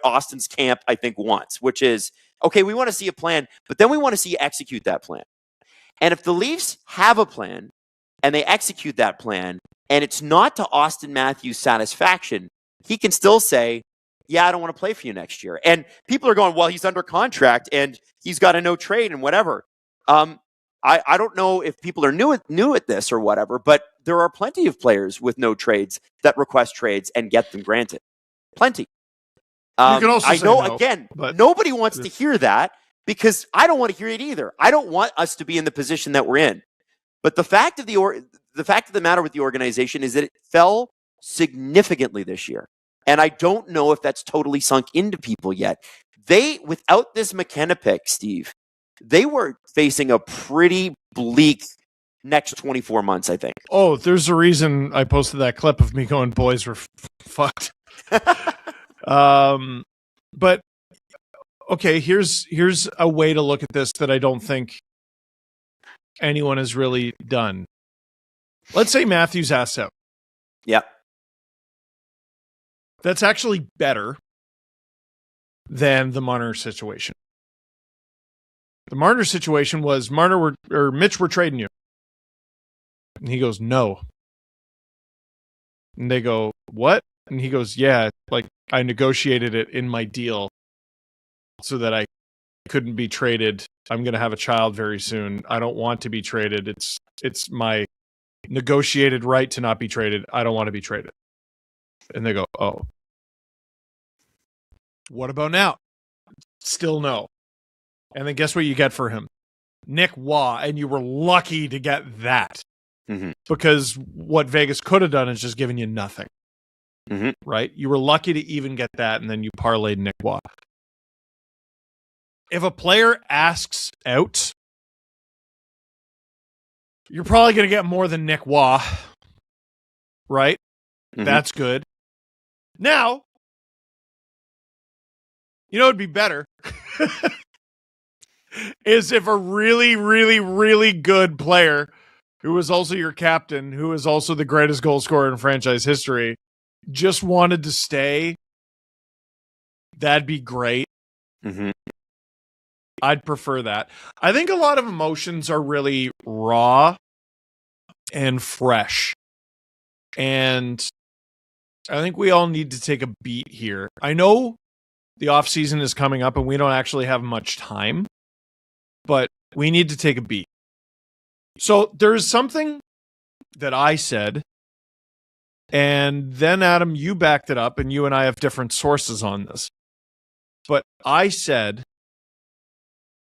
Austin's camp, I think, wants, which is, okay, we want to see a plan, but then we want to see you execute that plan. And if the Leafs have a plan and they execute that plan, and it's not to Austin Matthews' satisfaction, he can still say, yeah, I don't want to play for you next year. And people are going, well, he's under contract and he's got a no trade and whatever. I don't know if people are new at this or whatever, but there are plenty of players with no trades that request trades and get them granted. Plenty. You can also I say know, no, again, but nobody wants to hear that because I don't want to hear it either. I don't want us to be in the position that we're in. But the fact of the matter with the organization is that it fell significantly this year. And I don't know if that's totally sunk into people yet. Without this McKenna pick, Steve, they were facing a pretty bleak next 24 months, I think. Oh, there's a reason I posted that clip of me going, boys were fucked. But okay, here's a way to look at this that I don't think anyone has really done. Let's say Matthews asks out. Yeah. That's actually better than the Marner situation. The Marner situation was Mitch, we're trading you. And he goes, no. And they go, what? And he goes, yeah, like I negotiated it in my deal so that I couldn't be traded. I'm going to have a child very soon. I don't want to be traded. It's my negotiated right to not be traded. I don't want to be traded. And they go, oh. What about now? Still no. And then guess what you get for him? Nick Waugh, and you were lucky to get that. Mm-hmm. Because what Vegas could have done is just given you nothing. Mm-hmm. Right? You were lucky to even get that, and then you parlayed Nick Waugh. If a player asks out, you're probably going to get more than Nick Waugh. Right? Mm-hmm. That's good. Now, you know it'd be better is if a really, really, really good player who is also your captain, who is also the greatest goal scorer in franchise history, just wanted to stay. That'd be great. Mm-hmm. I'd prefer that. I think a lot of emotions are really raw and fresh. And I think we all need to take a beat here. I know the offseason is coming up and we don't actually have much time, but we need to take a beat. So there's something that I said, and then Adam, you backed it up, and you and I have different sources on this. But I said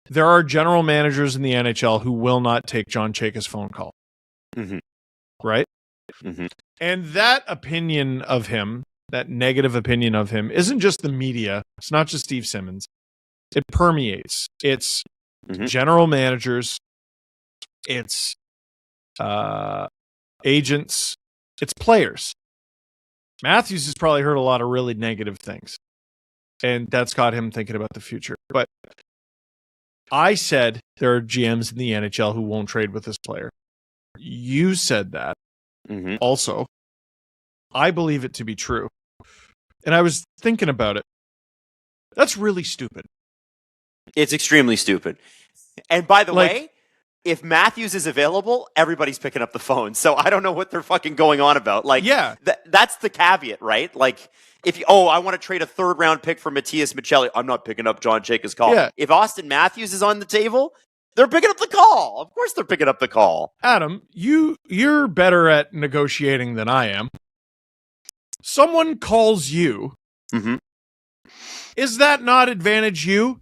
there are general managers in the NHL who will not take John Chayka's phone call. Mm-hmm. Right? Mm-hmm. And that opinion of him, that negative opinion of him, isn't just the media. It's not just Steve Simmons. It permeates. It's general managers. It's agents. It's players. Matthews has probably heard a lot of really negative things. And that's got him thinking about the future. But I said there are GMs in the NHL who won't trade with this player. You said that. Mm-hmm. Also, I believe it to be true. And I was thinking about it. That's really stupid. It's extremely stupid. And by the way, if Matthews is available, everybody's picking up the phone. So I don't know what they're fucking going on about. Like, yeah, that's the caveat, right? Like, if you, I want to trade a 3rd round pick for Matthias Michelli, I'm not picking up John Chayka's call. Yeah. If Austin Matthews is on the table, they're picking up the call. Of course they're picking up the call. Adam, you're better at negotiating than I am. Someone calls you. Mm-hmm. Is that not advantage you?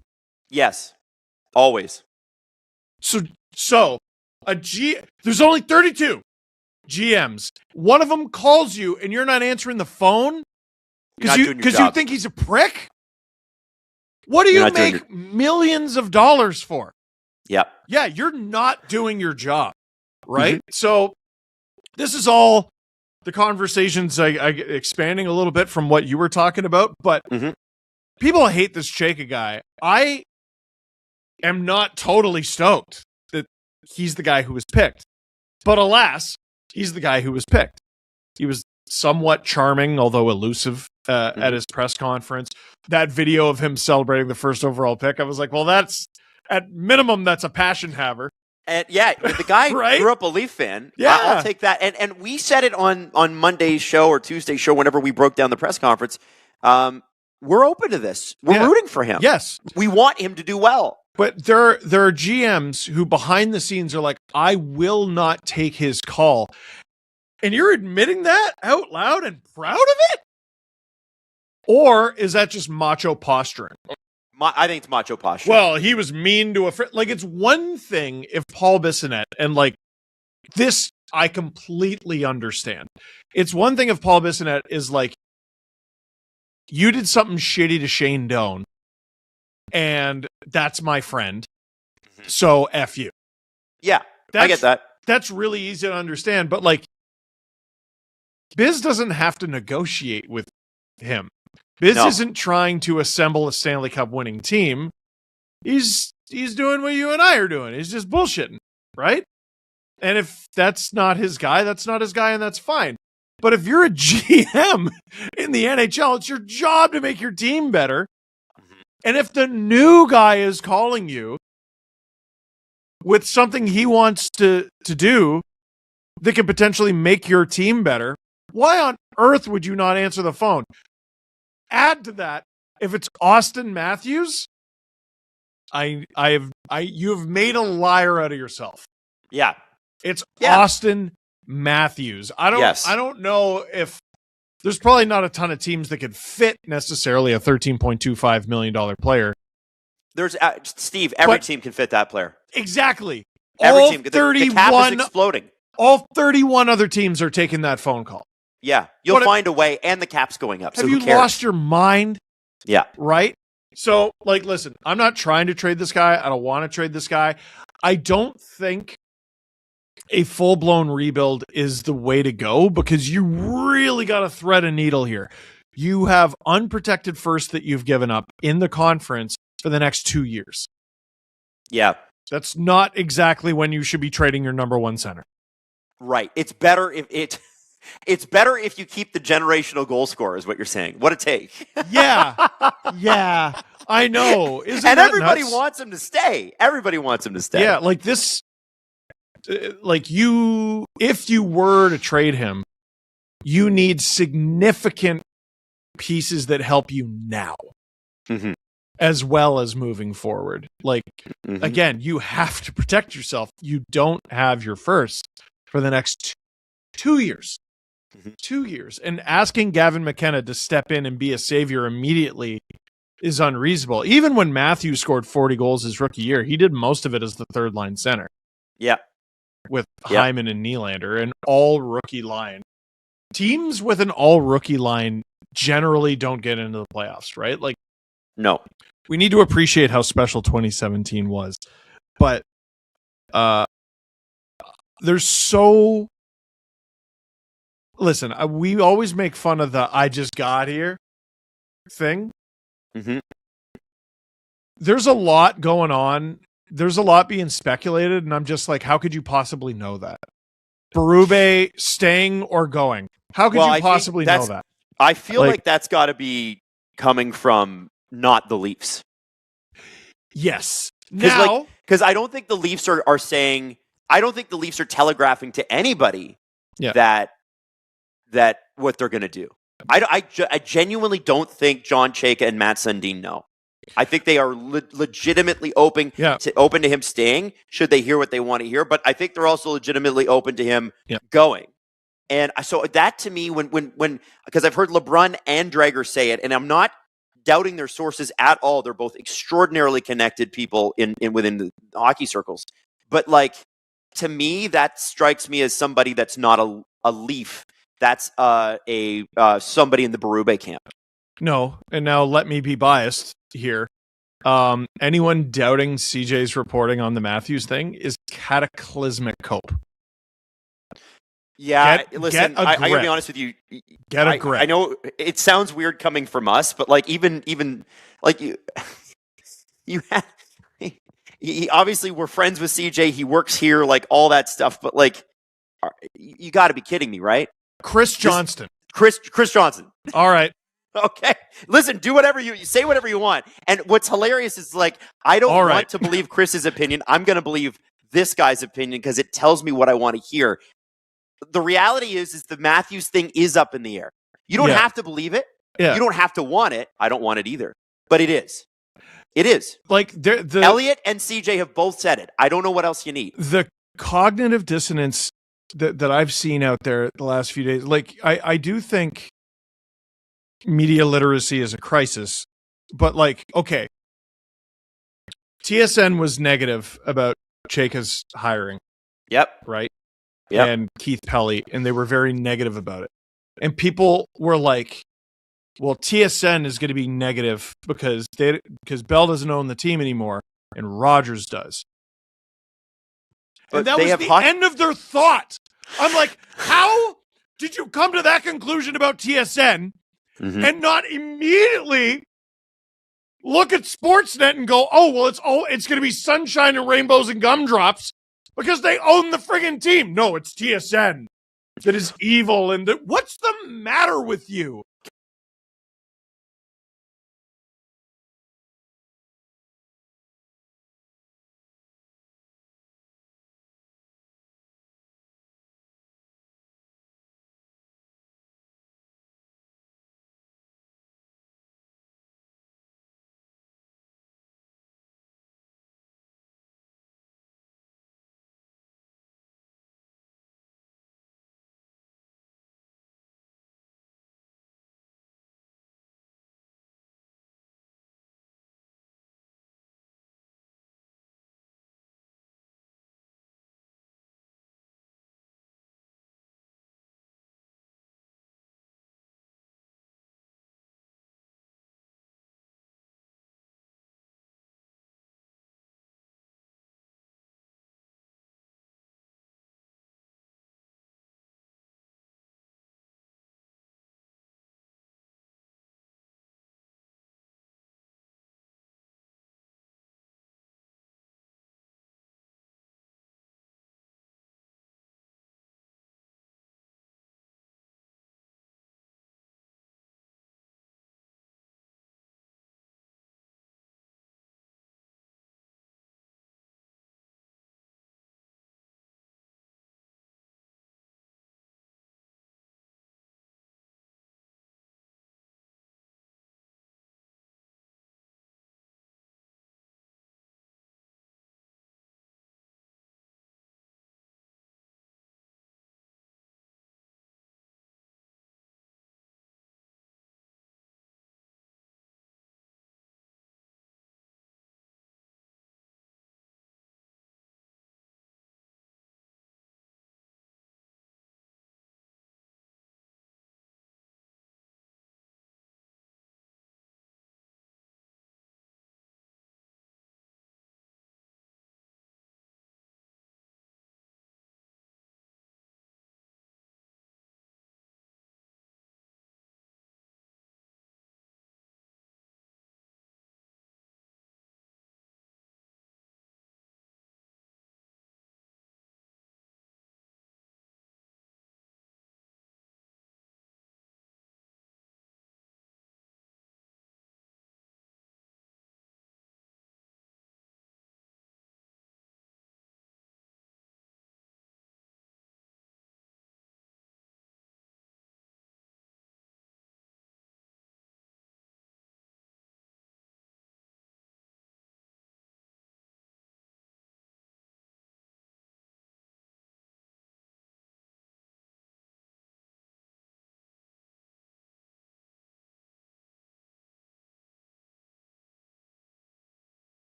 Yes. Always. So there's only 32 GMs. One of them calls you and you're not answering the phone because you think he's a prick? What do you make millions of dollars for? Yep. Yeah, you're not doing your job, right? Mm-hmm. So this is all the conversations I expanding a little bit from what you were talking about, but people hate this Chayka guy. I am not totally stoked that he's the guy who was picked. But alas, he's the guy who was picked. He was somewhat charming, although elusive, at his press conference. That video of him celebrating the 1st overall pick, I was like, well, that's, at minimum, that's a passion haver. And yeah, the guy right? grew up a Leaf fan. Yeah. I'll take that. And we said it on Monday's show or Tuesday's show, whenever we broke down the press conference. We're open to this. We're rooting for him. Yes. We want him to do well. But there are GMs who behind the scenes are like, I will not take his call. And you're admitting that out loud and proud of it? Or is that just macho posturing? I think it's macho posturing. Well, he was mean to a friend. Like, it's one thing if Paul Bissonnette, and like this, I completely understand. It's one thing if Paul Bissonnette is like, you did something shitty to Shane Doan, and that's my friend, so F you. Yeah, I get that. That's really easy to understand, but like, Biz doesn't have to negotiate with him. Biz isn't trying to assemble a Stanley Cup winning team. He's doing what you and I are doing. He's just bullshitting, right? And if that's not his guy, that's not his guy, and that's fine. But if you're a GM in the NHL, it's your job to make your team better. And if the new guy is calling you with something he wants to do that could potentially make your team better, why on earth would you not answer the phone? Add to that, if it's Austin Matthews, you have made a liar out of yourself. Yeah. It's Austin Matthews. I don't know if there's probably not a ton of teams that could fit necessarily a $13.25 million player. There's Steve, every team can fit that player. Exactly. Every team. The cap is exploding. All 31 other teams are taking that phone call. Yeah, you'll find a way, and the cap's going up. Have so you lost your mind? Yeah. Right? So, like, listen, I'm not trying to trade this guy. I don't want to trade this guy. I don't think a full-blown rebuild is the way to go because you really got to thread a needle here. you have unprotected first that you've given up in the conference for the next 2 years. Yeah. That's not exactly when you should be trading your number one center. Right. It's better if it's better if you keep the generational goal scorer, is what you're saying. What a take. Yeah. Yeah. I know. Isn't and that everybody nuts? wants him to stay. Everybody wants him to stay. Yeah, like this, like if you were to trade him, you need significant pieces that help you now, Mhm. as well as moving forward. Like, Mhm. again, you have to protect yourself. You don't have your first for the next 2 years. Mhm. 2 years. And asking Gavin McKenna to step in and be a savior immediately is unreasonable. Even when Matthews scored 40 goals his rookie year, he did most of it as the third line center. Yeah. With Yep. Hyman and Nylander, an all rookie line. Teams with an all rookie line generally don't get into the playoffs, right? Like, No. we need to appreciate how special 2017 was. But there's so... Listen, we always make fun of the "I just got here" thing. Mhm. There's a lot going on. There's a lot being speculated, and I'm just like, how could you possibly know that? Berube staying or going? How could Well, I you think possibly know that? I feel Like- like that's got to be coming from not the Leafs. Yes. 'Cause, like, Now, Because I don't think the Leafs are saying, I don't think the Leafs are telegraphing to anybody Yeah. that what they're going to do. I genuinely don't think John Chayka and Matt Sundin know. I think they are legitimately open Yeah. to him staying, should they hear what they want to hear. But I think they're also legitimately open to him Yeah. going. And so that, to me, when because I've heard LeBrun and Drager say it, and I'm not doubting their sources at all. They're both extraordinarily connected people within the hockey circles. But, like, to me, that strikes me as somebody that's not a Leaf. That's somebody in the Berube camp. no. And now let me be biased here. Anyone doubting CJ's reporting on the Matthews thing is cataclysmic cope. Yeah, Get listen, a I gotta grip. be honest with you. Get a grip. I know it sounds weird coming from us, but, like, even like you have. He obviously, we're friends with CJ. He works here, like, all that stuff. But, like, you got to be kidding me, right? Chris Johnston. Chris Johnson. All right. Okay, listen. Do whatever you say, whatever you want. And what's hilarious is, like, I don't All right. want to believe Chris's opinion. I'm going to believe this guy's opinion because it tells me what I want to hear. The reality is the Matthews thing is up in the air. You don't Yeah. have to believe it. Yeah. You don't have to want it. I don't want it either. But it is. It is. Like the Elliot and CJ have both said it. I don't know what else you need. the cognitive dissonance that I've seen out there the last few days. Like, I do think media literacy is a crisis, but, like, okay, TSN was negative about Chayka's hiring, Yep. right? Yep. And Keith Pelly, and they were very negative about it. And people were like, well, TSN is going to be negative because Bell doesn't own the team anymore and Rogers does. But And that they was have the hockey- end of their thought. I'm like, how did you come to that conclusion about TSN Mhm. and not immediately look at Sportsnet and go, oh, well, it's going to be sunshine and rainbows and gumdrops because they own the friggin' team. No, it's TSN that is evil. And what's the matter with you?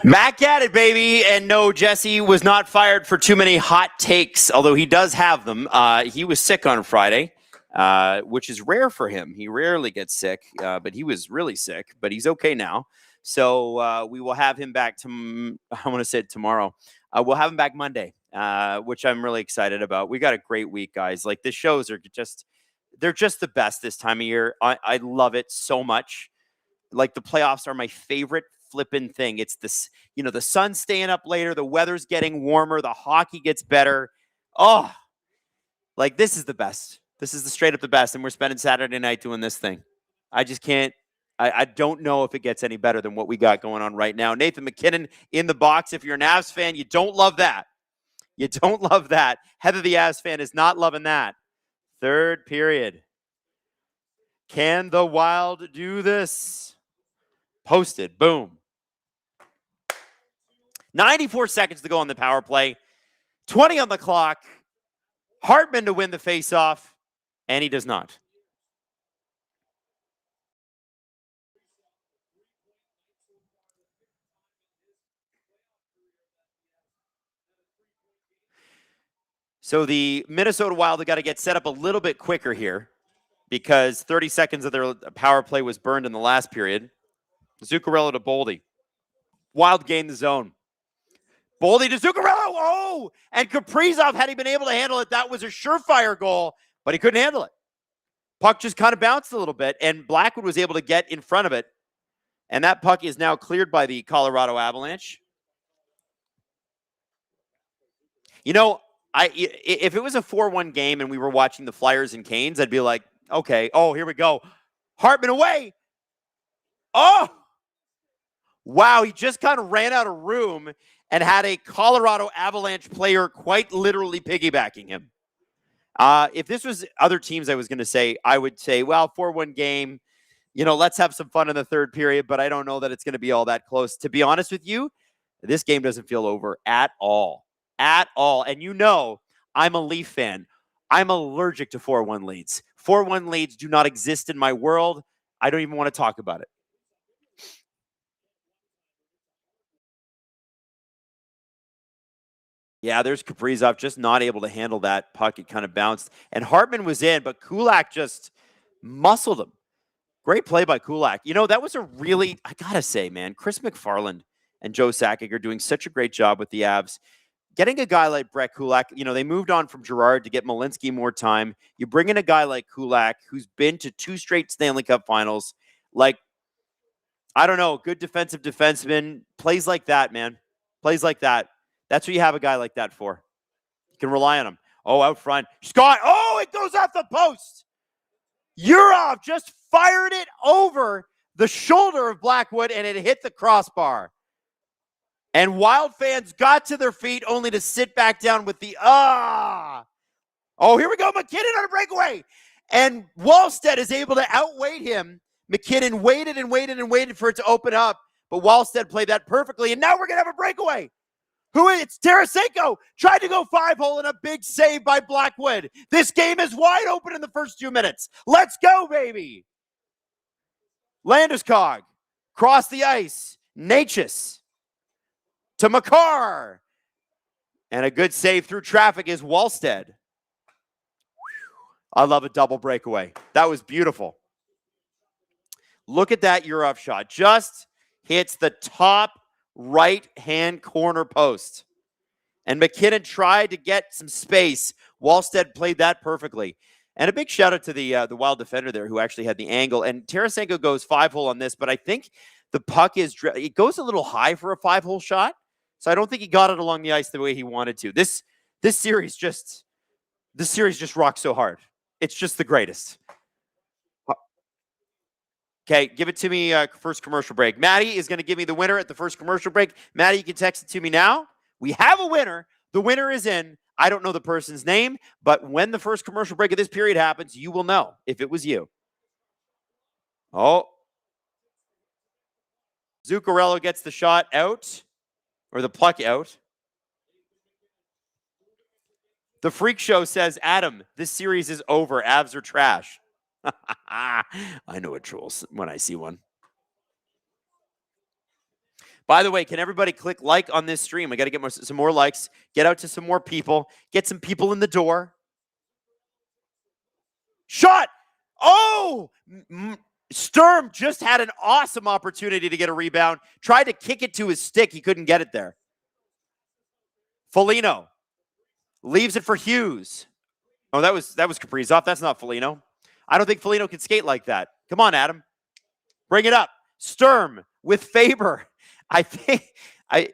Back at it, baby. And no, Jesse was not fired for too many hot takes, although he does have them. He was sick on Friday, which is rare for him. He rarely gets sick, but he was really sick, but he's okay now. So we will have him back I want to say tomorrow. We'll have him back Monday, which I'm really excited about. We got a great week, guys. Like, the shows are they're just the best this time of year. I love it so much. Like, the playoffs are my favorite flipping thing. It's this, the sun's staying up later, the weather's getting warmer, the hockey gets better. Oh, like, this is the best. This is the straight up the best. And we're spending Saturday night doing this thing. I just can't. I don't know if it gets any better than what we got going on right now. Nathan McKinnon in the box. If you're an Avs fan, you don't love that. You don't love that. Heather, the Avs fan, is not loving that. Third period. Can the Wild do this? Posted. Boom. 94 seconds to go on the power play. 20 on the clock. Hartman to win the faceoff, and he does not. So the Minnesota Wild have got to get set up a little bit quicker here because 30 seconds of their power play was burned in the last period. Zuccarello to Boldy. Wild gained the zone. Boldy to Zuccarello. Oh, and Kaprizov, had he been able to handle it, that was a surefire goal, but he couldn't handle it. Puck just kind of bounced a little bit, and Blackwood was able to get in front of it. And that puck is now cleared by the Colorado Avalanche. If it was a 4-1 game and we were watching the Flyers and Canes, I'd be like, okay, oh, here we go. Hartman away. Oh, wow, he just kind of ran out of room and had a Colorado Avalanche player quite literally piggybacking him. If this was other teams, I would say, well, 4-1 game, let's have some fun in the third period, but I don't know that it's going to be all that close. To be honest with you, this game doesn't feel over at all. At all. And I'm a Leaf fan. I'm allergic to 4-1 leads. 4-1 leads do not exist in my world. I don't even want to talk about it. Yeah, there's Kaprizov just not able to handle that puck. It kind of bounced. And Hartman was in, but Kulak just muscled him. Great play by Kulak. That was I got to say, man, Chris McFarland and Joe Sakic are doing such a great job with the Avs. Getting a guy like Brett Kulak, they moved on from Girard to get Malinsky more time. You bring in a guy like Kulak who's been to 2 straight Stanley Cup finals. Like, I don't know, good defensive defenseman. Plays like that, man. Plays like that. That's what you have a guy like that for. You can rely on him. Oh, out front. Scott. Oh, it goes off the post. Yurov just fired it over the shoulder of Blackwood, and it hit the crossbar. And Wild fans got to their feet only to sit back down with the Oh, here we go. McKinnon on a breakaway. And Wallstead is able to outweight him. McKinnon waited and waited and waited for it to open up, but Wallstead played that perfectly. And now we're going to have a breakaway. It's Tarasenko. Tried to go 5-hole and a big save by Blackwood. This game is wide open in the first 2 minutes. Let's go, baby. Landeskog. Cross the ice. Natchez. To Makar. And a good save through traffic is Wallstead. I love a double breakaway. That was beautiful. Look at that Yurov shot. Just hits the top right-hand corner post. And McKinnon tried to get some space. Wallstead played that perfectly. And a big shout out to the Wild defender there who actually had the angle. And Tarasenko goes 5-hole on this, but I think the puck it goes a little high for a 5-hole shot. So I don't think he got it along the ice the way he wanted to. This series just rocks so hard. It's just the greatest. Okay, give it to me first commercial break. Maddie is going to give me the winner at the first commercial break. Maddie, you can text it to me now. We have a winner. The winner is in. I don't know the person's name, but when the first commercial break of this period happens, you will know if it was you. Oh. Zuccarello gets the shot out, or the puck out. The Freak Show says, Adam, this series is over. Avs are trash. I know a troll when I see one. By the way, can everybody click like on this stream? I got to get some more likes, get out to some more people, get some people in the door. Shot! Oh! Sturm just had an awesome opportunity to get a rebound. Tried to kick it to his stick. He couldn't get it there. Foligno leaves it for Hughes. Oh, that was Kaprizov. That's not Foligno. I don't think Foligno can skate like that. Come on, Adam. Bring it up. Sturm with Faber. I think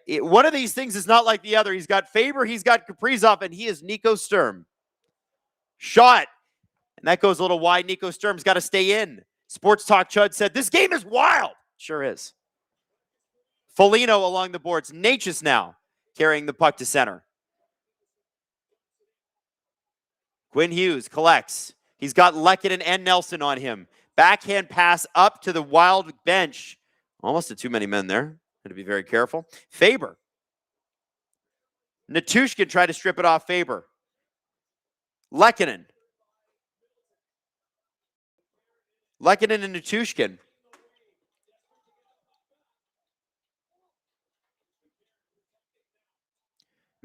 one of these things is not like the other. He's got Faber, he's got Kaprizov, and he is Nico Sturm. Shot. And that goes a little wide. Nico Sturm's got to stay in. Sports Talk Chud said, this game is wild. Sure is. Foligno along the boards. Natchez now carrying the puck to center. Quinn Hughes collects. He's got Lehkonen and Nelson on him. Backhand pass up to the Wild bench. Almost too many men there. Got to be very careful. Faber. Natushkin tried to strip it off Faber. Lehkonen. Lehkonen and Natushkin.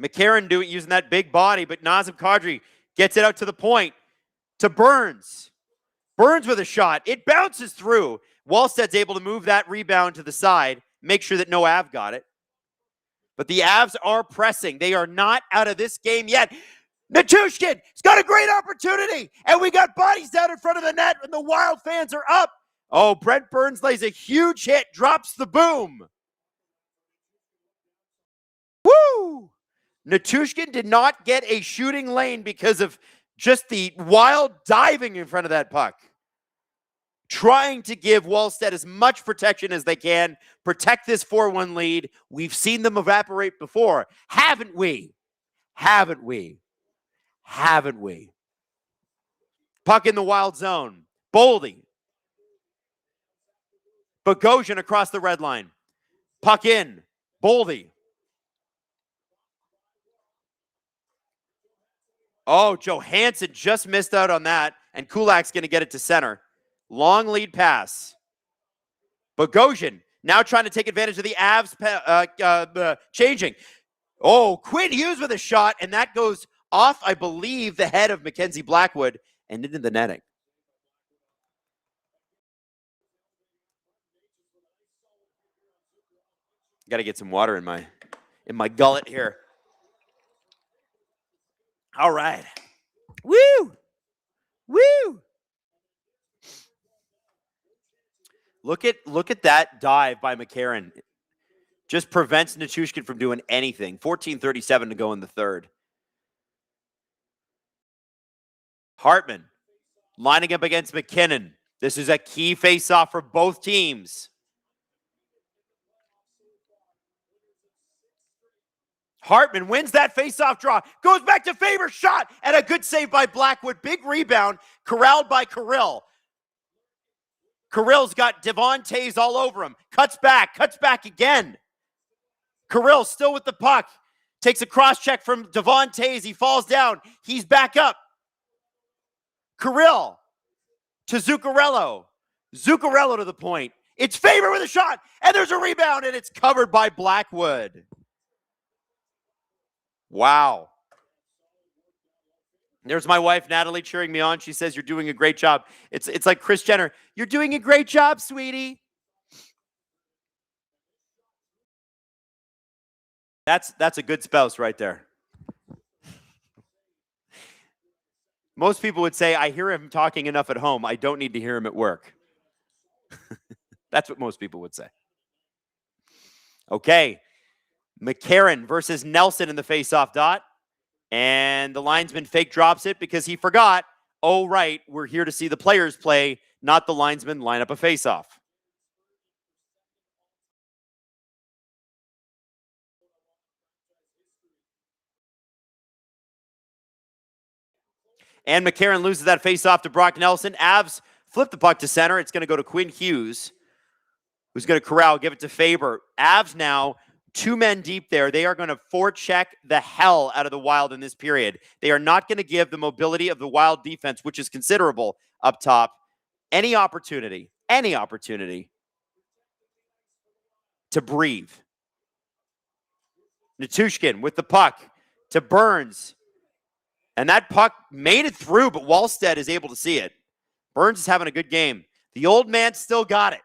McCarron using that big body, but Nazem Kadri gets it out to the point to Burns. Burns with a shot. It bounces through. Wallsted's able to move that rebound to the side, make sure that no Av got it. But the Avs are pressing. They are not out of this game yet. Natushkin has got a great opportunity, and we got bodies down in front of the net, and the Wild fans are up. Oh, Brent Burns lays a huge hit, drops the boom. Woo! Natushkin did not get a shooting lane because of just the Wild diving in front of that puck. Trying to give Wallstead as much protection as they can, protect this 4-1 lead. We've seen them evaporate before, haven't we? Haven't we? Haven't we? Puck in the Wild zone. Boldy. Bogosian across the red line. Puck in. Boldy. Oh, Johansson just missed out on that, and Kulak's going to get it to center. Long lead pass. Bogosian now trying to take advantage of the Avs changing. Oh, Quinn Hughes with a shot, and that goes off, I believe, the head of Mackenzie Blackwood and into the netting. Got to get some water in my gullet here. All right. Woo! Woo! Look at that dive by McCarron. Just prevents Natushkin from doing anything. 14:37 to go in the third. Hartman lining up against McKinnon. This is a key face-off for both teams. Hartman wins that face-off draw. Goes back to Faber. Shot. And a good save by Blackwood. Big rebound. Corralled by Kirill. Kirill's got Devon Toews all over him. Cuts back again. Kirill still with the puck. Takes a cross-check from Devon Toews. He falls down. He's back up. Kirill to Zuccarello. Zuccarello to the point. It's Faber with a shot. And there's a rebound, and it's covered by Blackwood. Wow. There's my wife, Natalie, cheering me on. She says, you're doing a great job. It's like Kris Jenner. You're doing a great job, sweetie. That's a good spouse right there. Most people would say, I hear him talking enough at home. I don't need to hear him at work. That's what most people would say. Okay. McCarron versus Nelson in the faceoff dot. And the linesman fake drops it because he forgot, oh, right, we're here to see the players play, not the linesman line up a faceoff. And McCarron loses that faceoff to Brock Nelson. Avs flip the puck to center. It's going to go to Quinn Hughes, who's going to corral, give it to Faber. Avs now 2 men deep there. They are going to forecheck the hell out of the Wild in this period. They are not going to give the mobility of the Wild defense, which is considerable up top, any opportunity to breathe. Natushkin with the puck to Burns. And that puck made it through, but Wallstead is able to see it. Burns is having a good game. The old man still got it.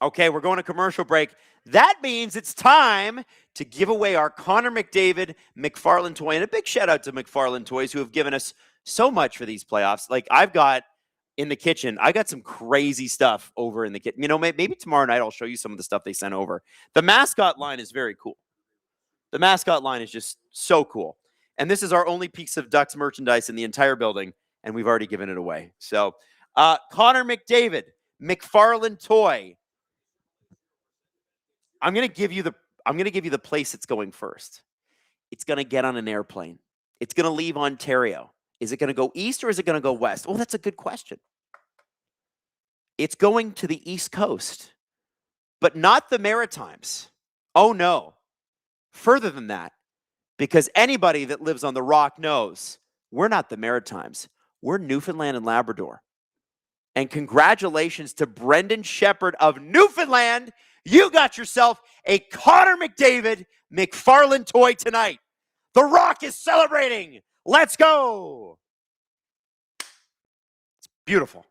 Okay, we're going to commercial break. That means it's time to give away our Connor McDavid McFarland toy. And a big shout out to McFarland Toys, who have given us so much for these playoffs. Like, I've got in the kitchen, I got some crazy stuff over in the kitchen. You know, maybe tomorrow night I'll show you some of the stuff they sent over. The mascot line is very cool. The mascot line is just so cool. And this is our only piece of Ducks merchandise in the entire building, and we've already given it away. So, Connor McDavid, McFarland toy. I'm gonna give you the place it's going first. It's gonna get on an airplane. It's gonna leave Ontario. Is it gonna go east or is it gonna go west? Oh, that's a good question. It's going to the East Coast, but not the Maritimes. Oh no. Further than that, because anybody that lives on the Rock knows we're not the Maritimes. We're Newfoundland and Labrador. And congratulations to Brendan Shepard of Newfoundland. You got yourself a Connor McDavid McFarland toy tonight. The Rock is celebrating. Let's go. It's beautiful.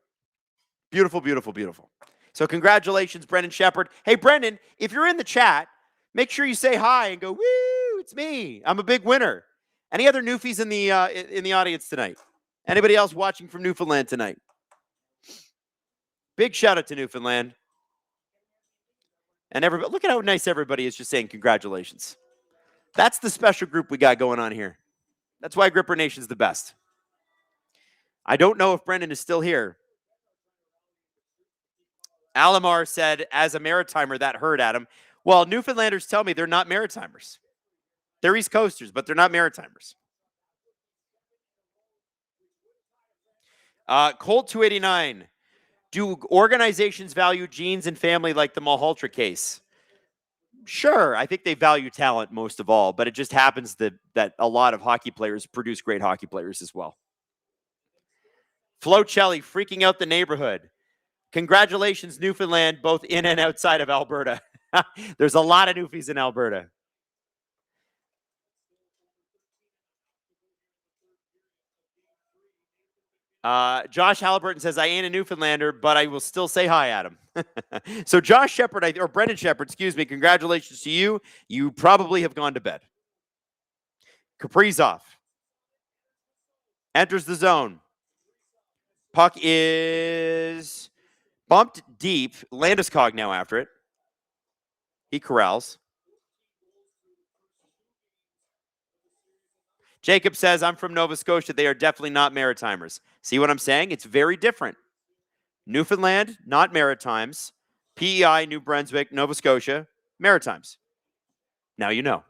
Beautiful, beautiful, beautiful. So congratulations, Brendan Shepard. Hey, Brendan, if you're in the chat, make sure you say hi and go, woo, it's me. I'm a big winner. Any other Newfies in the audience tonight? Anybody else watching from Newfoundland tonight? Big shout out to Newfoundland. And everybody, look at how nice everybody is just saying congratulations. That's the special group we got going on here. That's why Gripper Nation's the best. I don't know if Brendan is still here. Alamar said, as a Maritimer, that hurt, Adam. Well, Newfoundlanders tell me they're not Maritimers. They're East Coasters, but they're not Maritimers. Colt 289. Do organizations value genes and family like the Malhotra case? Sure, I think they value talent most of all, but it just happens that a lot of hockey players produce great hockey players as well. Flo Celli freaking out the neighborhood. Congratulations, Newfoundland, both in and outside of Alberta. There's a lot of Newfies in Alberta. Josh Halliburton says, I ain't a Newfoundlander, but I will still say hi, Adam. So Josh Shepard, or Brendan Shepard, excuse me, congratulations to you. You probably have gone to bed. Kaprizov enters the zone. Puck is bumped deep. Landeskog now after it. He corrals. Jacob says, I'm from Nova Scotia. They are definitely not Maritimers. See what I'm saying? It's very different. Newfoundland, not Maritimes. PEI, New Brunswick, Nova Scotia, Maritimes. Now you know.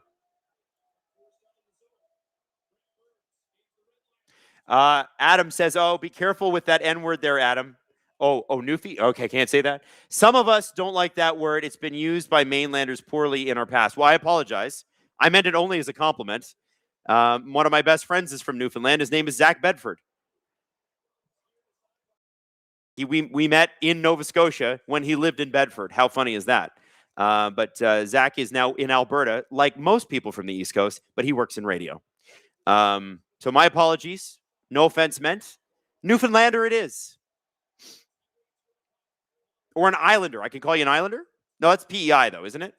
Adam says, oh, be careful with that N-word there, Adam. Oh, Newfie? Okay, can't say that. Some of us don't like that word. It's been used by mainlanders poorly in our past. Well, I apologize. I meant it only as a compliment. One of my best friends is from Newfoundland. His name is Zach Bedford. We met in Nova Scotia when he lived in Bedford. How funny is that? But Zach is now in Alberta, like most people from the East Coast, but he works in radio. So my apologies. No offense meant. Newfoundlander it is. Or an Islander. I can call you an Islander? No, that's PEI though, isn't it?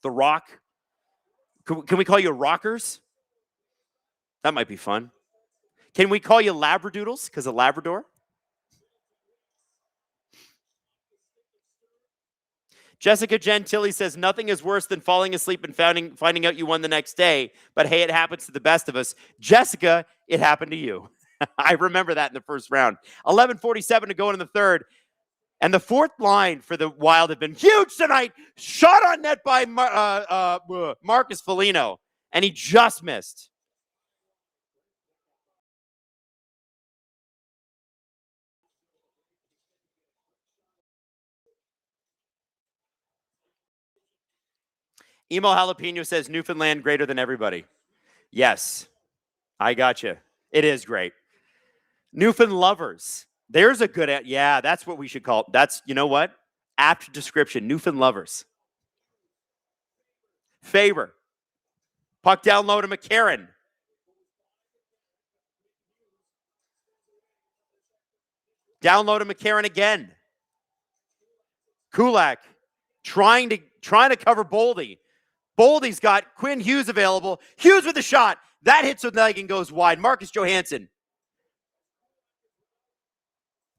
The Rock. Can we call you Rockers? That might be fun. Can we call you Labradoodles because of Labrador? Jessica Gentili says, nothing is worse than falling asleep and finding out you won the next day. But hey, it happens to the best of us. Jessica, it happened to you. I remember that in the first round. 11:47 to go in the third. And the fourth line for the Wild have been huge tonight. Shot on net by Marcus Foligno. And he just missed. Emo Jalapeno says Newfoundland greater than everybody. Yes, I got you. It is great. Newfound lovers. There's a good, yeah, that's what we should call it. That's, you know what? Apt description, Newfoundland lovers. Faber. Puck down low to McCarron. Down low to McCarron again. Kulak trying to cover Boldy. Boldy's got Quinn Hughes available. Hughes with the shot. That hits with leg and goes wide. Marcus Johansson.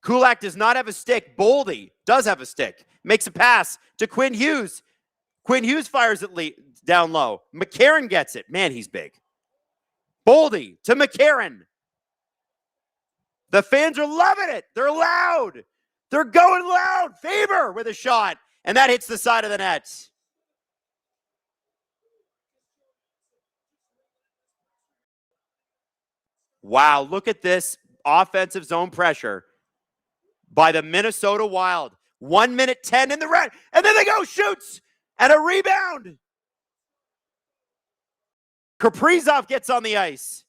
Kulak does not have a stick. Boldy does have a stick. Makes a pass to Quinn Hughes. Quinn Hughes fires it down low. McCarron gets it. Man, he's big. Boldy to McCarron. The fans are loving it. They're loud. They're going loud. Faber with a shot. And that hits the side of the net. Wow, look at this offensive zone pressure by the Minnesota Wild. 1 minute 10 in the red. And then they go, shoots, and a rebound. Kaprizov gets on the ice.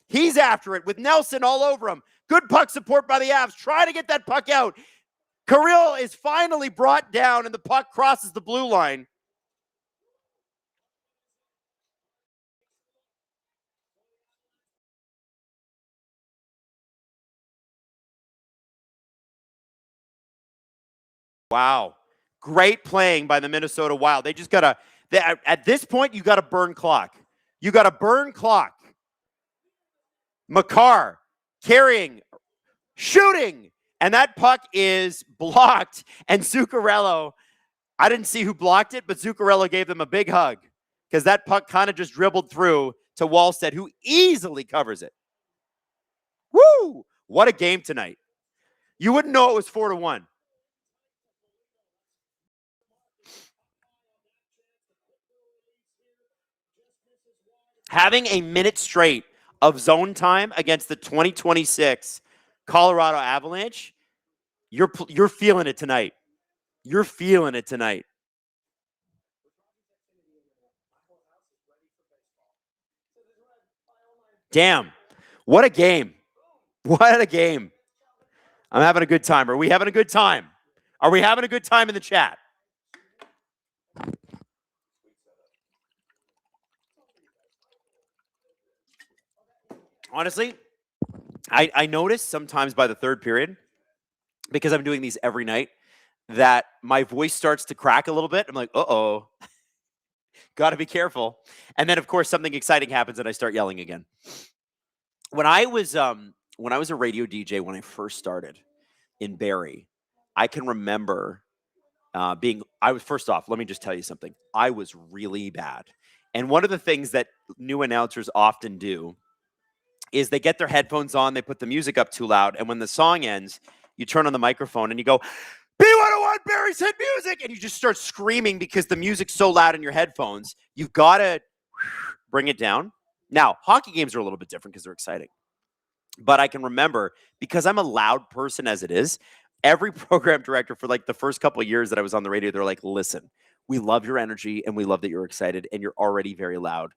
He's after it with Nelson all over him. Good puck support by the Avs. Try to get that puck out. Kirill is finally brought down, and the puck crosses the blue line. Wow. Great playing by the Minnesota Wild. They just got to, at this point, you got to burn clock. You got to burn clock. Makar carrying, shooting, and that puck is blocked. And Zuccarello, I didn't see who blocked it, but Zuccarello gave them a big hug because that puck kind of just dribbled through to Wallstead, who easily covers it. Woo! What a game tonight. You wouldn't know it was 4-1. Having a minute straight of zone time against the 2026 Colorado Avalanche, you're feeling it tonight. You're feeling it tonight. Damn. What a game. What a game. I'm having a good time. Are we having a good time? Are we having a good time in the chat? Honestly, I notice sometimes by the third period, because I'm doing these every night, that my voice starts to crack a little bit. I'm like, uh-oh. Got to be careful. And then, of course, something exciting happens and I start yelling again. When I was a radio DJ when I first started in Barrie, I can remember first off, let me just tell you something. I was really bad. And one of the things that new announcers often do is they get their headphones on, they put the music up too loud, and when the song ends, you turn on the microphone and you go, B101 Barrie's hit music, and you just start screaming because the music's so loud in your headphones. You've got to bring it down. Now, hockey games are a little bit different because they're exciting. But I can remember, because I'm a loud person as it is, every program director for like the first couple of years that I was on the radio, they're like, listen, we love your energy and we love that you're excited and you're already very loud.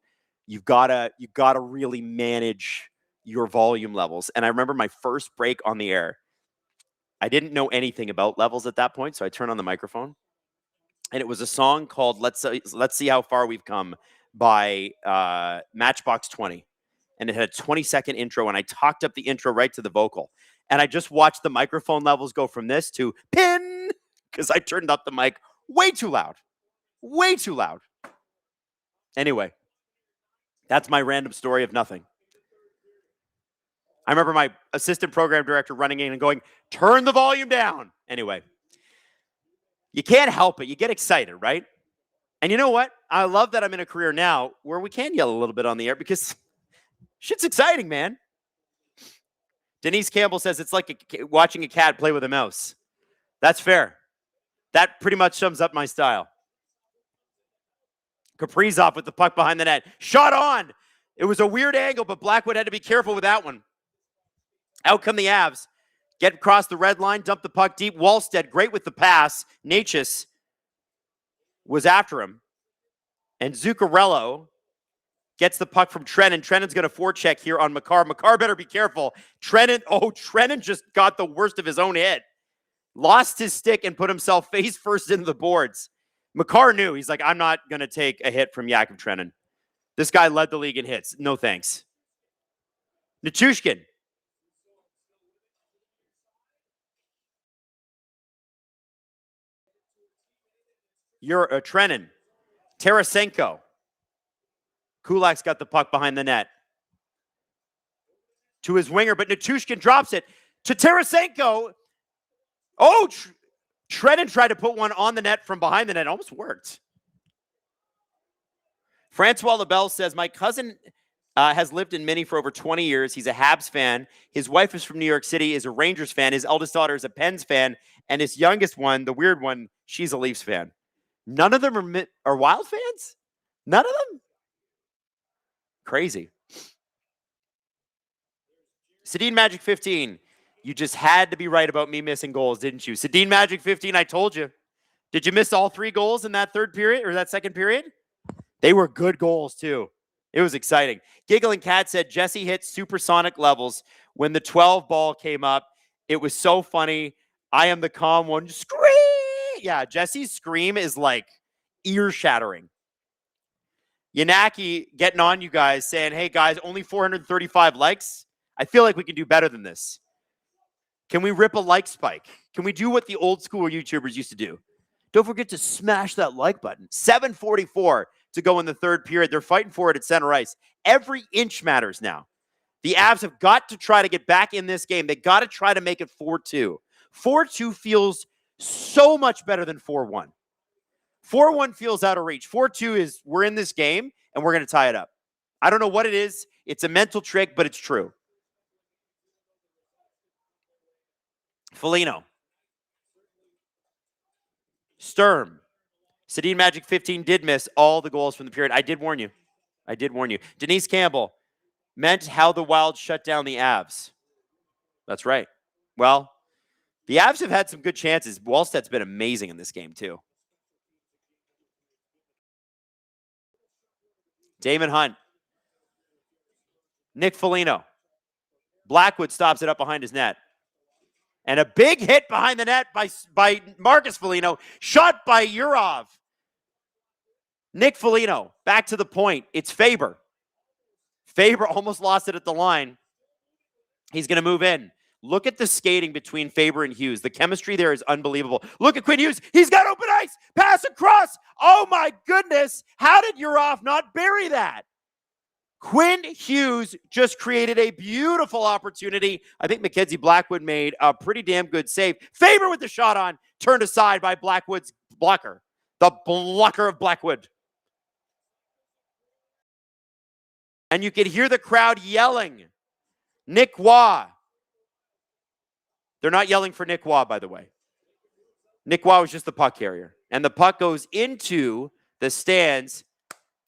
You've got to really manage your volume levels. And I remember my first break on the air, I didn't know anything about levels at that point, so I turned on the microphone, and it was a song called Let's See How Far We've Come by Matchbox 20. And it had a 20-second intro, and I talked up the intro right to the vocal. And I just watched the microphone levels go from this to pin, because I turned up the mic way too loud. Way too loud. Anyway, that's my random story of nothing. I remember my assistant program director running in and going, turn the volume down. Anyway, you can't help it. You get excited, right? And you know what? I love that I'm in a career now where we can yell a little bit on the air because shit's exciting, man. Denise Campbell says it's like watching a cat play with a mouse. That's fair. That pretty much sums up my style. Kaprizov with the puck behind the net. Shot on. It was a weird angle, but Blackwood had to be careful with that one. Out come the Avs. Get across the red line, dump the puck deep. Wallstead, great with the pass. Natchez was after him. And Zuccarello Gets the puck from Trennan. Trennan's going to forecheck here on Makar. Makar better be careful. Trennan just got the worst of his own hit. Lost his stick and put himself face first into the boards. Makar knew. He's like, I'm not going to take a hit from Jakub Trennan. This guy led the league in hits. No thanks. Nichushkin. You're a Trennan. Tarasenko. Kulak's got the puck behind the net. To his winger, but Nichushkin drops it to Tarasenko. Oh, Trennan tried to put one on the net from behind the net. It almost worked. Francois Lebel says, my cousin has lived in Minnie for over 20 years. He's a Habs fan. His wife is from New York City, is a Rangers fan. His eldest daughter is a Pens fan. And his youngest one, the weird one, she's a Leafs fan. None of them are Wild fans? None of them? Crazy. Sedin Magic 15. You just had to be right about me missing goals, didn't you? Sedin Magic 15, I told you. Did you miss all 3 goals in that third period or that second period? They were good goals, too. It was exciting. Giggling Cat said Jesse hit supersonic levels when the 12 ball came up. It was so funny. I am the calm one. Scream! Yeah, Jesse's scream is like ear-shattering. Yanaki getting on you guys, saying, hey, guys, only 435 likes. I feel like we can do better than this. Can we rip a like spike? Can we do what the old school YouTubers used to do? Don't forget to smash that like button. 7:44 to go in the third period. They're fighting for it at center ice. Every inch matters now. The Avs have got to try to get back in this game. They got to try to make it 4-2. 4-2 feels so much better than 4-1. 4-1 feels out of reach. 4-2 is we're in this game and we're going to tie it up. I don't know what it is. It's a mental trick, but it's true. Foligno. Sturm. Sedin Magic 15 did miss all the goals from the period. I did warn you. Denise Campbell meant how the Wild shut down the Avs. That's right. Well, the Avs have had some good chances. Wallstedt's been amazing in this game, too. Damon Hunt. Nick Foligno. Blackwood stops it up behind his net. And a big hit behind the net by Marcus Foligno. Shot by Yurov. Nick Foligno, back to the point. It's Faber. Faber almost lost it at the line. He's going to move in. Look at the skating between Faber and Hughes. The chemistry there is unbelievable. Look at Quinn Hughes. He's got open ice. Pass across. Oh, my goodness. How did Yurov not bury that? Quinn Hughes just created a beautiful opportunity. I think Mackenzie Blackwood made a pretty damn good save. Faber with the shot on, turned aside by Blackwood's blocker. The blocker of Blackwood. And you could hear the crowd yelling, Nick Waugh. They're not yelling for Nick Waugh, by the way. Nick Waugh was just the puck carrier. And the puck goes into the stands.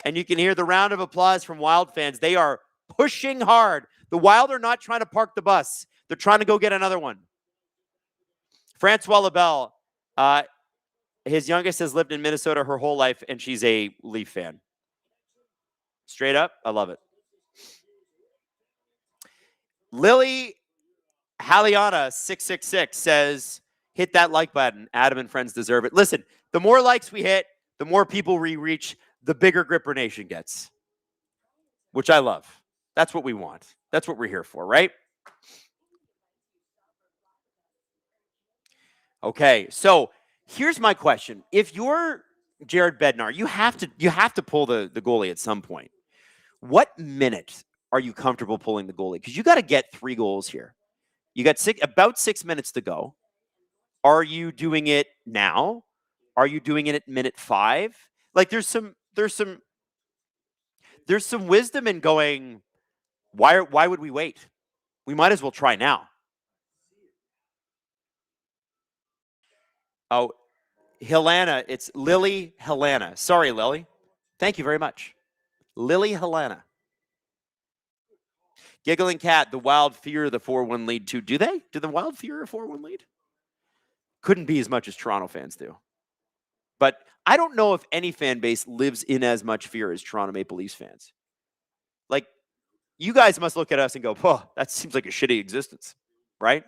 And you can hear the round of applause from Wild fans. They are pushing hard. The Wild are not trying to park the bus. They're trying to go get another one. Francois Lebel, his youngest has lived in Minnesota her whole life, and she's a Leaf fan. Straight up, I love it. Lily Haliana 666 says, hit that like button. Adam and friends deserve it. Listen, the more likes we hit, the more people we reach, the bigger Gripper Nation gets, which I love. That's what we want. That's what we're here for, right? Okay, so here's my question. If you're Jared Bednar, you have to pull the goalie at some point. What minute are you comfortable pulling the goalie? Because you got to get 3 goals here. You got about 6 minutes to go. Are you doing it now? Are you doing it at minute 5? Like there's some wisdom in going, why would we wait? We might as well try now. Oh, Helena, it's Lily Helena. Sorry, Lily. Thank you very much. Lily Helena. Giggling Cat, the Wild fear the 4-1 lead too. Do they? Do the Wild fear a 4-1 lead? Couldn't be as much as Toronto fans do. But I don't know if any fan base lives in as much fear as Toronto Maple Leafs fans. You guys must look at us and go, "Whoa, that seems like a shitty existence," right?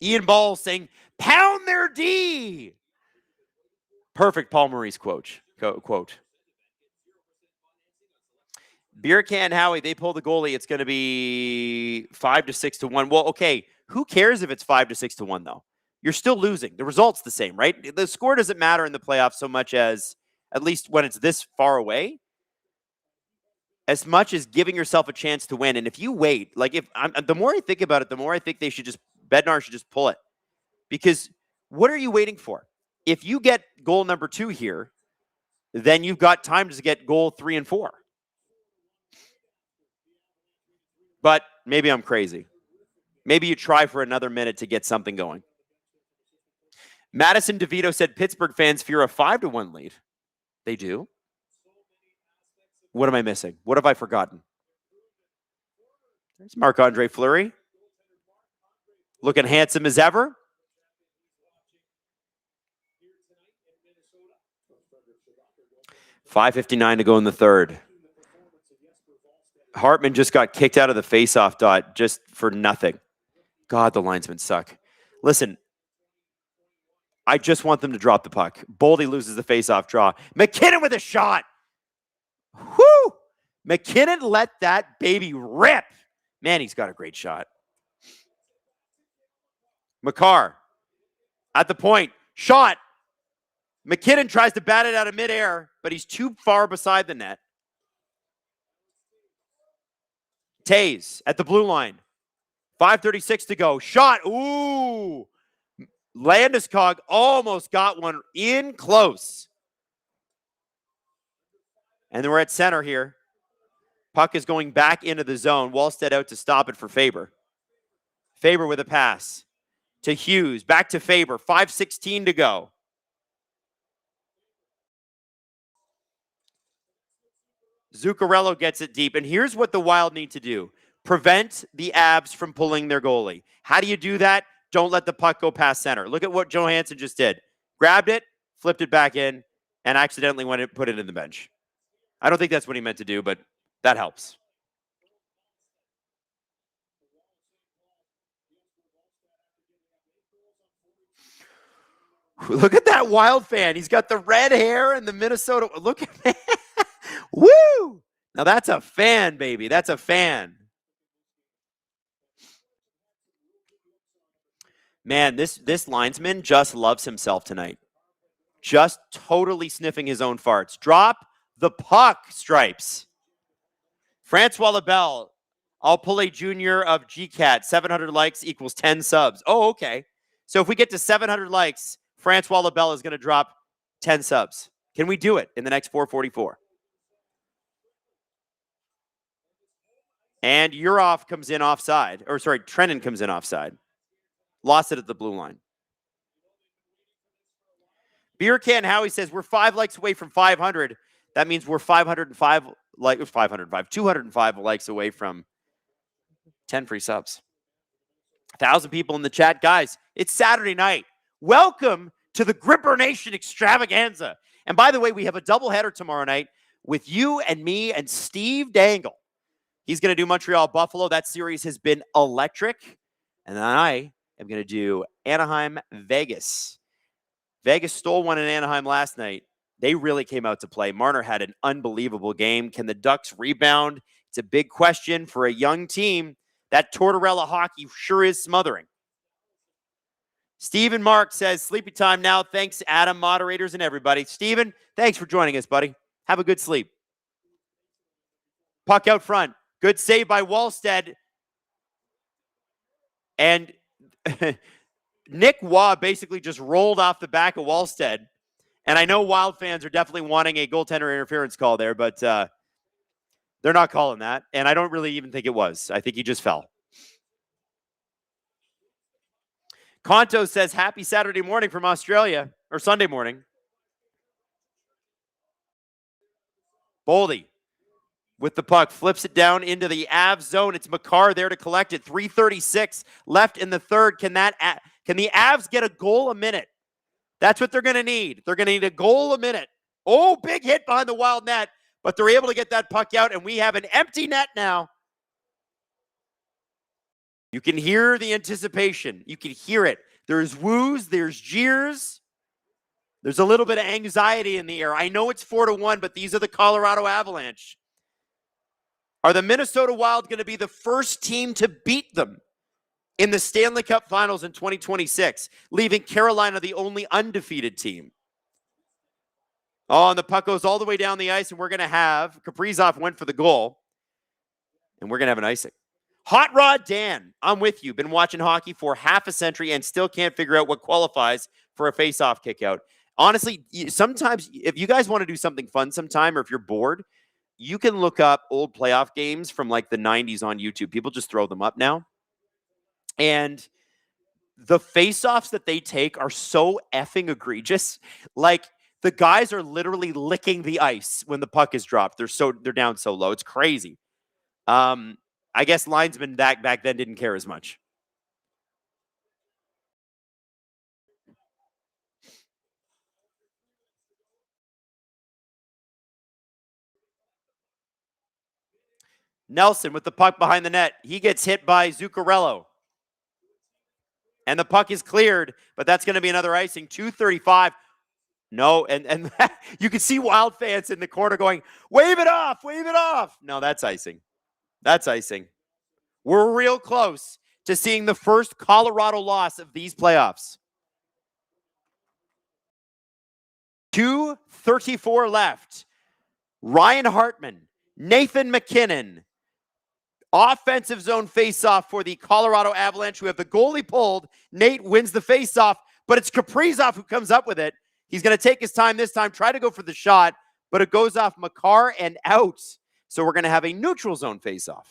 Ian Ball saying, "Pound their D." Perfect Paul Maurice quote. Beer Can Howie, they pull the goalie. It's going to be 5 to 6 to 1. Well, okay. Who cares if it's 5 to 6 to 1, though? You're still losing. The result's the same, right? The score doesn't matter in the playoffs so much as, at least when it's this far away, as much as giving yourself a chance to win. And if you wait, like the more I think about it, the more I think Bednar should just pull it. Because what are you waiting for? If you get goal number 2 here, then you've got time to get goal 3 and 4. But maybe I'm crazy. Maybe you try for another minute to get something going. Madison DeVito said Pittsburgh fans fear a 5 to 1 lead. They do? What am I missing? What have I forgotten? There's Marc-Andre Fleury. Looking handsome as ever. .5:59 to go in the third. Hartman just got kicked out of the faceoff dot just for nothing. God, the linesmen suck. Listen, I just want them to drop the puck. Boldy loses the faceoff draw. McKinnon with a shot. Whoo! McKinnon let that baby rip. Man, he's got a great shot. Makar at the point. Shot. McKinnon tries to bat it out of midair, but he's too far beside the net. Tays at the blue line. 5:36 to go. Shot. Ooh. Landeskog almost got one in close. And then we're at center here. Puck is going back into the zone. Wallstead out to stop it for Faber. Faber with a pass to Hughes. Back to Faber. 5:16 to go. Zuccarello gets it deep. And here's what the Wild need to do. Prevent the Abs from pulling their goalie. How do you do that? Don't let the puck go past center. Look at what Johansson just did. Grabbed it, flipped it back in, and accidentally put it in the bench. I don't think that's what he meant to do, but that helps. Look at that Wild fan. He's got the red hair and the Minnesota. Look at that. Woo! Now that's a fan, baby. That's a fan. Man, this linesman just loves himself tonight. Just totally sniffing his own farts. Drop the puck, Stripes. Francois Lebel, I'll pull a junior of GCAT. 700 likes equals 10 subs. Oh, okay. So if we get to 700 likes, Francois Lebel is going to drop 10 subs. Can we do it in the next 444? And Urov comes in offside. Or sorry, Trennan comes in offside. Lost it at the blue line. Beer Can Howie says we're 5 likes away from 500. That means we're 205 likes away from 10 free subs. 1,000 people in the chat. Guys, it's Saturday night. Welcome to the Gripper Nation extravaganza. And by the way, we have a doubleheader tomorrow night with you and me and Steve Dangle. He's going to do Montreal Buffalo. That series has been electric. And then I am going to do Anaheim Vegas. Vegas stole one in Anaheim last night. They really came out to play. Marner had an unbelievable game. Can the Ducks rebound? It's a big question for a young team. That Tortorella hockey sure is smothering. Stephen Mark says, sleepy time now. Thanks, Adam, moderators, and everybody. Stephen, thanks for joining us, buddy. Have a good sleep. Puck out front. Good save by Wallstead. And Nick Waugh basically just rolled off the back of Wallstead. And I know Wild fans are definitely wanting a goaltender interference call there, but they're not calling that. And I don't really even think it was. I think he just fell. Conto says, happy Saturday morning from Australia, or Sunday morning. Boldy with the puck, flips it down into the Avs zone. It's Makar there to collect it. 3:36 left in the third. Can the Avs get a goal a minute? That's what they're going to need. They're going to need a goal a minute. Oh, big hit behind the Wild net. but they're able to get that puck out, and we have an empty net now. You can hear the anticipation. You can hear it. There's woos, there's jeers. There's a little bit of anxiety in the air. I know it's 4-1, but these are the Colorado Avalanche. Are the Minnesota Wild going to be the first team to beat them in the Stanley Cup Finals in 2026, leaving Carolina the only undefeated team? Oh, and the puck goes all the way down the ice, and we're going to have Kaprizov went for the goal, and we're going to have an icing. Hot Rod Dan, I'm with you. Been watching hockey for half a century and still can't figure out what qualifies for a face-off kickout. Honestly, sometimes if you guys want to do something fun sometime, or if you're bored, you can look up old playoff games from like the 90s on YouTube. People just throw them up now. And the face-offs that they take are so effing egregious. Like, the guys are literally licking the ice when the puck is dropped. They're down so low. It's crazy. I guess linesmen back then didn't care as much. Nelson with the puck behind the net. He gets hit by Zuccarello. And the puck is cleared, but that's going to be another icing. 2:35. No, and you can see Wild fans in the corner going, wave it off, wave it off. No, that's icing. That's icing. We're real close to seeing the first Colorado loss of these playoffs. 2:34 left. Ryan Hartman, Nathan MacKinnon. Offensive zone faceoff for the Colorado Avalanche, who have the goalie pulled. Nate wins the faceoff, but it's Kaprizov who comes up with it. He's going to take his time this time, try to go for the shot, but it goes off Makar and out. So we're going to have a neutral zone faceoff.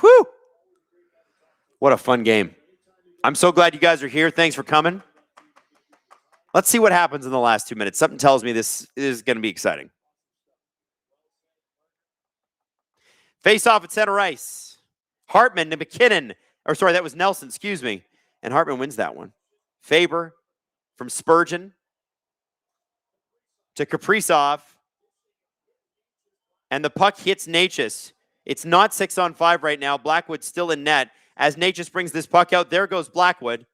Whew! What a fun game. I'm so glad you guys are here. Thanks for coming. Let's see what happens in the last 2 minutes. Something tells me this is going to be exciting. Face off at center ice. Hartman to MacKinnon. Or sorry, that was Nelson, excuse me. And Hartman wins that one. Faber from Spurgeon to Kaprizov. And the puck hits Natchez. It's not 6-on-5 right now. Blackwood's still in net. As Natchez brings this puck out, there goes Blackwood.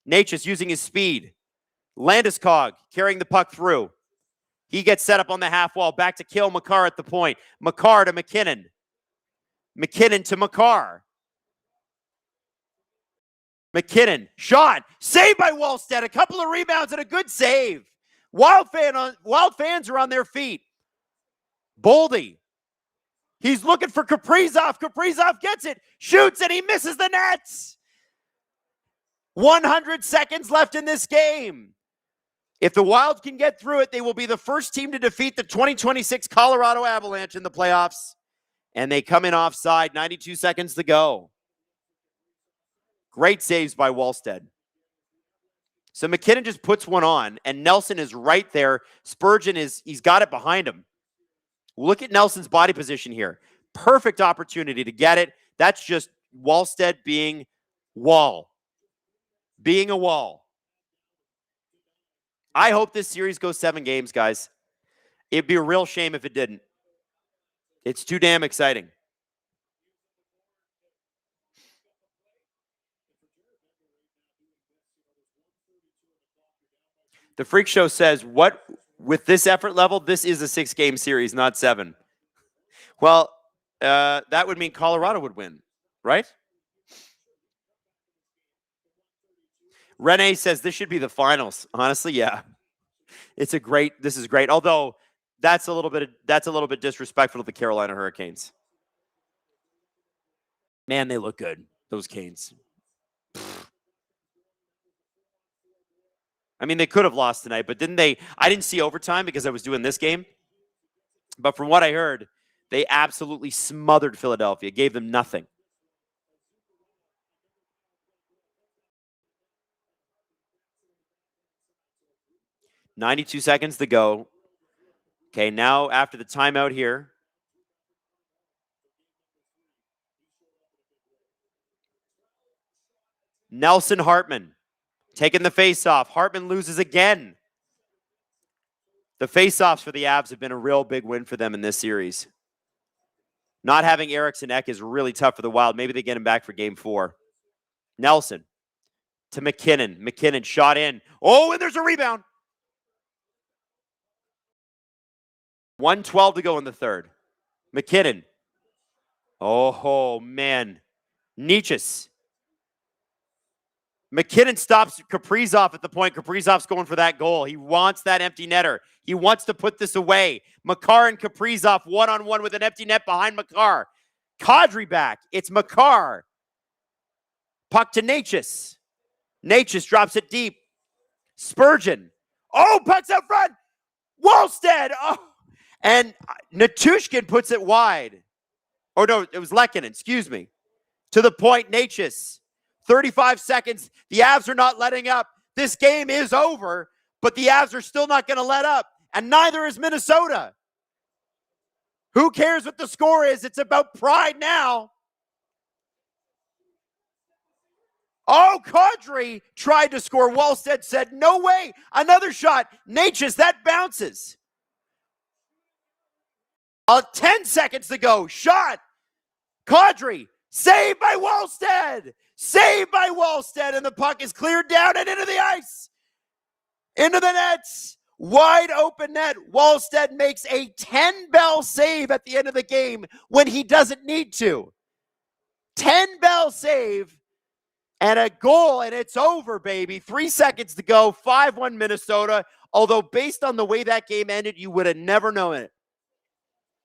Natchez using his speed. Landeskog carrying the puck through. He gets set up on the half wall. Back to Cale Makar at the point. Makar to MacKinnon. MacKinnon to Makar. MacKinnon. Shot. Saved by Wallstedt. A couple of rebounds and a good save. Wild fans are on their feet. Boldy. He's looking for Kaprizov. Kaprizov gets it. Shoots and he misses the nets. 100 seconds left in this game. If the Wild can get through it, they will be the first team to defeat the 2026 Colorado Avalanche in the playoffs. And they come in offside, 92 seconds to go. Great saves by Wallstedt. So MacKinnon just puts one on, and Nelson is right there. Spurgeon he's got it behind him. Look at Nelson's body position here. Perfect opportunity to get it. That's just Wallstedt being Wall. Being a Wall. I hope this series goes 7 games, guys. It'd be a real shame if it didn't. It's too damn exciting. The Freak Show says, what, with this effort level, this is a 6-game series, not 7. Well, that would mean Colorado would win, right? Renee says this should be the finals. Honestly, yeah. This is great. Although that's a little bit disrespectful to the Carolina Hurricanes. Man, they look good, those Canes. I mean, they could have lost tonight, but didn't they? I didn't see overtime because I was doing this game. But from what I heard, they absolutely smothered Philadelphia, gave them nothing. .92 seconds to go. Okay, now after the timeout here. Nelson Hartman taking the faceoff. Hartman loses again. The faceoffs for the Avs have been a real big win for them in this series. Not having Eriksson Ek is really tough for the Wild. Maybe they get him back for game 4. Nelson to McKinnon. McKinnon shot in. Oh, and there's a rebound. 1:12 to go in the third. McKinnon. Oh, man. Nietzsche's. McKinnon stops Kaprizov at the point. Kaprizov's going for that goal. He wants that empty netter. He wants to put this away. Makar and Kaprizov one-on-one with an empty net behind Makar. Kadri back. It's Makar. Puck to Natchez. Natchez drops it deep. Spurgeon. Oh, puck's out front. Wallstead. Oh. And Natushkin puts it wide. Or no, it was Lehkonen, excuse me. To the point, Natchez. 35 seconds. The Avs are not letting up. This game is over, but the Avs are still not going to let up. And neither is Minnesota. Who cares what the score is? It's about pride now. Oh, Kadri tried to score. Wallstead said, no way. Another shot. Natchez, that bounces. 10 seconds to go. Shot. Kadri. Saved by Wallstead. Saved by Wallstead. And the puck is cleared down and into the ice. Into the nets. Wide open net. Wallstead makes a 10-bell save at the end of the game when he doesn't need to. 10-bell save and a goal, and it's over, baby. 3 seconds to go. 5-1 Minnesota. Although based on the way that game ended, you would have never known it.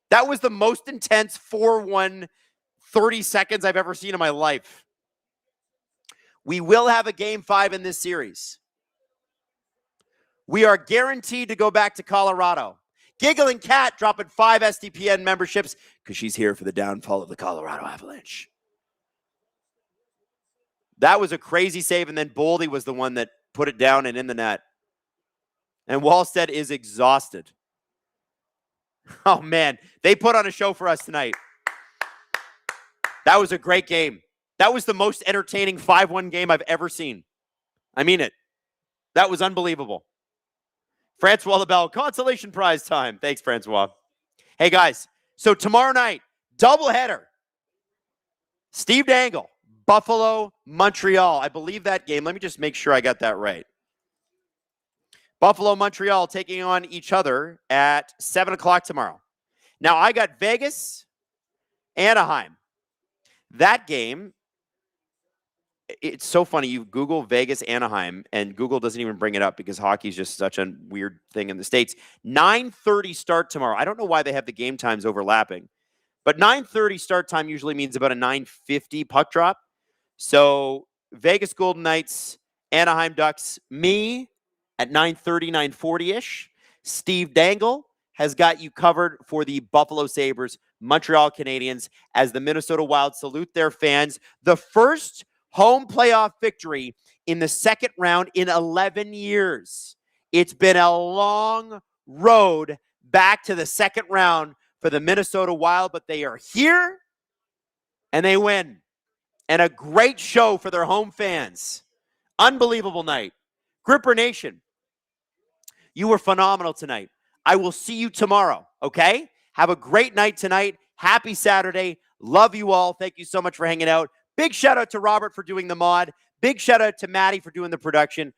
That was the most intense 4-1 30 seconds I've ever seen in my life. We will have a game 5 in this series. We are guaranteed to go back to Colorado. Giggling Cat dropping 5 SDPN memberships because she's here for the downfall of the Colorado Avalanche. That was a crazy save, and then Boldy was the one that put it down and in the net. And Wallstead is exhausted. Oh, man. They put on a show for us tonight. That was a great game. That was the most entertaining 5-1 game I've ever seen. I mean it. That was unbelievable. Francois LaBelle, consolation prize time. Thanks, Francois. Hey, guys. So tomorrow night, doubleheader. Steve Dangle, Buffalo, Montreal. I believe that game. Let me just make sure I got that right. Buffalo, Montreal taking on each other at 7 o'clock tomorrow. Now, I got Vegas, Anaheim. That game, it's so funny. You Google Vegas, Anaheim, and Google doesn't even bring it up because hockey is just such a weird thing in the States. 9:30 start tomorrow. I don't know why they have the game times overlapping, but 9:30 start time usually means about a 9:50 puck drop. So Vegas Golden Knights, Anaheim Ducks, me at 9:30, 9:40-ish. Steve Dangle has got you covered for the Buffalo Sabres, Montreal Canadiens, as the Minnesota Wild salute their fans. The first home playoff victory in the second round in 11 years. It's been a long road back to the second round for the Minnesota Wild, but they are here and they win. And a great show for their home fans. Unbelievable night. Gripper Nation, you were phenomenal tonight. I will see you tomorrow, okay? Have a great night tonight. Happy Saturday. Love you all. Thank you so much for hanging out. Big shout out to Robert for doing the mod. Big shout out to Maddie for doing the production.